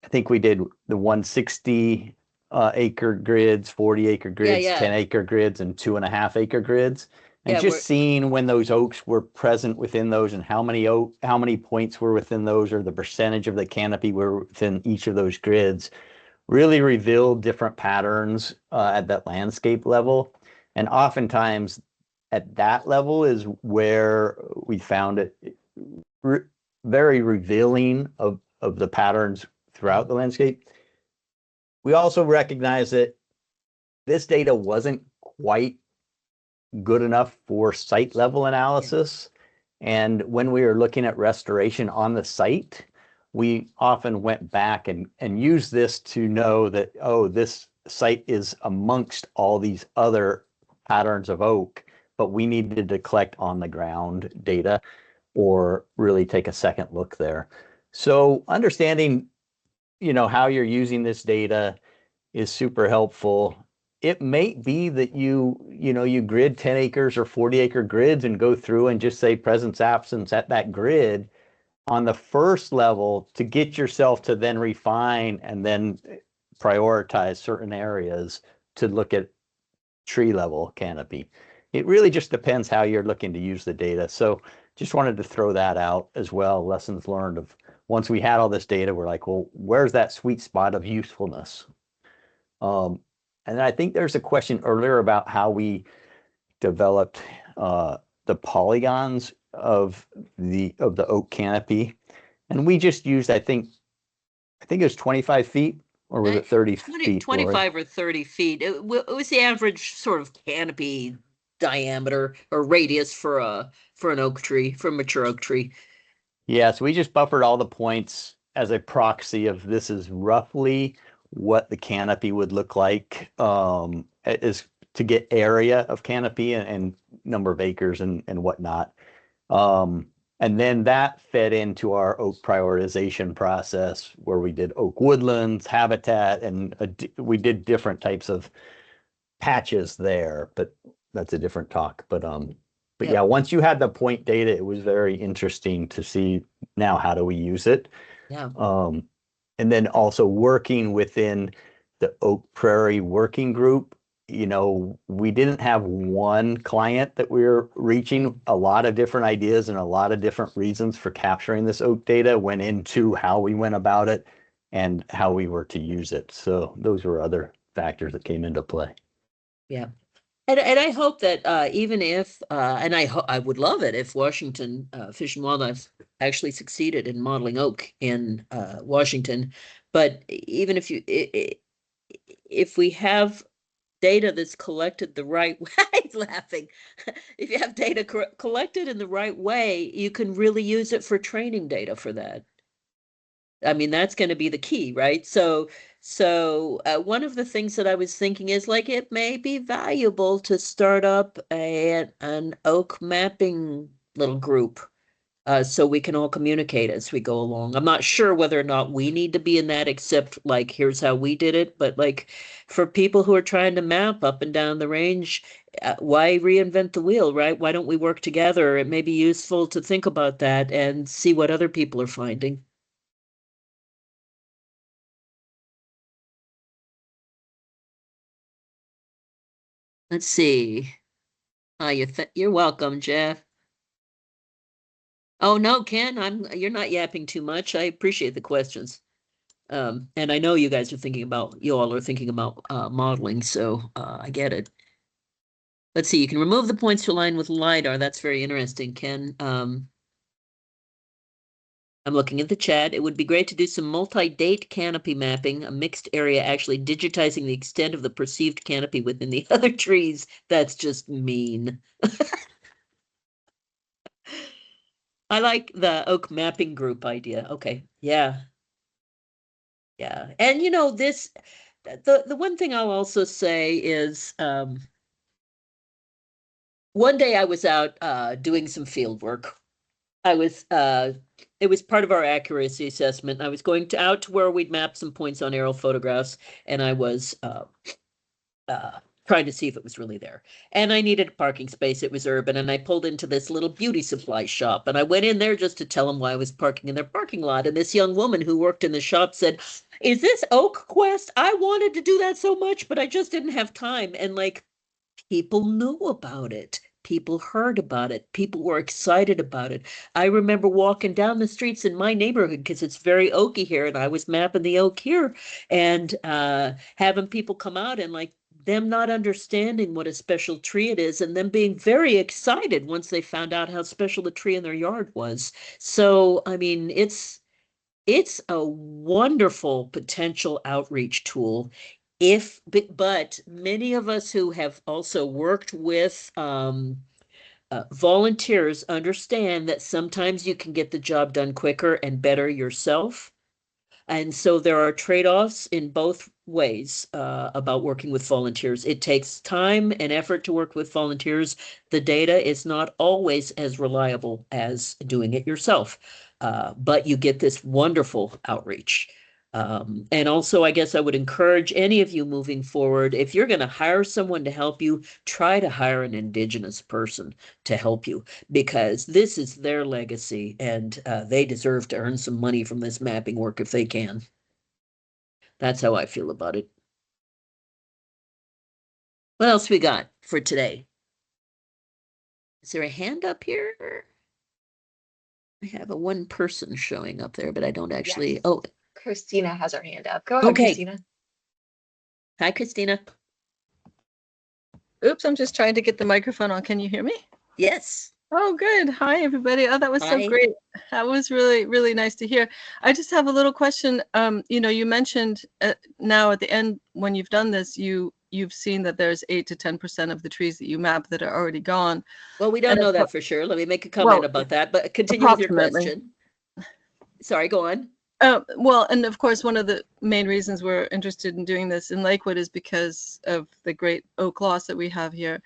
think we did the 160 acre grids, 40-acre grids, 10-acre grids, and 2.5-acre grids. And just seeing when those oaks were present within those and how many points were within those, or the percentage of the canopy were within each of those grids, really revealed different patterns at that landscape level. And oftentimes at that level is where we found it very revealing of the patterns throughout the landscape. We also recognize that this data wasn't quite good enough for site level analysis. And when we were looking at restoration on the site, we often went back and used this to know that, oh, this site is amongst all these other patterns of oak, but we needed to collect on the ground data or really take a second look there. So understanding, how you're using this data is super helpful. It may be that you grid 10 acres or 40-acre grids and go through and just say presence absence at that grid on the first level to get yourself to then refine and then prioritize certain areas to look at tree level canopy. It really just depends how you're looking to use the data. So just wanted to throw that out as well. Lessons learned of once we had all this data, we're like, well, where's that sweet spot of usefulness? And I think there's a question earlier about how we developed the polygons of the oak canopy, and we just used, I think it was 25 feet, or was it 30 feet? 25 or 30 feet. It was the average sort of canopy diameter or radius for an oak tree, for a mature oak tree. Yeah, so we just buffered all the points as a proxy of this is roughly what the canopy would look like, is to get area of canopy and number of acres and whatnot. And then that fed into our oak prioritization process where we did oak woodlands, habitat, and we did different types of patches there, but that's a different talk. But yeah, once you had the point data, it was very interesting to see now how do we use it. Yeah. And then also working within the Oak Prairie working group, we didn't have one client that we were reaching. A lot of different ideas and a lot of different reasons for capturing this oak data went into how we went about it and how we were to use it. So those were other factors that came into play. Yeah. And I hope that even if, and I would love it if Washington Fish and Wildlife actually succeeded in modeling oak in Washington, but even if we have data that's collected the right way, He's laughing. If you have data collected in the right way, you can really use it for training data for that. I mean, that's going to be the key, right? So one of the things that I was thinking is like it may be valuable to start up an oak mapping little group, so we can all communicate as we go along. I'm not sure whether or not we need to be in that, except like here's how we did it. But like for people who are trying to map up and down the range, why reinvent the wheel, right? Why don't we work together? It may be useful to think about that and see what other people are finding. Let's see. You're welcome, Jeff. Oh no, Ken, you're not yapping too much. I appreciate the questions. And I know you guys are thinking about, you all are thinking about modeling, so I get it. Let's see, you can remove the points to align with LiDAR. That's very interesting, Ken. I'm looking at the chat. It would be great to do some multi-date canopy mapping, a mixed area, actually digitizing the extent of the perceived canopy within the other trees. That's just mean. I like the oak mapping group idea. Okay, yeah. Yeah. And you know, the one thing I'll also say is one day I was out doing some field work. It was part of our accuracy assessment. I was going out to where we'd map some points on aerial photographs, and I was trying to see if it was really there. And I needed a parking space. It was urban, and I pulled into this little beauty supply shop, and I went in there just to tell them why I was parking in their parking lot. And this young woman who worked in the shop said, "Is this Oak Quest? I wanted to do that so much, but I just didn't have time." And like, people knew about it. People heard about it. People were excited about it. I remember walking down the streets in my neighborhood because it's very oaky here, and I was mapping the oak here, and having people come out and like them not understanding what a special tree it is, and them being very excited once they found out how special the tree in their yard was. So, I mean, it's a wonderful potential outreach tool. But many of us who have also worked with volunteers understand that sometimes you can get the job done quicker and better yourself. And so there are trade-offs in both ways about working with volunteers. It takes time and effort to work with volunteers. The data is not always as reliable as doing it yourself, but you get this wonderful outreach. And also, I guess I would encourage any of you moving forward, if you're going to hire someone to help you, try to hire an Indigenous person to help you, because this is their legacy, and they deserve to earn some money from this mapping work if they can. That's how I feel about it. What else we got for today? Is there a hand up here? I have a one person showing up there, but I don't actually. Yes. Oh, Christina has her hand up. Go ahead, okay. Christina. Hi, Christina. Oops, I'm just trying to get the microphone on. Can you hear me? Yes. Oh, good. Hi, everybody. Oh, that was Hi. so great. That was really, really nice to hear. I just have a little question. You know, you mentioned now at the end, when you've done this, you've seen that there's 8 to 10% of the trees that you map that are already gone. Well, we don't know that for sure. Let me make a comment about that, but continue with your question. Sorry, go on. Well, and of course, one of the main reasons we're interested in doing this in Lakewood is because of the great oak loss that we have here.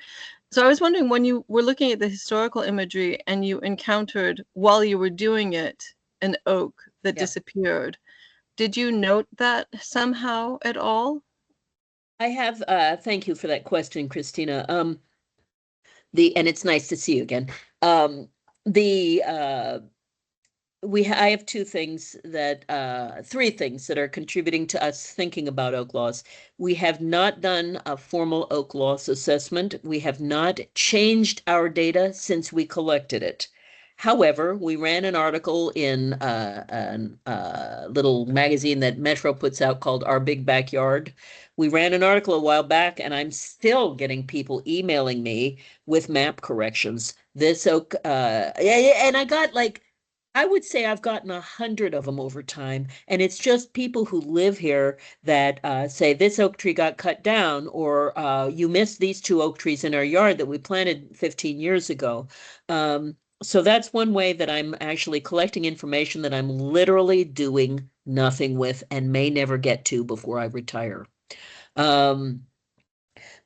So I was wondering, when you were looking at the historical imagery and you encountered, while you were doing it, an oak that disappeared, did you note that somehow at all? I have, thank you for that question, Christina. And it's nice to see you again. I have three things that are contributing to us thinking about oak loss. We have not done a formal oak loss assessment. We have not changed our data since we collected it. However, we ran an article in a little magazine that Metro puts out called Our Big Backyard. We ran an article a while back, and I'm still getting people emailing me with map corrections. This oak, and I got like I would say I've gotten 100 of them over time, and it's just people who live here that say this oak tree got cut down, or you missed these two oak trees in our yard that we planted 15 years ago. So that's one way that I'm actually collecting information that I'm literally doing nothing with and may never get to before I retire.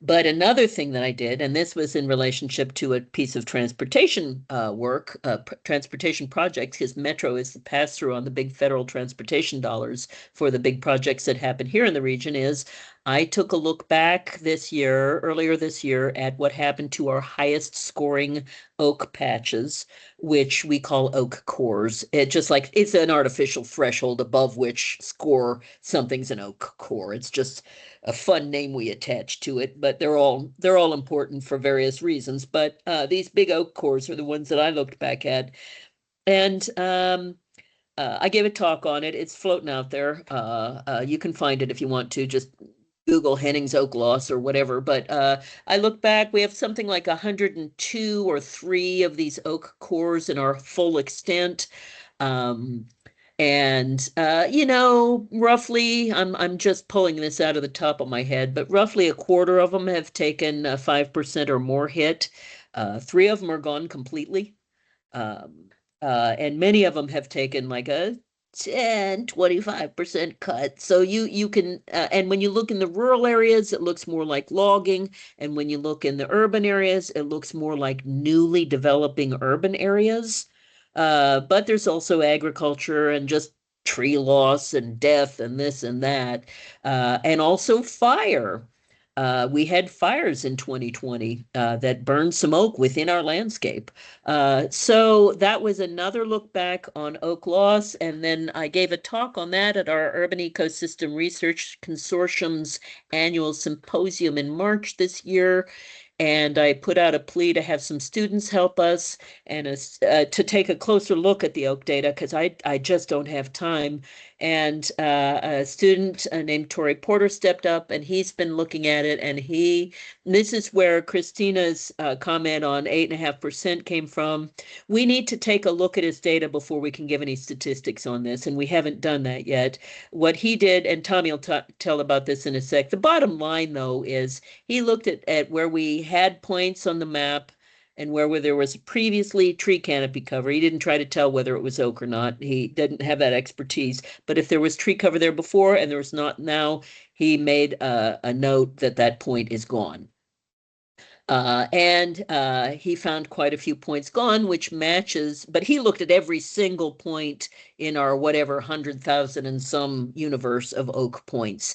But another thing that I did, and this was in relationship to a piece of transportation work, transportation projects, because Metro is the pass-through on the big federal transportation dollars for the big projects that happen here in the region, is I took a look back earlier this year, at what happened to our highest scoring oak patches, which we call oak cores. It's an artificial threshold above which score something's an oak core. It's just a fun name we attach to it, but they're all important for various reasons. But these big oak cores are the ones that I looked back at, and I gave a talk on it. It's floating out there. You can find it if you want to. Just Google Hennings oak loss or whatever. But I look back, we have something like 102 or 3 of these oak cores in our full extent. And roughly, I'm just pulling this out of the top of my head, but roughly a quarter of them have taken a 5% or more hit. 3 of them are gone completely. And many of them have taken like a 10-25% cut. So you can and when you look in the rural areas, it looks more like logging, and when you look in the urban areas, it looks more like newly developing urban areas. But there's also agriculture and just tree loss and death and this and that, and also fire. We had fires in 2020 that burned some oak within our landscape. So that was another look back on oak loss. And then I gave a talk on that at our Urban Ecosystem Research Consortium's annual symposium in March this year. And I put out a plea to have some students help us and to take a closer look at the oak data, because I just don't have time. And a student named Tori Porter stepped up, and he's been looking at it. And this is where Christina's comment on 8.5% came from. We need to take a look at his data before we can give any statistics on this, and we haven't done that yet. What he did, and Tommy will tell about this in a sec. The bottom line, though, is he looked at where we had points on the map and where there was previously tree canopy cover. He didn't try to tell whether it was oak or not. He didn't have that expertise. But if there was tree cover there before and there was not now, he made a note that that point is gone. And he found quite a few points gone, which matches, but he looked at every single point in our whatever 100,000 and some universe of oak points.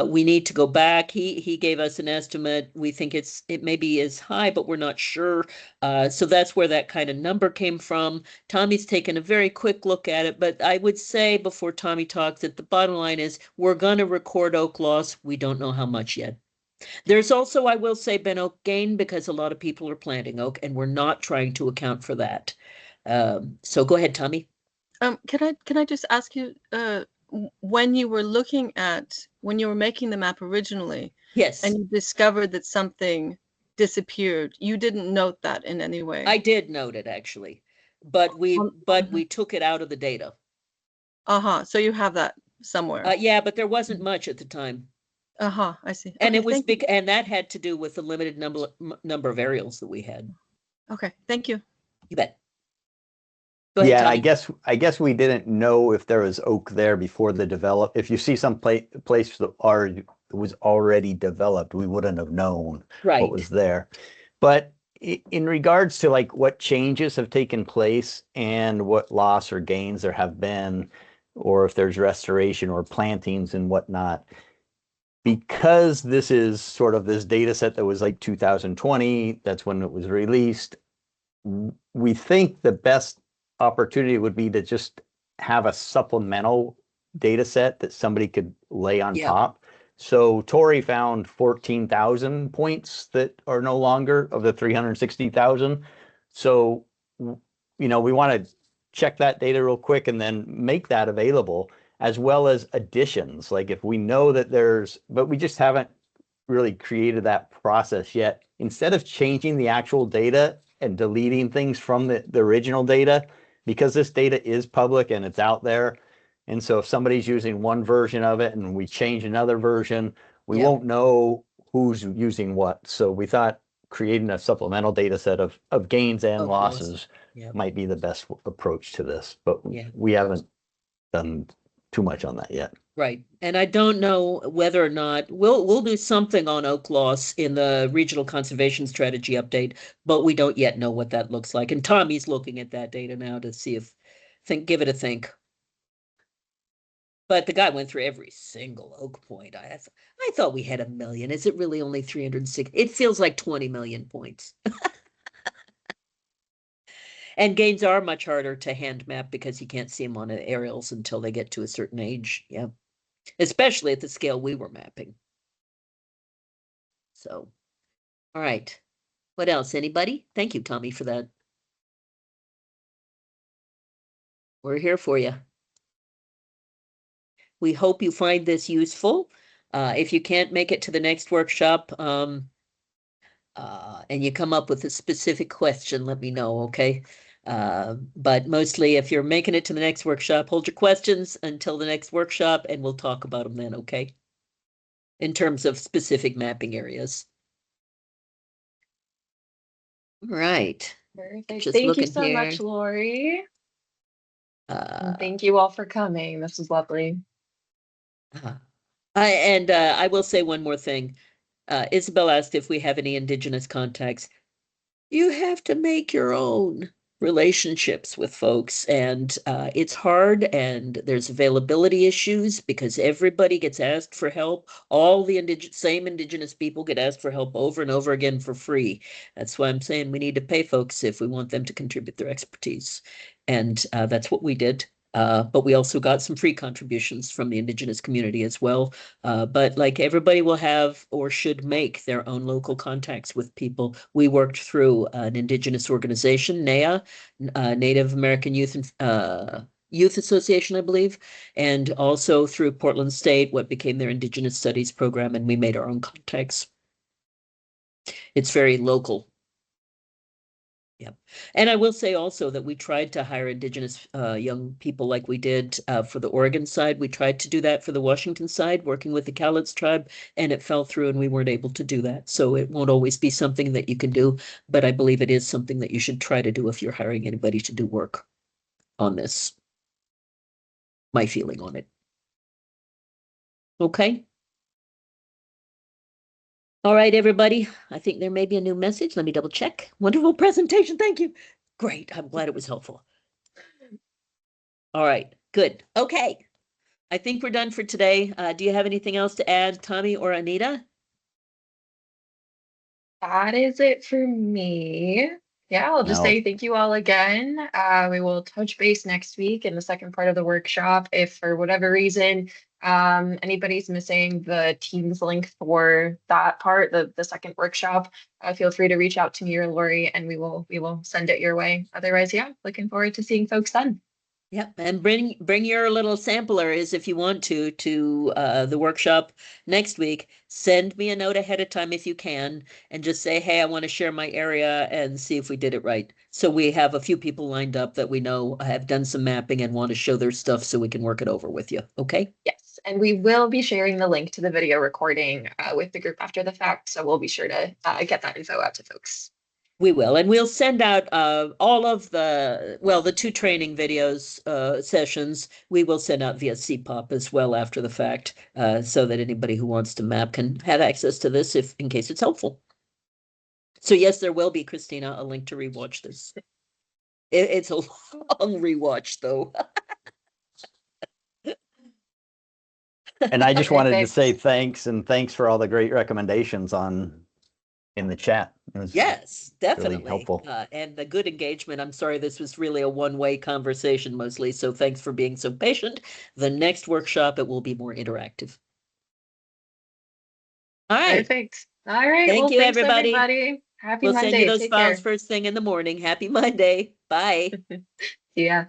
We need to go back. He gave us an estimate. We think it maybe is high, but we're not sure. So that's where that kind of number came from. Tommy's taken a very quick look at it, but I would say before Tommy talks that the bottom line is we're going to record oak loss. We don't know how much yet. There's also, I will say, been oak gain, because a lot of people are planting oak, and we're not trying to account for that. So go ahead, Tommy. Can I just ask you, when you were making the map originally, Yes, and you discovered that something disappeared, you didn't note that in any way? I did note it, actually, but we took it out of the data. So you have that somewhere. Yeah, but there wasn't much at the time. I see. And Okay, it was big, and that had to do with the limited number of aerials that we had. Okay, thank you. You bet. Go ahead, Yeah, Tommy. I guess we didn't know if there was oak there before the develop. If you see some place that was already developed, we wouldn't have known what was there. But in regards to like what changes have taken place and what loss or gains there have been, or if there's restoration or plantings and whatnot, because this is sort of this data set that was like 2020, that's when it was released, we think the best opportunity would be to just have a supplemental data set that somebody could lay on top. So Tori found 14,000 points that are no longer of the 360,000. So, we want to check that data real quick and then make that available, as well as additions. Like if we know that but we just haven't really created that process yet. Instead of changing the actual data and deleting things from the original data, because this data is public and it's out there. And so if somebody's using one version of it and we change another version, we won't know who's using what. So we thought creating a supplemental data set of gains and Of losses Yep. might be the best approach to this, but Yeah. we haven't done too much on that yet. Right. And I don't know whether or not we'll do something on oak loss in the regional conservation strategy update, but we don't yet know what that looks like. And Tommy's looking at that data now to see if give it a think. But the guy went through every single oak point. I thought we had 1 million. Is it really only 306? It feels like 20 million points. And gains are much harder to hand map because you can't see them on aerials until they get to a certain age. Yeah. Especially at the scale we were mapping. So, all right. What else? Anybody? Thank you, Tommy, for that. We're here for you. We hope you find this useful. If you can't make it to the next workshop, and you come up with a specific question, let me know, okay? But mostly if you're making it to the next workshop, hold your questions until the next workshop and we'll talk about them then, okay? In terms of specific mapping areas. All right. Perfect. Just Thank you looking so much, here. Lori. And Uh, thank you all for coming. This was lovely. I will say one more thing. Isabel asked if we have any Indigenous contacts. You have to make your own relationships with folks, and it's hard, and there's availability issues because everybody gets asked for help. All the same Indigenous people get asked for help over and over again for free. That's why I'm saying we need to pay folks if we want them to contribute their expertise. And that's what we did. But we also got some free contributions from the Indigenous community as well. But like everybody will have or should make their own local contacts with people. We worked through an Indigenous organization, NAA, Native American Youth Association, I believe, and also through Portland State, what became their Indigenous Studies program, and we made our own contacts. It's very local. Yep. And I will say also that we tried to hire Indigenous young people like we did for the Oregon side. We tried to do that for the Washington side, working with the Cowlitz tribe, and it fell through and we weren't able to do that. So it won't always be something that you can do, but I believe it is something that you should try to do if you're hiring anybody to do work on this. My feeling on it. Okay. All right, everybody. I think there may be a new message. Let me double check. Wonderful presentation. Thank you. Great. I'm glad it was helpful. All right, good. Okay. I think we're done for today. Do you have anything else to add, Tommy or Anita? That is it for me. Yeah, I'll just No. say thank you all again. We will touch base next week in the second part of the workshop. If for whatever reason anybody's missing the Teams link for that part, the second workshop, feel free to reach out to me or Lori, and we will send it your way. Otherwise, yeah, looking forward to seeing folks then. Yep, and bring your little sample areas if you want to the workshop next week. Send me a note ahead of time if you can, and just say, hey, I want to share my area and see if we did it right. So we have a few people lined up that we know have done some mapping and want to show their stuff so we can work it over with you. Okay? Yes, and we will be sharing the link to the video recording with the group after the fact. So we'll be sure to get that info out to folks. We will, and we'll send out all of the 2 training videos sessions. We will send out via CPOP as well after the fact, so that anybody who wants to map can have access to this if in case it's helpful. So yes, there will be, Christina, a link to rewatch this. It's a long rewatch though. And I just wanted to Perfect. say thanks for all the great recommendations in the chat. It was Yes, really definitely. helpful. And the good engagement. I'm sorry, this was really a one-way conversation mostly, so thanks for being so patient. The next workshop, it will be more interactive. All right. Perfect. All right. Thank Well, you, thanks everybody. Happy We'll Monday. send you those Take files care. first thing in the morning. Happy Monday. Bye. See ya.